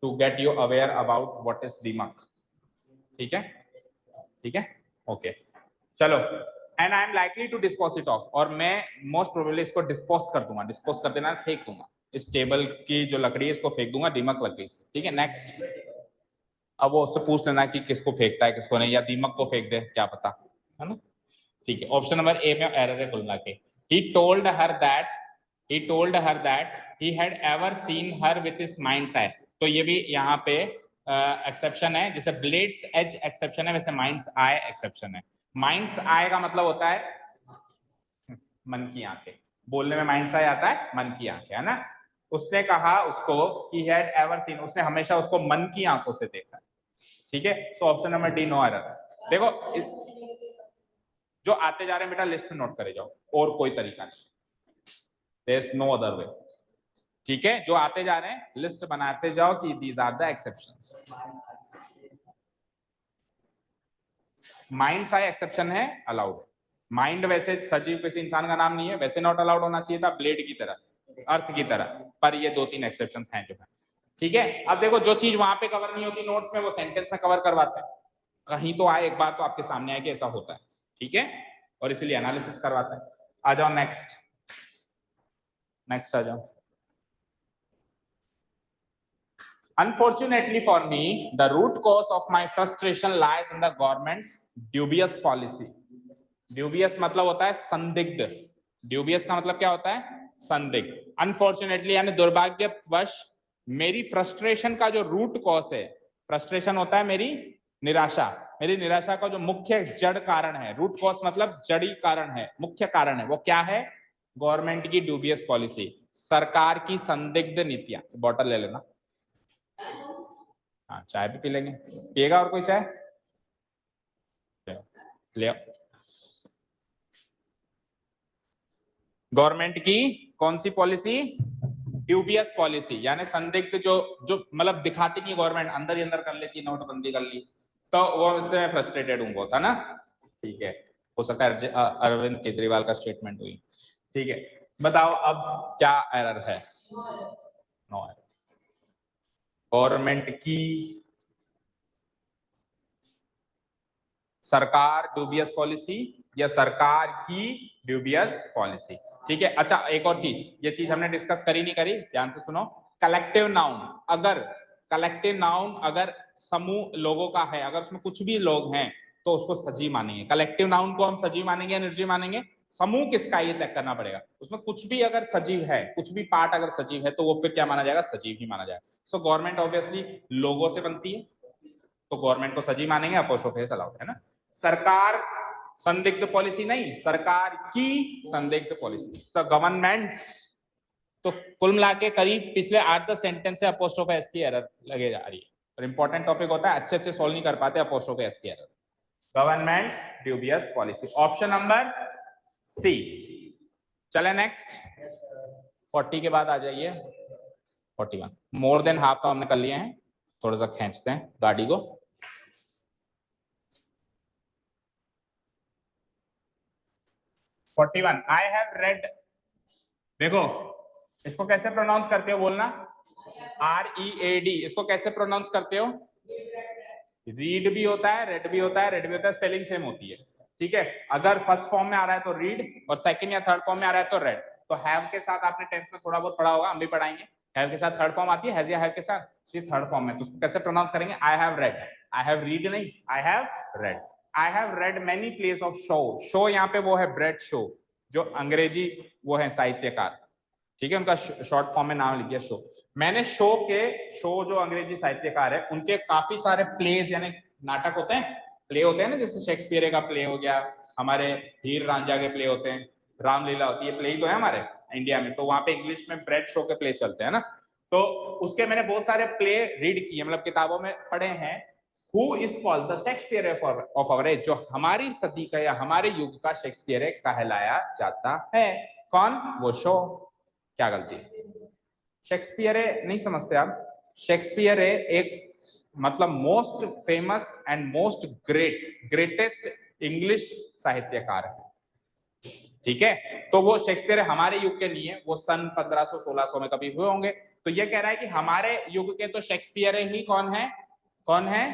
to get you aware about what is दीमक, ठीक है, ठीक है, ओके चलो। And I am likely to dispose it of, और मैं मोस्ट प्रोबेबली इसको डिस्पोज कर दूंगा, डिस्पोज कर देना, फेंक दूंगा, इस टेबल की जो लकड़ी है इसको फेंक दूंगा, दीमक लग गई, ठीक है। नेक्स्ट, अब वो उससे पूछ लेना कि किसको फेंकता है किसको नहीं, या दीमक को फेंक दे, क्या पता, है ना, ठीक है। ऑप्शन नंबर ए में एरर है कुल मिला के। He told her that, he told her that he had ever seen her with his mind's eye, तो ये भी यहाँ पे एक्सेप्शन है, जैसे ब्लेड्स एज एक्सेप्शन है वैसे माइंड्स आई एक्सेप्शन है। माइंड्स आई का मतलब होता है मन की आंखें, बोलने में माइंड्स आई आता है मन की आंखें, है ना। उसने कहा उसको he had ever seen, उसने हमेशा उसको मन की आंखों से देखा, ठीक है। So option number D no error. देखो जो आते जा रहे हैं बेटा लिस्ट में नोट करे जाओ, और कोई तरीका नहीं, there is no other way, ठीक है। जो आते जा रहे हैं लिस्ट बनाते जाओ कि these are the exceptions. Mind I exception है, अलाउड। माइंड वैसे सजीव किसी इंसान का नाम नहीं है, वैसे नॉट अलाउड होना चाहिए था, ब्लेड की तरह, अर्थ की तरह, पर ये 2-3 एक्सेप्शंस हैं जो है, ठीक है। अब देखो जो चीज वहां पे कवर नहीं होती नोट्स में वो सेंटेंस में कवर करवाते हैं, कहीं तो आए एक बार तो आपके सामने आए कि ऐसा होता है, ठीक है, और इसलिए एनालिसिस करवाते हैं। आ जाओ नेक्स्ट आ जाओ। Unfortunately for me, the root cause of my frustration lies in the government's dubious policy. Dubious मतलब होता है संदिग्ध, dubious का मतलब क्या होता है, संदिग्ध। Unfortunately यानी दुर्भाग्यवश मेरी फ्रस्ट्रेशन का जो रूट कॉज है, फ्रस्ट्रेशन होता है मेरी निराशा, मेरी निराशा का जो मुख्य जड़ कारण है, रूट कॉज मतलब जड़ी कारण है, मुख्य कारण है, वो क्या है, गवर्नमेंट की ड्यूबियस पॉलिसी, सरकार की संदिग्ध नीतियां। बॉटल ले लेना, हाँ चाय भी पी लेंगे, पिएगा और कोई चाय ले आओ। गवर्नमेंट की कौन सी पॉलिसी, ड्यूबियस पॉलिसी, यानी संदिग्ध, जो मतलब दिखाती नहीं गवर्नमेंट, अंदर ही अंदर कर लेती, नोटबंदी कर ली, तो वो इससे मैं फ्रस्ट्रेटेड हूँ बहुत, है ना, ठीक है, हो सकता है अरविंद केजरीवाल का स्टेटमेंट हुई, ठीक है। बताओ अब क्या एरर है, नो एरर, गवर्नमेंट की सरकार ड्यूबियस पॉलिसी या सरकार की ड्यूबियस पॉलिसी, ठीक है। अच्छा एक और चीज, ये चीज हमने डिस्कस करी नहीं करी, ध्यान से सुनो। कलेक्टिव नाउन, अगर कलेक्टिव नाउन अगर समूह लोगों का है, अगर उसमें कुछ भी लोग हैं तो उसको सजीव मानेंगे। कलेक्टिव नाउन को हम सजीव मानेंगे या निर्जीव मानेंगे, समूह किसका ये चेक करना पड़ेगा, उसमें कुछ भी अगर सजीव है, कुछ भी पार्ट अगर सजीव है तो वो फिर क्या माना जाएगा, सजीव ही माना जाएगा। सो गवर्नमेंट ऑब्वियसली लोगों से बनती है तो गवर्नमेंट को सजीव मानेंगे, अपोस्ट्रोफी अलाउड है ना। सरकार संदिग्ध पॉलिसी नहीं, सरकार की संदिग्ध पॉलिसी, सो गवर्नमेंट्स, तो कुल मिला के करीब पिछले 8-10 सेंटेंस से अपोस्ट्रोफी एस की एरर लगे जा रही है, और इंपॉर्टेंट टॉपिक होता है, अच्छे अच्छे सोल्व नहीं कर पाते अपोस्ट्रोफी एस की error. Government's dubious policy, option number C. चले नेक्स्ट, 40 के बाद आ जाइए 41, मोर देन हाफ तो हमने कर लिए हैं, थोड़ा सा खींचते हैं गाड़ी को। I have read, देखो इसको कैसे प्रोनाउंस करते हो बोलना, READ, इसको कैसे प्रोनाउंस करते हो, रीड भी होता है, रेड भी होता है, रेड भी होता है, स्पेलिंग सेम होती है, ठीक है। अगर फर्स्ट फॉर्म में आ रहा है तो रीड और सेकंड या थर्ड फॉर्म में आ रहा है तो रेड। तो हैव के साथ आपने 10th में थोड़ा बहुत पढ़ा होगा, हम भी पढ़ाएंगे, हैव के साथ थर्ड फॉर्म आती है, हैज या हैव के साथ, थर्ड फॉर्म में, तो उसको कैसे प्रोनाउंस करेंगे, I have read, I have read नहीं, I have read. I have read many plays of Shaw, Shaw यहाँ पे वो है ब्रेड शो, जो अंग्रेजी वो है साहित्यकार, ठीक है, उनका शॉर्ट फॉर्म में नाम लिख दिया शो। मैंने शो जो अंग्रेजी साहित्यकार है उनके काफी सारे प्लेज यानी नाटक होते हैं, प्ले होते हैं ना, जैसे शेक्सपियर का प्ले हो गया, हमारे हीर रांझा के प्ले होते हैं, रामलीला होती है, प्ले ही तो है हमारे इंडिया में, तो वहां पे इंग्लिश में ब्रेड शो के प्ले चलते हैं ना, तो उसके मैंने बहुत सारे प्ले रीड किए, मतलब किताबों में पढ़े हैं। Who is called the Shakespeare of our age, जो हमारी सदी का या हमारे युग का शेक्सपियर कहलाया जाता है, कौन, वो शो। क्या गलती, शेक्सपियर नहीं समझते आप, शेक्सपियर एक मतलब most famous and most greatest English साहित्यकार है, ठीक है। तो वो शेक्सपियर हमारे युग के नहीं है, वो सन 1500-1600 में कभी हुए होंगे, तो ये कह रहा है कि हमारे युग के तो शेक्सपियर ही कौन है,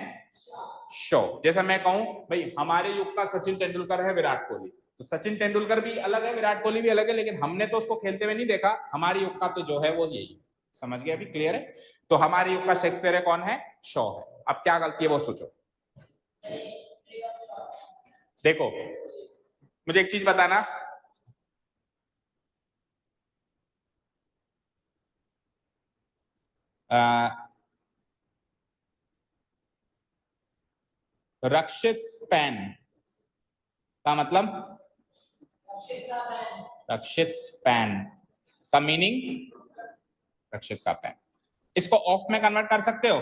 शो। जैसा मैं कहूं भाई हमारे युग का सचिन तेंदुलकर है, विराट कोहली, तो सचिन तेंदुलकर भी अलग है, विराट कोहली भी अलग है, लेकिन हमने तो उसको खेलते हुए नहीं देखा, हमारे युग का तो जो है वो यही, समझ गए, अभी क्लियर है। तो हमारे युग का शेक्सपियर कौन है, शो है। अब क्या गलती है वो सोचो। देखो मुझे एक चीज बताना, रक्षित स्पैन का मतलब, रक्षित स्पैन का मीनिंग, रक्षित का पैन, इसको ऑफ में कन्वर्ट कर सकते हो,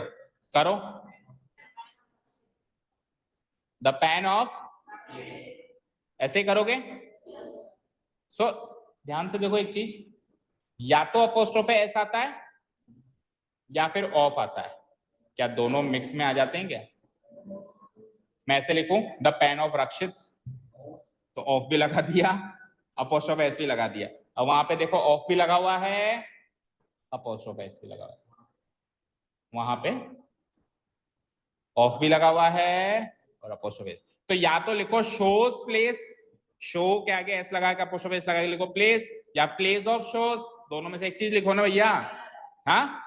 करो, द पैन ऑफ, ऐसे ही करोगे। सो ध्यान से देखो एक चीज, या तो अपोस्ट्रोफे एस आता है या फिर ऑफ आता है, क्या दोनों मिक्स में आ जाते हैं क्या, मैं ऐसे लिखूं द पैन ऑफ रक्षित, तो ऑफ भी लगा दिया, अपोस्ट्रोफे एस भी लगा दिया, अब वहां पे देखो ऑफ भी लगा हुआ है, अपोस्ट्रोफ एस भी लगा हुआ है, वहां पे ऑफ भी लगा हुआ है और अपोस्ट्रोफ एस। तो या तो लिखो शोज प्लेस, शो के आगे एस लगा के अपोस्ट्रोफ एस लगा के लिखो प्लेस, या प्लेस ऑफ शोज, दोनों में से एक चीज लिखो ना भैया। हाँ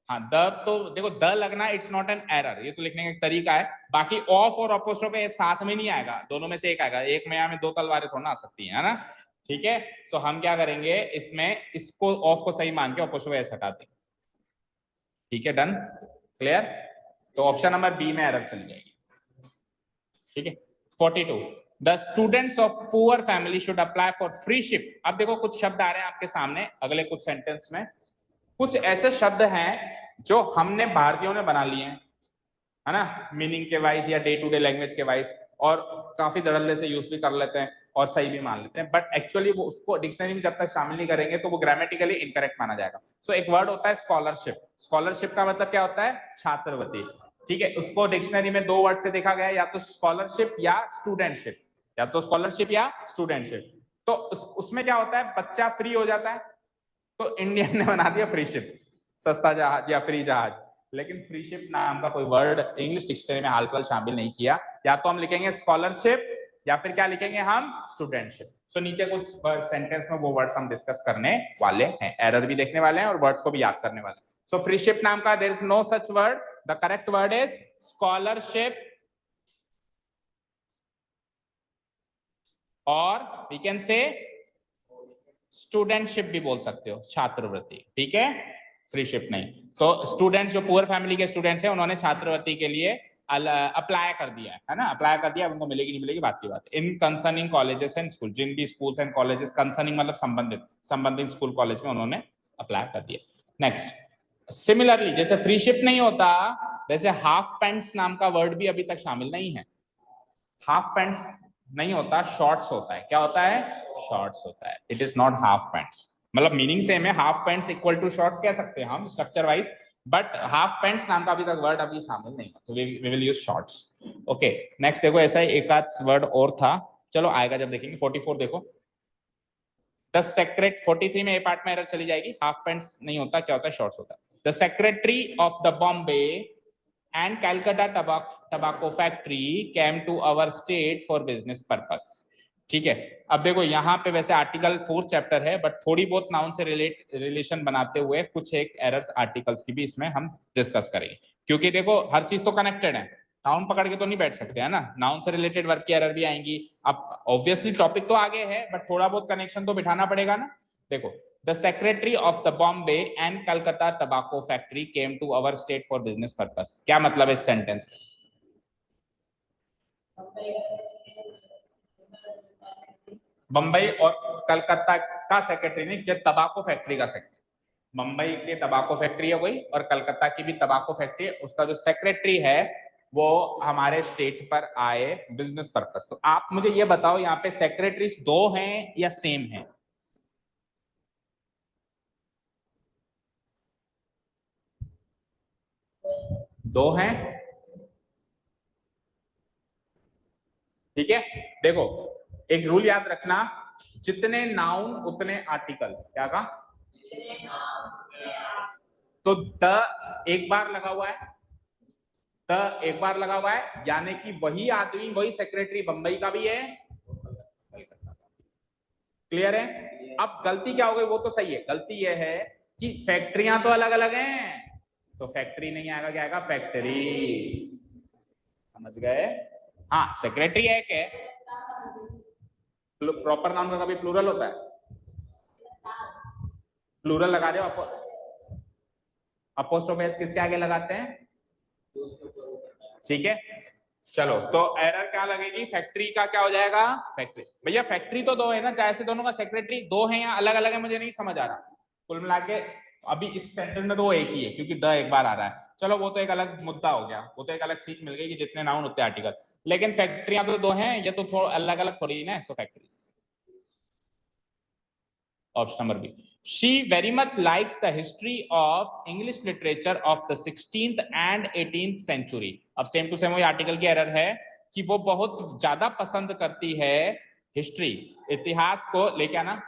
हाँ, द तो देखो द लगना इट्स नॉट एन एरर, ये तो लिखने का एक तरीका है। बाकी ऑफ और अपोस्ट्रोफ एस साथ में नहीं आएगा, दोनों में से एक आएगा, एक में में दो तलवारें थोड़ा ना आ सकती है ना। ठीक है, सो हम क्या करेंगे इसमें, इसको ऑफ को सही मान के अपोस्ट्रोफ एस हटा देंगे। ठीक है, डन, क्लियर। तो ऑप्शन नंबर बी में एरर चली जाएगी। ठीक है, 42 the students of poor family should apply for free ship. अब देखो कुछ शब्द आ रहे हैं आपके सामने अगले कुछ सेंटेंस में, कुछ ऐसे शब्द हैं जो हमने भारतीयों ने बना लिए हैं, है ना, मीनिंग के वाइज या डे टू डे लैंग्वेज के वाइज, और काफी धड़ल्ले से यूज भी कर लेते हैं और सही भी मान लेते हैं, बट एक्चुअली वो उसको डिक्शनरी में जब तक शामिल नहीं करेंगे तो वो ग्रामेटिकली इनकरेक्ट माना जाएगा। सो एक वर्ड होता है स्कॉलरशिप, स्कॉलरशिप का मतलब क्या होता है, छात्रवृत्ति। ठीक है, उसको डिक्शनरी में दो वर्ड से देखा गया, या तो स्कॉलरशिप या स्टूडेंटशिप, या तो स्कॉलरशिप या स्टूडेंटशिप। तो उसमें क्या होता है, बच्चा फ्री हो जाता है, तो इंडियन ने बना दिया फ्री शिप, सस्ता जहाज या फ्री जहाज। लेकिन फ्री शिप नाम का कोई वर्ड इंग्लिश डिक्शनरी में हाल फिलहाल शामिल नहीं किया, या तो हम लिखेंगे स्कॉलरशिप या फिर क्या लिखेंगे हम, स्टूडेंटशिप। सो नीचे कुछ सेंटेंस में वो वर्ड्स हम डिस्कस करने वाले हैं, एरर भी देखने वाले हैं और वर्ड्स को भी याद करने वाले हैं। सो फ्री शिप नाम का there is no such word, the correct word is scholarship, और वी कैन से स्टूडेंटशिप भी बोल सकते हो, छात्रवृत्ति। ठीक है, फ्री शिप नहीं। तो स्टूडेंट्स जो पुअर फैमिली के स्टूडेंट्स हैं उन्होंने छात्रवृत्ति के लिए अप्लाई कर दिया है ना, अप्लाई कर दिया, उनको मिलेगी नहीं मिलेगी बात की बात। इन कंसर्निंग कॉलेजेस एंड स्कूल, जिन भी स्कूल्स एंड कॉलेजेस, कंसर्निंग मतलब संबंधित, संबंधित स्कूल कॉलेज में उन्होंने अप्लाई कर दिया। नेक्स्ट, सिमिलरली जैसे फ्री शिप नहीं होता, वैसे हाफ पैंट्स नाम का वर्ड भी अभी तक शामिल नहीं है। हाफ पैंट्स नहीं होता, शॉर्ट्स होता है। क्या होता है, शॉर्ट्स होता है, it is not half pants. मतलब मीनिंग सेम है, half pants equal to shorts कह सकते हैं हम structure wise, but half pants नाम का अभी तक वर्ड अभी शामिल नहीं है, तो we will use shorts. Okay, next देखो, ऐसा ही एक आध वर्ड और था, चलो आएगा जब देखेंगे। 44 देखो, द सेक्रेट, 43 में ए पार्ट में एरर चली जाएगी, हाफ पैंट्स नहीं होता, क्या होता है, शॉर्ट्स होता है। The secretary of the Bombay and Calcutta tobacco factory came to our state for business purpose। ठीक है, अब देखो यहाँ पे वैसे आर्टिकल 4 चैप्टर है, बट थोड़ी बहुत नाउन से रिलेशन बनाते हुए कुछ एक एरर्स आर्टिकल्स की भी इसमें हम डिस्कस करेंगे, क्योंकि देखो हर चीज तो कनेक्टेड है, नाउन पकड़ के तो नहीं बैठ सकते है ना, नाउन से रिलेटेड वर्ब की एरर भी आएंगी। अब ऑब्वियसली टॉपिक तो आगे है, बट थोड़ा बहुत कनेक्शन तो बिठाना पड़ेगा ना। देखो, the secretary of the Bombay and Calcutta tobacco factory came to our state for business purpose। क्या मतलब है इस सेंटेंस का, बंबई और कलकत्ता का सेक्रेटरी नहीं, क्या तबाको फैक्ट्री का सेक्रेटरी, मुंबई की तबाको फैक्ट्री है कोई और कलकत्ता की भी तबाको फैक्ट्री है, उसका जो सेक्रेटरी है वो हमारे स्टेट पर आए बिजनेस पर्पस। तो आप मुझे ये बताओ, यहाँ पे सेक्रेटरीज दो हैं या सेम है, दो हैं। ठीक है, देखो एक रूल याद रखना, जितने नाउन उतने आर्टिकल। क्या कहा, तो द एक बार लगा हुआ है, द एक बार लगा हुआ है, यानी कि वही आदमी, वही सेक्रेटरी बंबई का भी है, क्लियर है। अब गलती क्या हो गई, वो तो सही है, गलती ये है कि फैक्ट्रियां तो अलग अलग हैं, तो फैक्ट्री नहीं आएगा, क्या आएगा, फैक्ट्रीज। समझ गए, हाँ सेक्रेटरी एक है, प्रॉपर नाउन का कभी प्लूरल होता है, प्लूरल लगा रहे हो आप, अपोस्ट्रोफ एस किसके आगे लगाते हैं, ठीक है। चलो, तो एरर क्या लगेगी, फैक्ट्री का क्या हो जाएगा, फैक्ट्री। भैया फैक्ट्री तो दो है ना, चाहे से दोनों का सेक्रेटरी दो है या अलग अलग है, मुझे नहीं समझ आ रहा। कुल मिला के अभी इस सेंटेंस में तो एक ही है, क्योंकि द एक बार आ रहा है। चलो वो तो एक अलग मुद्दा हो गया, वो तो एक अलग सीख मिल गई कि जितने नाउन उतने आर्टिकल, लेकिन फैक्ट्रियां तो दो हैं, ये तो थोड़ा अलग अलग थोड़ी ना, so factories. Option number B, she very much likes the history of English literature of the 16th and 18th century। अब सेम टू सेम वही आर्टिकल की एरर है कि वो बहुत ज्यादा पसंद करती है हिस्ट्री, इतिहास को लेके आना,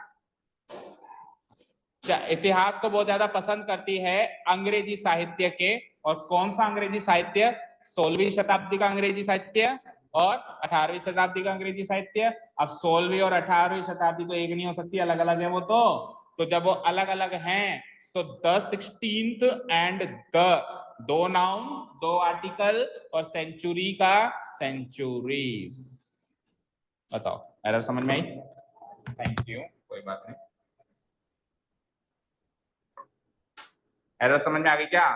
इतिहास को बहुत ज्यादा पसंद करती है अंग्रेजी साहित्य के, और कौन सा अंग्रेजी साहित्य? 16वीं शताब्दी का अंग्रेजी साहित्य और 18वीं शताब्दी का अंग्रेजी साहित्य। अब 16वीं और 18वीं शताब्दी तो एक नहीं हो सकती, अलग अलग है वो तो जब वो अलग अलग हैं तो द 16th एंड द, दो नाउन दो आर्टिकल, और सेंचुरी का सेंचुरीज। बताओ, एरर समझ में आई? थैंक यू, कोई बात नहीं। एरर समझ में आ गई क्या?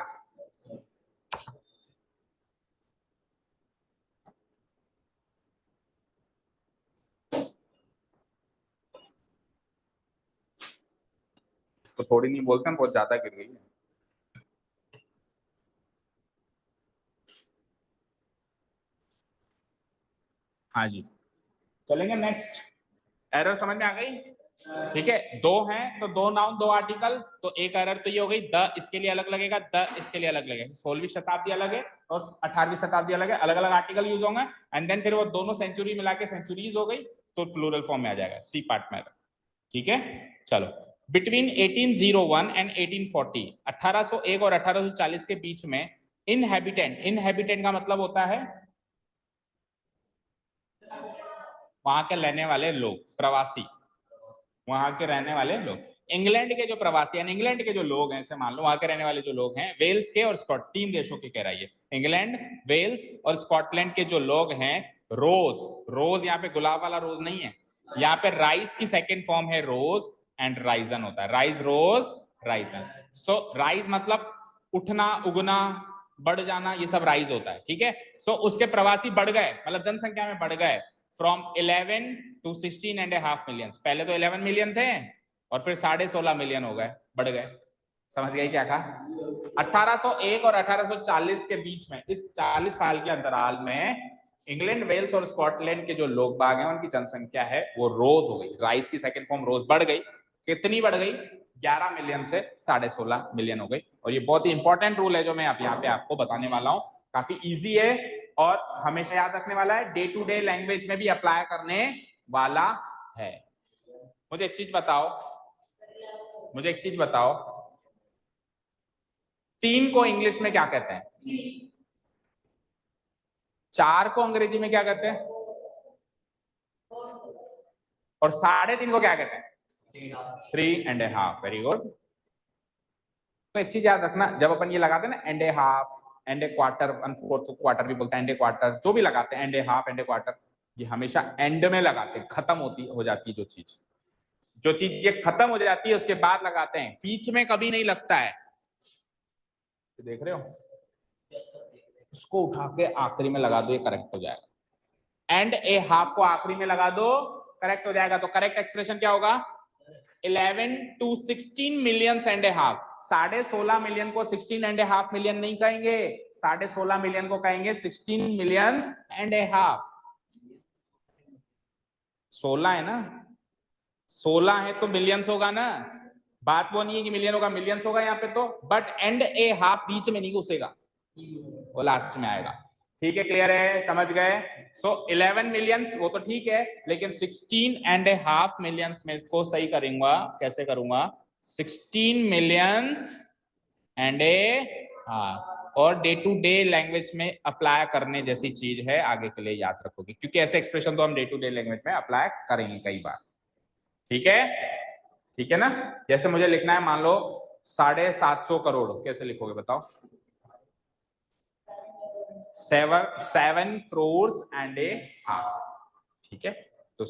तो थोड़ी नहीं बोलते हैं, बहुत ज्यादा गिर गई है। हाँ जी, चलेंगे नेक्स्ट। एरर समझ में आ गई? ठीक है, दो हैं तो दो नाउन दो आर्टिकल, तो एक एरर तो ये हो गई, द इसके लिए अलग लगेगा, द इसके लिए अलग लगेगा। 16वीं शताब्दी अलग है और 18वीं शताब्दी अलग है, अलग अलग आर्टिकल यूज होंगे, एंड देन फिर वो दोनों सेंचुरी मिला के सेंचुरीज हो गई, तो प्लूरल फॉर्म में आ जाएगा, सी पार्ट में। ठीक है, चलो। बिटवीन 1801 एंड 1840, 1801 और 1840 के बीच में इनहैबिटेंट, इनहैबिटेंट का मतलब होता है वहां के रहने वाले लोग, प्रवासी, वहां के रहने वाले लोग। इंग्लैंड के जो प्रवासी यानी इंग्लैंड के जो लोग हैं, ऐसे मान लो वहां के रहने वाले जो लोग हैं, वेल्स के और स्कॉट, तीन देशों के कह रहा है, इंग्लैंड, वेल्स और स्कॉटलैंड के जो लोग हैं, रोज, रोज यहाँ पे गुलाब वाला रोज नहीं है, यहाँ पे राइस की सेकेंड फॉर्म है रोज, एंड राइजन होता है, राइज रोज राइजन। सो राइज मतलब उठना, उगना, बढ़ जाना, ये सब राइज होता है। ठीक है, सो उसके प्रवासी बढ़ गए, मतलब जनसंख्या में बढ़ गए, फ्रॉम 11 to 16.5 मिलियन। पहले तो 11 मिलियन थे और फिर 16.5 मिलियन हो गए, बढ़ गए। समझ गए क्या कहा? 1801 और 1840 के बीच में, इस 40 साल के अंतराल में इंग्लैंड, वेल्स और स्कॉटलैंड के जो लोग बाग हैं उनकी जनसंख्या है वो रोज हो गई, राइस की सेकंड फॉर्म रोज बढ़ गई। कितनी बढ़ गई? 11 मिलियन से 16.5 मिलियन हो गई। और ये बहुत ही इंपॉर्टेंट रूल है जो मैं आप यहाँ पे आपको बताने वाला हूँ, काफी इजी है और हमेशा याद रखने वाला है, डे टू डे लैंग्वेज में भी अप्लाई करने वाला है। मुझे एक चीज बताओ, मुझे एक चीज बताओ, 3 को इंग्लिश में क्या कहते हैं? 4 को अंग्रेजी में क्या कहते हैं? और 3.5 को क्या कहते हैं? 3.5। Very good. तो एक चीज याद रखना, जब अपन ये लगाते हैं ना and A half, and A quarter, quarter भी बोलते हैं, एंड ए क्वार्टर, जो भी लगाते हैं, and A half, and A quarter, ये हमेशा एंड में लगाते हैं, खत्म होती हो जाती है जो चीज ये खत्म हो जाती है उसके बाद लगाते हैं, बीच में कभी नहीं लगता है। देख रहे हो, उसको उठा के आखिरी में लगा दो, ये करेक्ट हो जाएगा। एंड ए हाफ को आखिरी में लगा दो, करेक्ट हो जाएगा। तो करेक्ट एक्सप्रेशन क्या होगा? 11 to 16 million and A half. 16.5 million को 16.5 मिलियन नहीं कहेंगे, 16.5 मिलियन को कहेंगे 16 मिलियन एंड ए हाफ। 16 है ना, 16 है तो मिलियंस होगा ना, बात वो नहीं है कि मिलियन होगा, मिलियंस होगा यहाँ पे तो, बट एंड ए हाफ बीच में नहीं घुसेगा, वो लास्ट में आएगा। ठीक है, क्लियर है, समझ गए? सो 11 मिलियंस वो तो ठीक है, लेकिन 16.5 मिलियंस में को सही करूंगा, कैसे करूंगा? 16 मिलियंस एंड ए हाफ। और डे टू डे लैंग्वेज में अप्लाई करने जैसी चीज है, आगे के लिए याद रखोगे, क्योंकि ऐसे एक्सप्रेशन तो हम डे टू डे लैंग्वेज में अप्लाई करेंगे कई बार। ठीक है, ठीक है ना? जैसे मुझे लिखना है, मान लो 750 करोड़, कैसे लिखोगे बताओ? 7 crores एंड ए हाफ। ठीक है, तो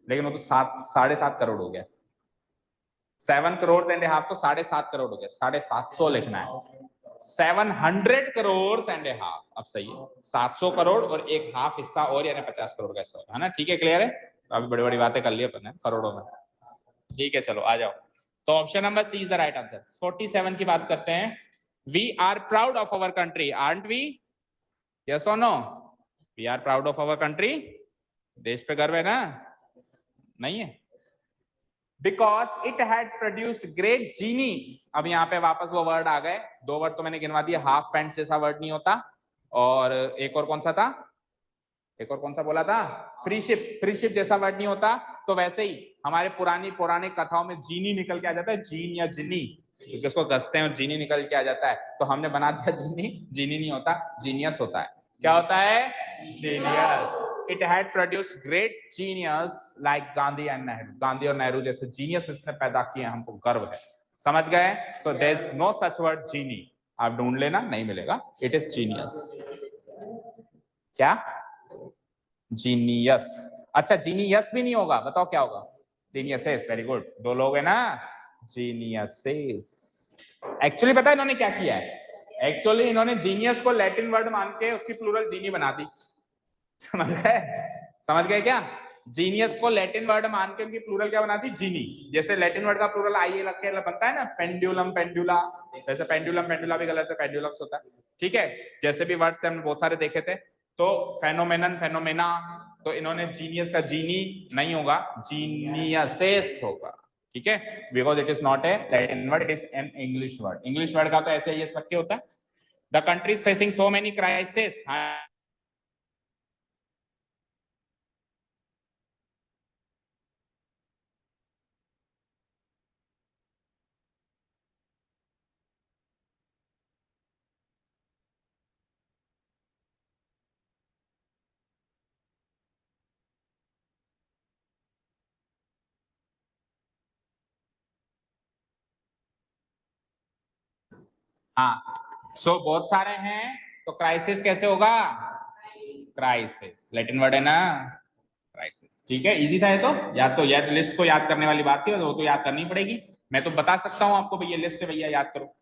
लेकिन वो तो 7.5 करोड़ हो गया। 7 crores एंड ए हाफ तो 7.5 करोड़ हो गया, 750 लिखना है। 700 crores एंड ए हाफ। अब सही है, 700 करोड़ और एक हाफ हिस्सा और, यानी 50 करोड़ का हिस्सा है ना? ठीक है, क्लियर है? अभी बड़ी बड़ी बातें कर ली अपन ने करोड़ों में। ठीक है, चलो आ जाओ। तो option number C is the right answer. 47 की बात करते हैं। We are proud of our country, aren't we? Yes or no? We are proud of our country, देश पे गर्व है ना? नहीं है? Because it had produced great genie. अब यहाँ पे वापस वो वर्ड आ गए, 2 वर्ड तो मैंने गिनवा दिए, हाफ पैंट जैसा वर्ड नहीं होता, और एक और कौन सा था? एक और कौन सा बोला था? Free ship. फ्री शिप जैसा वर्ड नहीं होता, तो वैसे ही हमारे पुरानी कथाओं में जीनी निकल के आ जाता है, जीन या जिन्नी, क्योंकि उसको कसते हैं और जीनी निकल के आ जाता है, तो हमने बना दिया जीनी। जीनी नहीं होता, जीनियस होता है। क्या होता है? Genius. It had produced great genius like Gandhi and Nehru. Gandhi और नेहरू जैसे जीनियस इसने पैदा किए, हमको गर्व है। समझ गए? So there is no such word genie, आप ढूंढ लेना, नहीं मिलेगा। It is genius. क्या? जीनियस। अच्छा, जीनियस भी नहीं होगा, बताओ क्या होगा? जीनियसेस। वेरी गुड, दो लोग है ना, जीनियसेस। एक्चुअली पता है इन्होंने क्या किया है? एक्चुअली इन्होंने जीनियस को लैटिन वर्ड मान के उसकी प्लूरल जीनी बना दी। समझ गए? समझ गए क्या? जीनियस को लैटिन वर्ड मान के उनकी प्लूरल क्या बना दी? जीनी। जैसे लैटिन वर्ड का प्लूरल आई लग के बनता है ना, पेंडुलम पेंडुला, वैसे पेंडुलम पेंडुला भी गलत है, पेंडुलम्स होता है। ठीक है, जैसे भी वर्ड्स थे हमने बहुत सारे देखे थे। तो फेनोमेनन, फेनोमेना, तो इन्होंने जीनियस का जीनी नहीं होगा, जीनियसेस होगा। ठीक है, because it is not a Latin word, it is an English word. English word का तो ऐसे ये लग के होता है। The country is facing so many crisis. हाँ, सो बहुत सारे हैं, तो क्राइसिस कैसे होगा? क्राइसिस, लैटिन वर्ड है ना, क्राइसिस। ठीक है, इजी था ये तो। याद लिस्ट को याद करने वाली बात थी, वो तो याद करनी पड़ेगी। मैं तो बता सकता हूँ आपको, भैया लिस्ट है भैया, याद करो।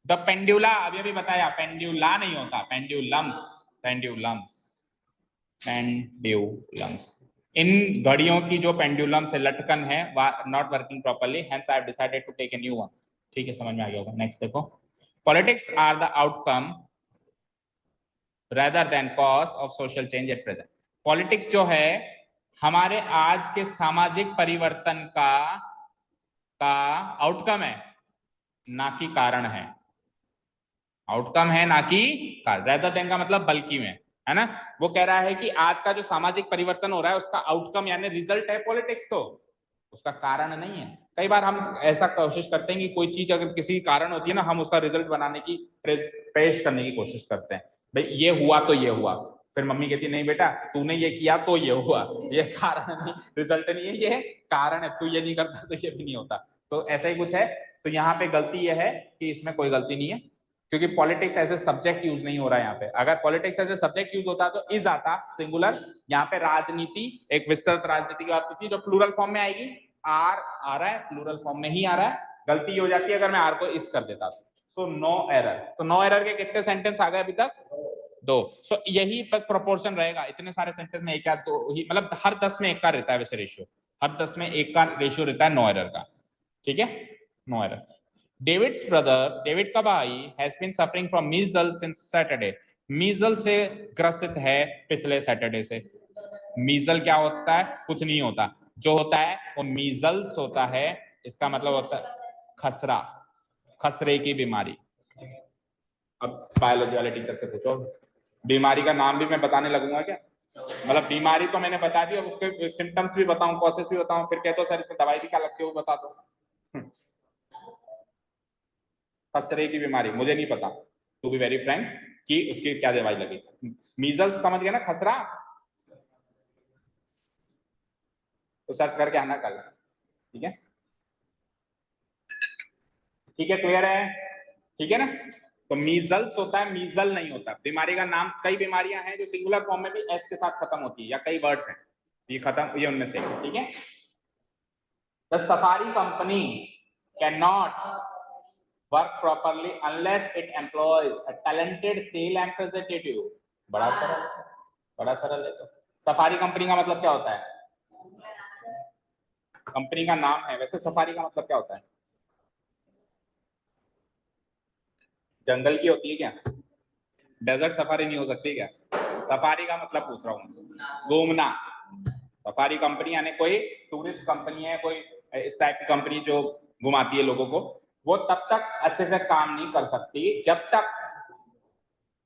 द पेंड्यूला, अभी बताया, पेंड्यूला नहीं होता, पेंड्यूलम्स। पेंड्यूलम्स, पेंड्यूलम्स। इन घड़ियों की जो पेंडुलम से लटकन है, not working properly, hence I have decided to take a new one. ठीक है, समझ में आ गया होगा। नेक्स्ट देखो, politics are the outcome rather than cause of social change at present। Politics जो है हमारे आज के सामाजिक परिवर्तन का आउटकम है, ना कि कारण है। आउटकम है ना कि कारण। rather than का मतलब बल्कि में, है ना। वो कह रहा है कि आज का जो सामाजिक परिवर्तन हो रहा है उसका आउटकम यानी रिजल्ट है पॉलिटिक्स, तो उसका कारण नहीं है। कई बार हम ऐसा कोशिश करते हैं कि कोई चीज अगर किसी कारण होती है ना, हम उसका रिजल्ट बनाने की, पेश करने की कोशिश करते हैं। भाई ये हुआ तो ये हुआ, फिर मम्मी कहती है नहीं बेटा तूने ये किया तो ये हुआ, ये कारण नहीं, रिजल्ट नहीं है, ये कारण है, तू ये नहीं करता तो ये भी नहीं होता। तो ऐसा ही कुछ है। तो यहाँ पे गलती ये है कि इसमें कोई गलती नहीं है, क्योंकि politics as a subject use नहीं हो रहा है यहाँ पे। अगर politics as a subject use होता तो इज आता, सिंगुलर। यहाँ पे राजनीति, एक विस्तृत राजनीति की बात होती है जो प्लूरल फॉर्म में आएगी। आर आ रहा है, प्लूरल फॉर्म में ही आ रहा है। गलती हो जाती है अगर मैं आर को इस कर देता तो। So no error. तो नो एरर के कितने सेंटेंस आ गए अभी तक? 2। सो यही बस प्रोपोर्शन रहेगा, इतने सारे सेंटेंस में एक या दो ही, मतलब हर 10 में एक का रहता है वैसे रेशियो, हर 10 में एक का रेशियो रहता है नो एरर का। ठीक है, no error. David's brother, David का भाई, has been suffering from measle since Saturday. Measle से ग्रसित है पिछले सैटरडे से। मीजल क्या होता है? कुछ नहीं होता, जो होता है वो मीजल्स होता है। इसका मतलब होता है खसरा, खसरे की बीमारी। अब बायोलॉजी वाले टीचर से पूछो, बीमारी का नाम भी मैं बताने लगूंगा क्या? मतलब बीमारी तो मैंने बता दी, अब उसके सिम्टम्स भी बताऊं, कॉसेस भी बताऊं, फिर कहते हो सर इसमें दवाई भी क्या लगती है वो बता दो। खसरे की बीमारी मुझे नहीं पता, टू बी वेरी फ्रैंक, कि उसकी क्या दवाई लगी। मीजल्स समझ गए ना, खसरा, तो सर्च करके आना कल। ठीक है, ठीक है, क्लियर है? ठीक है ना। तो मीजल्स होता है, मीजल नहीं होता। बीमारी का नाम, कई बीमारियां हैं जो सिंगुलर फॉर्म में भी एस के साथ खत्म होती है, या कई वर्ड्स हैं ये खत्म, ये उनमें से। ठीक है, the safari company can not work properly unless it employs a talented sale representative। बड़ा सरल, बड़ा सरल है। तो सफारी कंपनी का मतलब क्या होता है? कंपनी का नाम है, वैसे सफारी का मतलब क्या होता है? जंगल की होती है क्या? डेजर्ट सफारी नहीं हो सकती क्या? सफारी का मतलब पूछ रहा हूँ, घूमना। सफारी कंपनी यानी कोई टूरिस्ट कंपनी है, कोई इस टाइप की कंपनी जो घुमाती है लोगों को। वो तब तक अच्छे से काम नहीं कर सकती जब तक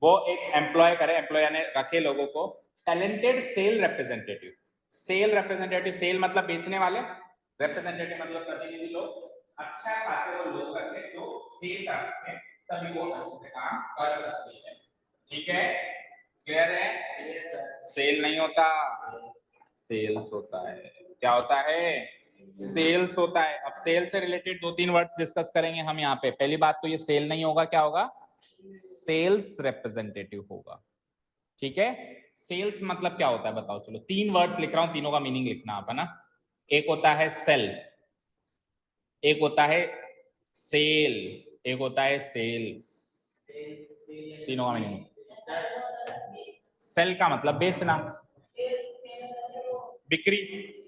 वो एक एम्प्लॉय करे, एम्प्लॉय यानी रखे लोगों को talented sale representative, sale representative, sale मतलब बेचने वाले, रिप्रेजेंटेटिव मतलब प्रतिनिधि लोग, अच्छा खासे वो लोग करते हैं जो सेल कर सकते हैं, तभी वो अच्छे से काम कर सकते हैं। ठीक है, क्लियर है? सेल नहीं होता, सेल्स होता है। क्या होता है? सेल्स होता है। अब सेल से रिलेटेड 2-3 वर्ड्स डिस्कस करेंगे हम यहाँ पे। पहली बात तो ये सेल नहीं होगा, क्या होगा? सेल्स रिप्रेजेंटेटिव होगा। ठीक है, सेल्स मतलब क्या होता है बताओ? चलो 3 वर्ड्स लिख रहा हूं, तीनों का मीनिंग लिखना आप, है ना। एक होता है सेल, एक होता है सेल, एक होता है सेल्स। तीनों का मीनिंग। सेल का मतलब बेचना, बिक्री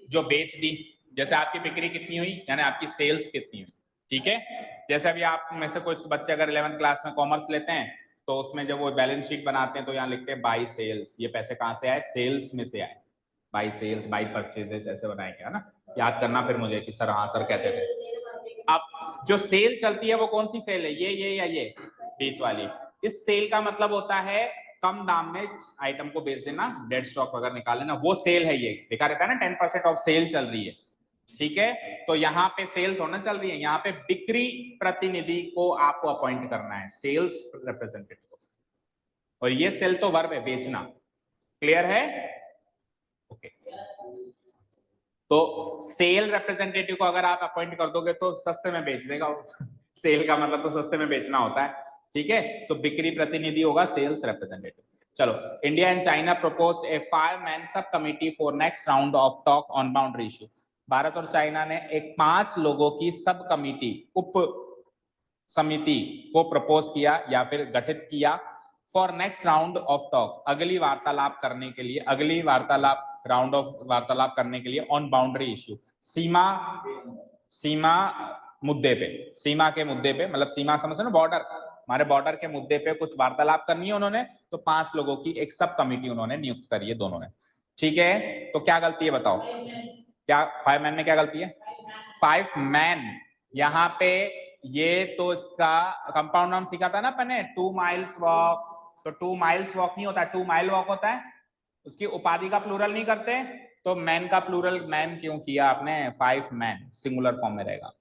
जो बेच दी, जैसे आपकी बिक्री कितनी हुई यानी आपकी सेल्स कितनी हुई। ठीक है, जैसे अभी आप में से कुछ बच्चे अगर 11th क्लास में कॉमर्स लेते हैं तो उसमें जब वो बैलेंस शीट बनाते हैं तो यहाँ लिखते हैं बाई सेल्स, ये पैसे कहाँ से आए? सेल्स में से आए। बाई सेल्स, बाई परचेजेस ऐसे बनाएंगे, है ना। याद करना फिर मुझे कि सर, हाँ सर कहते थे। अब जो सेल चलती है वो कौन सी सेल है? ये या ये बीच वाली। इस सेल का मतलब होता है कम दाम में आइटम को बेच देना, डेड स्टॉक वगैरह निकाल लेना, वो सेल है। ये लिखा रहता है ना 10% ऑफ सेल चल रही है। ठीक है, तो यहाँ पे सेल थोड़ा ना चल रही है, यहाँ पे बिक्री प्रतिनिधि को आपको अपॉइंट करना है, सेल्स रिप्रेजेंटेटिव। और ये सेल तो वर्ब है, बेचना। क्लियर है? ओके। तो सेल रिप्रेजेंटेटिव को अगर आप अपॉइंट कर दोगे तो सस्ते में बेच देगा वो। सेल का मतलब तो सस्ते में बेचना होता है। ठीक है, सो बिक्री प्रतिनिधि होगा सेल्स रिप्रेजेंटेटिव। चलो, India and China proposed A 5-man सब committee for next round of talk on boundary issue. Bharat और चाइना ने एक 5 लोगों की सब कमिटी, उप समिति को प्रपोज किया या फिर गठित किया for next round of talk, अगली वार्तालाप करने के लिए, अगली वार्तालाप राउंड ऑफ वार्तालाप करने के लिए ऑन बाउंड्री इश्यू, सीमा मुद्दे पे, सीमा के मुद्दे पे, मतलब सीमा समझ ना, बॉर्डर, हमारे बॉर्डर के मुद्दे पे कुछ वार्तालाप करनी है उन्होंने, तो 5 लोगों की एक सब कमिटी उन्होंने नियुक्त करी है दोनों ने। ठीक है, तो क्या गलती है बताओ? क्या 5 मैन में क्या गलती है? 5 मैन, यहाँ पे ये तो इसका कंपाउंड नाम सीखा था ना अपने, 2 माइल्स वॉक, तो 2 माइल्स वॉक नहीं होता, 2 माइल वॉक होता है। उसकी उपाधि का प्लूरल नहीं करते, तो मैन का प्लूरल मैन क्यों किया आपने? 5 मैन सिंगुलर फॉर्म में रहेगा,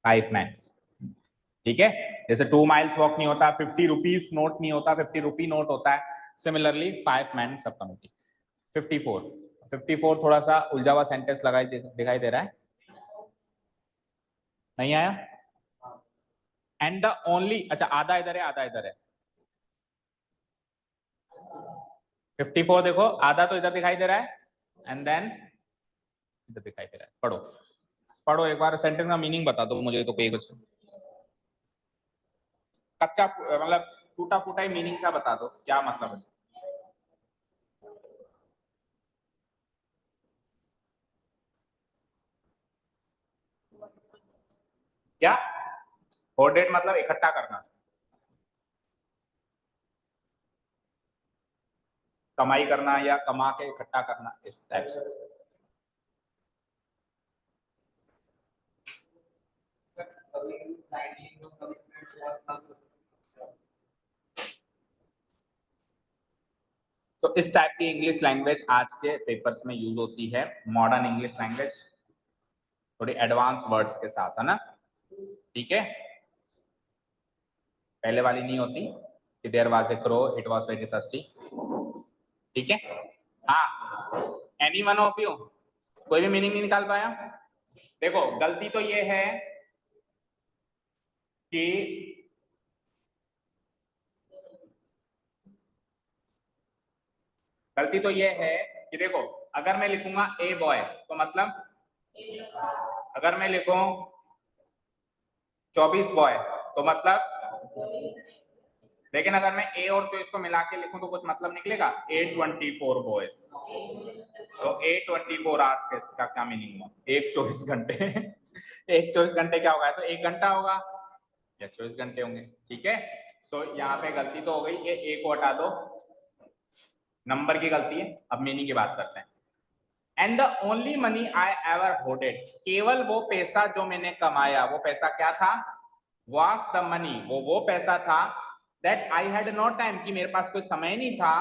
5 मैन। ठीक है, जैसे 2 माइल्स वॉक नहीं होता, 50 रुपीज नोट नहीं होता, 50 रुपी नोट होता है। सिमिलरली 5 मैन सब कमिटी। 54 थोड़ा सा उलझा हुआ सेंटेंस दिखाई दे रहा है, नहीं आया? एंड द ओनली, अच्छा आधा इधर है आधा इधर है। 54 देखो, आधा तो इधर दिखाई दे रहा है एंड देन इधर दिखाई दे रहा है। पढ़ो पढ़ो एक बार, सेंटेंस का मीनिंग बता दो मुझे, तो कोई कुछ कच्चा मतलब टूटा फूटा ही मीनिंग सा बता दो, क्या मतलब है? क्या होर्डेड मतलब इकट्ठा करना, कमाई करना या कमा के इकट्ठा करना, इस टाइप से। तो इस टाइप की इंग्लिश लैंग्वेज आज के पेपर्स में यूज होती है, मॉडर्न इंग्लिश लैंग्वेज, थोड़ी एडवांस वर्ड्स के साथ, है ना। ठीक है, पहले वाली नहीं होती कि there was a crow, it was very thirsty. ठीक है, हाँ, एनी वन ऑफ यू कोई भी मीनिंग नहीं निकाल पाया? देखो गलती तो ये है कि गलती तो ये है कि देखो, अगर मैं लिखूंगा ए बॉय तो मतलब, अगर मैं लिखूं 24 बॉय तो मतलब, लेकिन अगर मैं ए और 24 को मिला के लिखूं तो कुछ मतलब निकलेगा, A24 बॉयज। तो A24 आवर्स के इसका क्या मीनिंग हुआ? एक 24 घंटे। एक 24 घंटे क्या होगा? तो 1 घंटा होगा या 24 घंटे होंगे। ठीक है, सो यहाँ पे गलती तो हो गई, ये ए को हटा दो, नंबर की गलती है। अब मीनिंग की बात करते हैं। And the only money I ever holded, केवल वो पैसा जो मैंने कमाया, वो पैसा क्या था? was the money, वो पैसा था, that I had no time, कि मेरे पास कोई समय नहीं था,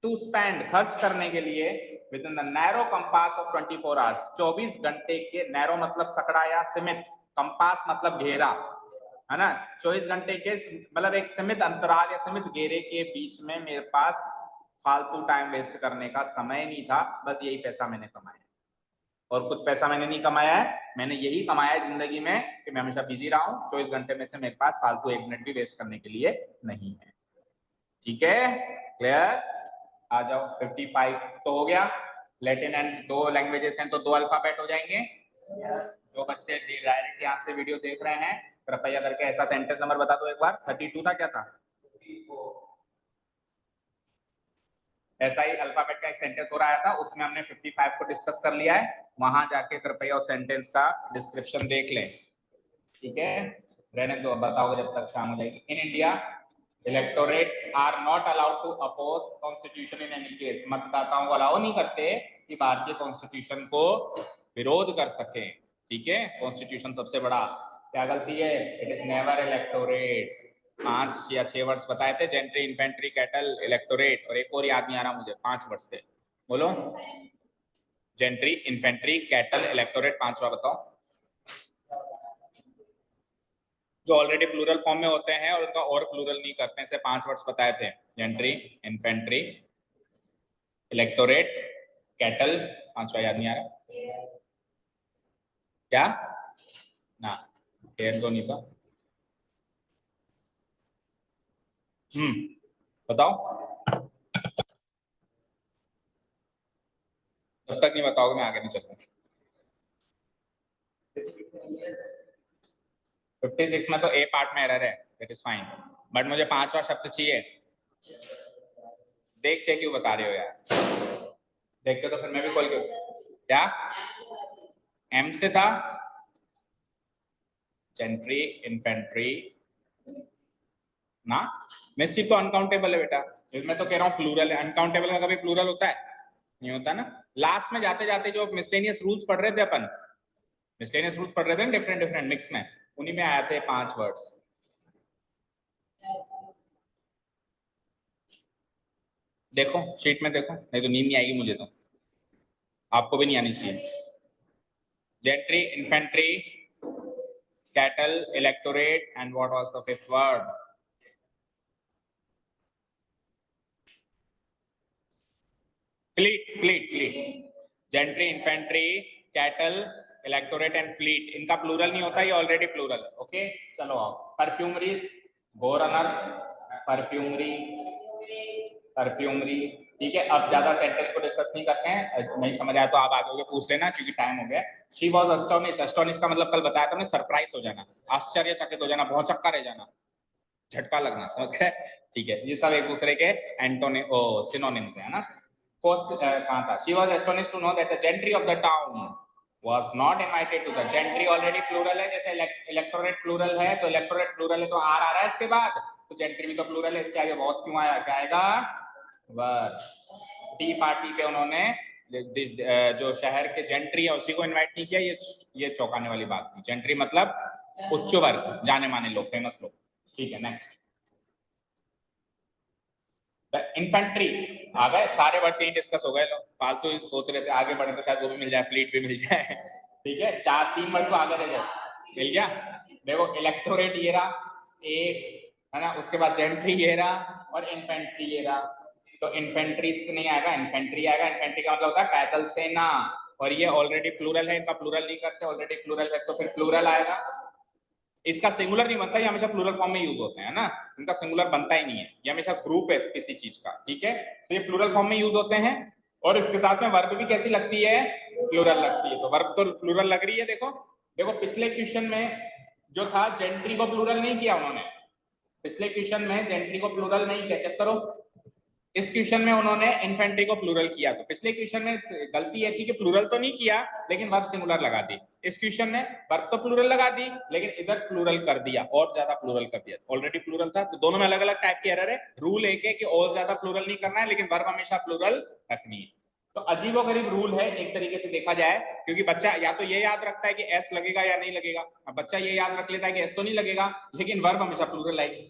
टू स्पेंड खर्च करने के लिए with in the narrow compass of 24 hours 24 घंटे के, नैरो मतलब सकड़ा या सीमित, कंपास मतलब घेरा, है ना, 24 घंटे के मतलब एक सीमित अंतराल या सीमित घेरे के बीच में मेरे पास फालतू टाइम वेस्ट करने का समय नहीं था, बस यही पैसा मैंने कमाया और कुछ पैसा मैंने नहीं कमाया है, मैंने यही कमाया है जिंदगी में कि मैं हमेशा बिजी रहा हूं, 24 घंटे में से मेरे पास फालतू 1 मिनट भी वेस्ट करने के लिए नहीं है। ठीक है, क्लियर? आ जाओ, 55 तो हो गया। लैटिन एंड 2 लैंग्वेजेस हैं तो 2 अल्फाबेट हो जाएंगे। जो बच्चे डायरेक्ट यहाँ से वीडियो देख रहे हैं कृपया करके ऐसा सेंटेंस नंबर बता दो एक बार। 32 था, क्या था? ऐसा ही अल्फाबेट का एक सेंटेंस हो रहा था, उसमें हमने 55 को डिस्कस कर लिया है, वहां जाके कृपया उस सेंटेंस का डिस्क्रिप्शन देख लें। ठीक है, रहने दो, बताओगे जब तक शाम हो जाएगी। In India electorates are not allowed to oppose constitution in any case, मतदाताओं को अलाउ नहीं करते कि भारतीय कॉन्स्टिट्यूशन को विरोध कर सके। ठीक है, कॉन्स्टिट्यूशन सबसे बड़ा क्या गलती है? It is never electorates. 5 या 6 वर्ड्स बताए थे, जेंट्री, इन्फेंट्री, कैटल, इलेक्टोरेट, और एक और याद नहीं आ रहा मुझे, 5 वर्ड्स थे, बोलो। जेंट्री, इन्फेंट्री, कैटल, इलेक्टोरेट, 5वां बताओ जो ऑलरेडी प्लूरल फॉर्म में होते हैं और उनका और प्लूरल नहीं करते हैं। से 5 वर्ड्स बताए थे, जेंट्री, इन्फेंट्री, इलेक्टोरेट, कैटल, 5वां याद नहीं आ रहा क्या ना, हेयर तो नहीं था। बताओ, जब तक नहीं बताओगे मैं आगे नहीं चलूंगा। 56 में तो ए पार्ट में एरर है, दैट इज फाइन, बट मुझे 5वां शब्द चाहिए। देख के क्यों बता रहे हो यार? देखते तो फिर मैं भी कॉल क्यों, क्या एम से था? जेंट्री, इन्फेंट्री ना, मिस्चिफ तो अनकाउंटेबल है बेटा, मैं तो कह रहा हूँ प्लूरल है। अनकाउंटेबल का कभी प्लूरल होता है? नहीं होता ना। लास्ट में जाते जाते जो मिसलेनियस रूल्स पढ़ रहे थे अपन, मिसलेनियस रूल्स पढ़ रहे थे ना, डिफरेंट डिफरेंट मिक्स में, उन्हीं में आए थे 5 वर्ड्स। देखो शीट में देखो, नहीं तो नींद नहीं आएगी मुझे, तो आपको भी नहीं आनी चाहिए। Gentry, infantry, cattle, electorate, and what was the 5th word? Fleet, fleet, fleet. Gentry, infantry, cattle, electorate and fleet, इनका प्लूरल नहीं होता, ये ऑलरेडी प्लूरल है। ओके चलो आओ। परफ्यूमरीज, घोर अनर्थ, परफ्यूमरी, परफ्यूमरी। ठीक है, अब ज्यादा सेंटेंस को डिस्कस नहीं करते हैं, नहीं समझ आया तो आप आगे होके पूछ लेना क्योंकि टाइम हो गया। शी वॉज एस्टोनिश, एस्टोनिश का मतलब कल बताया था हमने, सरप्राइज हो जाना, आश्चर्यचकित हो जाना, भौचक्का रह जाना, झटका लगना, समझ गए? ठीक है, ये सब एक दूसरे के एंटोनी सिनोनिम्स है ना। फर्स्ट कहां था? She was astonished to know that the gentry of the town was not invited to the, gentry already plural है, जैसे इलेक्टोरेट प्लूरल है, तो इलेक्टोरेट प्लूरल है तो आर आ रहा है इसके बाद, तो जेंट्री भी तो प्लूरल है, इसके आगे वॉज क्यों आया? क्या आएगा? वर। टी पार्टी पे उन्होंने जो शहर के जेंट्री है उसी को इनवाइट नहीं किया, ये चौंकाने वाली बात थी। जेंट्री मतलब उच्च वर्ग, जाने माने लोग, फेमस लोग। ठीक है, नेक्स्ट। इन्फेंट्री आ गए, सारे वर्ड यही डिस्कस हो गए, लोग फालतू सोच रहे थे आगे बढ़े तो शायद वो भी मिल जाए, फ्लीट भी मिल जाए। ठीक है, 3 वर्ड तो आगे रह गए, मिल गया। देखो इलेक्टोरेट ये रहा एक, है ना, उसके बाद जेंट्री ये रहा और इन्फेंट्री ये रहा, तो इन्फेंट्री नहीं आएगा, इन्फेंट्री आएगा। इन्फेंट्री का मतलब होता है पैदल सेना, और ये ऑलरेडी प्लूरल है, इनका प्लूरल नहीं करते, ऑलरेडी प्लूरल है तो फिर प्लूरल आएगा। इसका सिंगुलर नहीं बनता, ये हमेशा प्लूरल फॉर्म में यूज होते हैं ना, इनका सिंगुलर बनता ही नहीं है, ये हमेशा ग्रुप है किसी चीज का। ठीक है, तो ये प्लूरल फॉर्म में यूज होते हैं, और इसके साथ में वर्ब भी कैसी लगती है? प्लूरल लगती है, तो वर्ब तो प्लूरल लग रही है। देखो देखो पिछले क्वेश्चन में जो था, जेंट्री को प्लूरल नहीं किया उन्होंने, पिछले क्वेश्चन में जेंट्री को प्लूरल नहीं किया, चेक करो। इस क्वेश्चन में उन्होंने इन्फेंट्री को प्लूरल किया, तो पिछले क्वेश्चन में गलती ये थी कि प्लूरल तो नहीं किया लेकिन वर्ब सिंगुलर लगा दी। इस क्वेश्चन में वर्ब तो प्लूरल लगा दी लेकिन इधर प्लूरल कर दिया, और ज्यादा प्लूरल कर दिया, ऑलरेडी प्लूरल था, तो दोनों में अलग अलग टाइप की एरर है। रूल एक है कि और ज्यादा प्लूरल नहीं करना है लेकिन वर्ब हमेशा प्लूरल रखनी है। तो अजीबोगरीब रूल है एक तरीके से देखा जाए, क्योंकि बच्चा या तो ये याद रखता है कि एस लगेगा या नहीं लगेगा, अब बच्चा ये याद रख लेता है कि एस तो नहीं लगेगा लेकिन वर्ब हमेशा प्लूरल आएगी,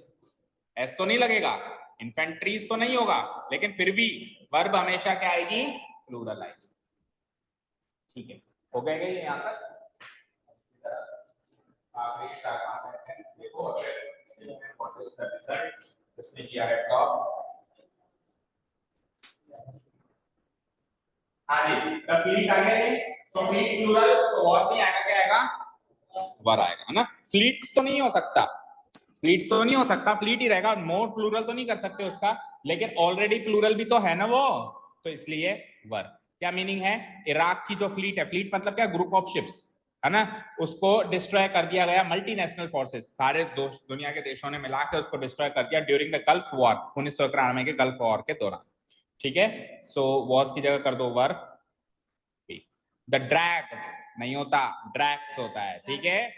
एस तो नहीं लगेगा इन्फेंट्रीज तो नहीं होगा, लेकिन फिर भी वर्ब हमेशा क्या आएगी, प्लूरल आएगी। ठीक है, हो गया ये यहाँ तक। आखिरी 4-5 सेंटेंस देखो और फिर व्हाट इज द रिजल्ट किसने किया है टॉप। हाँ जी, द फ्लीट आ गया, तो फ्लीट प्लूरल तो वॉज नहीं आएगा, क्या आएगा, वर आएगा, है ना। फ्लीट्स तो नहीं हो सकता, फ्लीट्स तो नहीं हो सकता, फ्लीट ही रहेगा, मोर प्लूरल तो नहीं कर सकते उसका, लेकिन ऑलरेडी प्लूरल भी तो है ना वो, तो इसलिए वर। क्या मीनिंग है, इराक की जो फ्लीट है, फ्लीट मतलब क्या, ग्रुप ऑफ शिप्स, है ना, उसको डिस्ट्रॉय कर दिया गया मल्टीनेशनल फोर्सेस, सारे दुनिया के देशों ने मिला के उसको डिस्ट्रॉय कर दिया ड्यूरिंग द गल्फ वॉर, 1991 के गल्फ वॉर के दौरान। ठीक है, सो वॉज की जगह कर दो वर। द ड्रैग नहीं होता, ड्रैग्स होता है। ठीक है,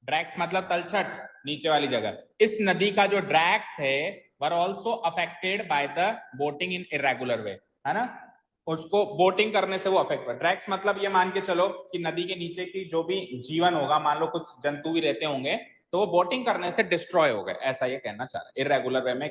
ड्रैग्स मतलब तलछट, नीचे वाली जगह। इस नदी का जो ड्रैग्स है were also affected by the voting in irregular way, है ना, उसको बोटिंग करने से वो अफेक्ट हुआ। ड्रैग्स मतलब ये मान के चलो कि नदी के नीचे की जो भी जीवन होगा, मान लो कुछ जंतु भी रहते होंगे, तो वो बोटिंग करने से डिस्ट्रॉय हो गए, ऐसा ये कहना चाह रहा है। इरेगुलर वे में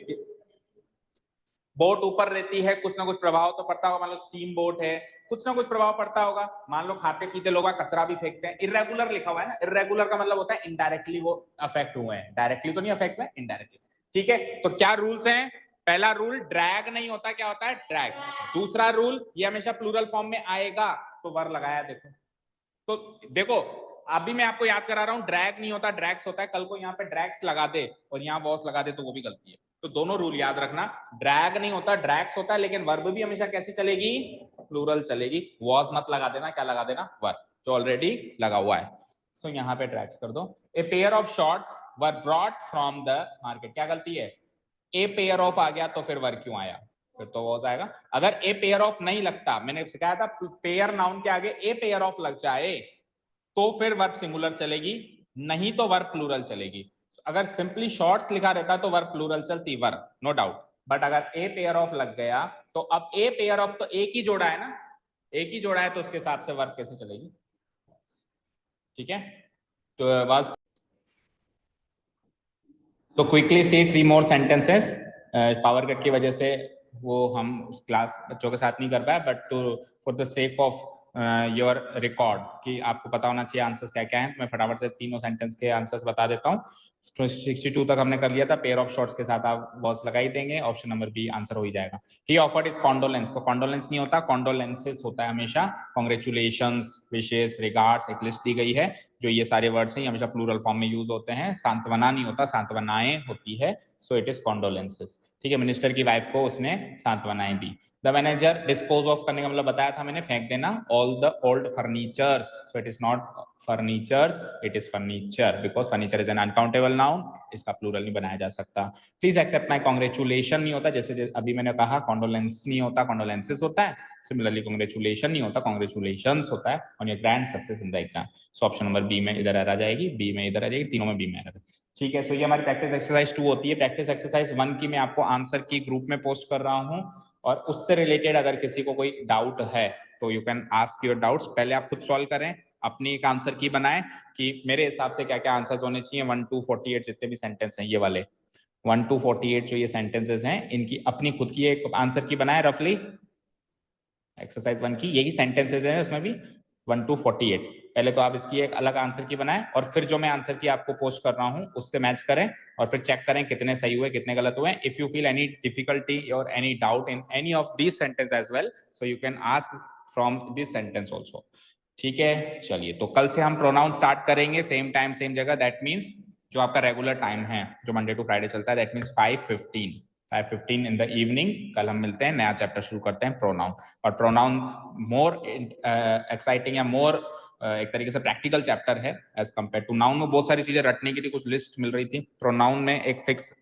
बोट ऊपर रहती है, कुछ ना कुछ प्रभाव तो पड़ता होगा, मान लो स्टीम बोट है, कुछ ना कुछ प्रभाव पड़ता होगा, मान लो खाते पीते लोग कचरा भी फेंकते हैं। इरेगुलर लिखा हुआ है ना, इरेगुलर का मतलब होता है इनडायरेक्टली वो अफेक्ट हुए हैं, डायरेक्टली तो नहीं अफेक्ट हुए, इनडायरेक्टली। ठीक है, तो क्या रूल्स हैं, पहला रूल ड्रैग नहीं होता, क्या होता है, ड्रैग्स। दूसरा रूल, ये हमेशा प्लूरल फॉर्म में आएगा, तो वर लगाया, देखो तो देखो अभी मैं आपको याद करा रहा हूं, ड्रैग नहीं होता, ड्रैग्स होता है। कल को यहाँ पे ड्रैग्स लगा दे और यहाँ वॉस लगा दे तो वो भी गलती है। तो दोनों रूल याद रखना, ड्रैग नहीं होता, ड्रैग्स होता है, लेकिन वर्ब भी हमेशा कैसी चलेगी, प्लूरल चलेगी। वॉस मत लगा देना, क्या लगा देना, वर्ब जो ऑलरेडी लगा हुआ है। सो यहाँ पे ड्रैग्स कर दो। A pair of shorts were brought from the market, क्या गलती है, ए पेयर ऑफ आ गया तो फिर वर्ब क्यों आया, फिर तो वॉज आएगा। अगर ए पेयर ऑफ नहीं लगता, मैंने सिखाया था पेयर नाउन के आगे ए पेयर ऑफ लग जाए तो फिर वर्ब सिंगुलर चलेगी, नहीं तो वर्ब प्लूरल चलेगी। अगर सिंपली शॉर्ट्स लिखा रहता तो वर्ब प्लूरल चलती, वर्ब नो डाउट, बट अगर ए पेयर ऑफ लग गया तो अब ए पेयर ऑफ तो एक ही जोड़ा है ना, एक ही जोड़ा है, तो उसके हिसाब से वर्ब कैसे चलेगी। ठीक है, तो क्विकली सी 3 मोर सेंटेंसेस। पावर कट की वजह से वो हम क्लास बच्चों के साथ नहीं कर पाए, but to for the sake of your record कि आपको पता होना चाहिए आंसर्स क्या क्या हैं, मैं फटाफट से तीनों सेंटेंस के आंसर्स बता देता हूँ। 62 तक हमने कर लिया था, पेयर ऑफ शॉर्ट्स के साथ आप वॉस लगा ही देंगे, ऑप्शन नंबर बी आंसर हो ही जाएगा। ही ऑफर्ड इज कॉन्डोलेंस, तो कॉन्डोलेंस नहीं होता, कॉन्डोलेंसेस होता है हमेशा। कॉन्ग्रेचुलेशंस, विशेष, रिगार्ड्स, एक लिस्ट दी गई है, जो ये सारे वर्ड्स हैं हमेशा प्लूरल फॉर्म में यूज होते हैं। सांत्वना नहीं होता, सांत्वनाएं होती है, सो इट इज कॉन्डोलेंसेस। ठीक है, मिनिस्टर की वाइफ को उसने सांत्वनाएं दी। द मैनेजर, डिस्पोज ऑफ करने का मतलब बताया था मैंने, फेंक देना, all the old furnitures, so it is not furnitures, it is furniture, because furniture is an uncountable noun, इसका प्लूरल नहीं बनाया जा सकता। प्लीज एक्सेप्ट माई कॉन्ग्रेचुलेशन नहीं होता, जैसे अभी मैंने कहा, कॉन्डोलेंस नहीं होता, कॉन्डोलेंसेस होता है। सिमिलरली कॉन्ग्रेचुलेशन नहीं होता, कॉन्ग्रेचुलेशंस होता है on your grand success in the exam. So option number B में इधर आ जाएगी, बी में इधर आ जाएगी, तीनों में बी में आ जाएगी। ठीक है, सो ये हमारी प्रैक्टिस एक्सरसाइज 2 होती है। प्रैक्टिस एक्सरसाइज 1 की मैं आपको आंसर की ग्रुप में पोस्ट कर रहा हूँ, और उससे रिलेटेड अगर किसी को कोई डाउट है तो you can ask your doubts. पहले आप खुद सॉल्व करें, अपनी एक आंसर की बनाएं कि मेरे हिसाब से क्या क्या आंसर्स होने चाहिए। 1 to 48 जितने भी सेंटेंस हैं ये वाले, 1 to 48 जो ये सेंटेंसेस हैं, इनकी अपनी खुद की एक आंसर की बनाए रफली। एक्सरसाइज 1 की यही सेंटेंसेस हैं, उसमें भी 1 to 48। पहले तो आप इसकी एक अलग आंसर की बनाएं, और फिर जो मैं आंसर की आपको पोस्ट कर रहा हूं उससे मैच करें, और फिर चेक करें कितने सही हुए कितने गलत हुए। If you feel any difficulty or any doubt in any of this sentence as well, so you can ask from this sentence also. ठीक है, चलिए, तो कल से हम प्रोनाउन स्टार्ट करेंगे, सेम टाइम सेम जगह। दैट मीन्स जो आपका रेगुलर टाइम है जो मंडे टू फ्राइडे चलता है, that means 5:15 in the evening. कल हम मिलते हैं, नया चैप्टर शुरू करते हैं, प्रोनाउन। और प्रोनाउन मोर एक्साइटिंग या मोर एक तरीके से प्रैक्टिकल चैप्टर है एज कम्पेयर टू नाउन। में बहुत सारी चीजें रटने के लिए कुछ लिस्ट मिल रही थी, प्रोनाउन में एक फिक्स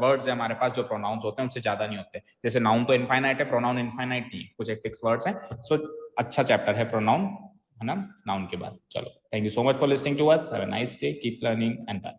वर्ड्स है हमारे पास जो प्रोनाउंस होते हैं, उनसे ज्यादा नहीं होते। जैसे नाउन तो इनफाइनाइट है, प्रोनाउन इनफाइनाइट नहीं, कुछ एक फिक्स वर्ड्स हैं। सो अच्छा चैप्टर है प्रोनाउन, है ना, नाउन के बाद। चलो, thank you so much for listening to us, have a nice day, keep learning and bye.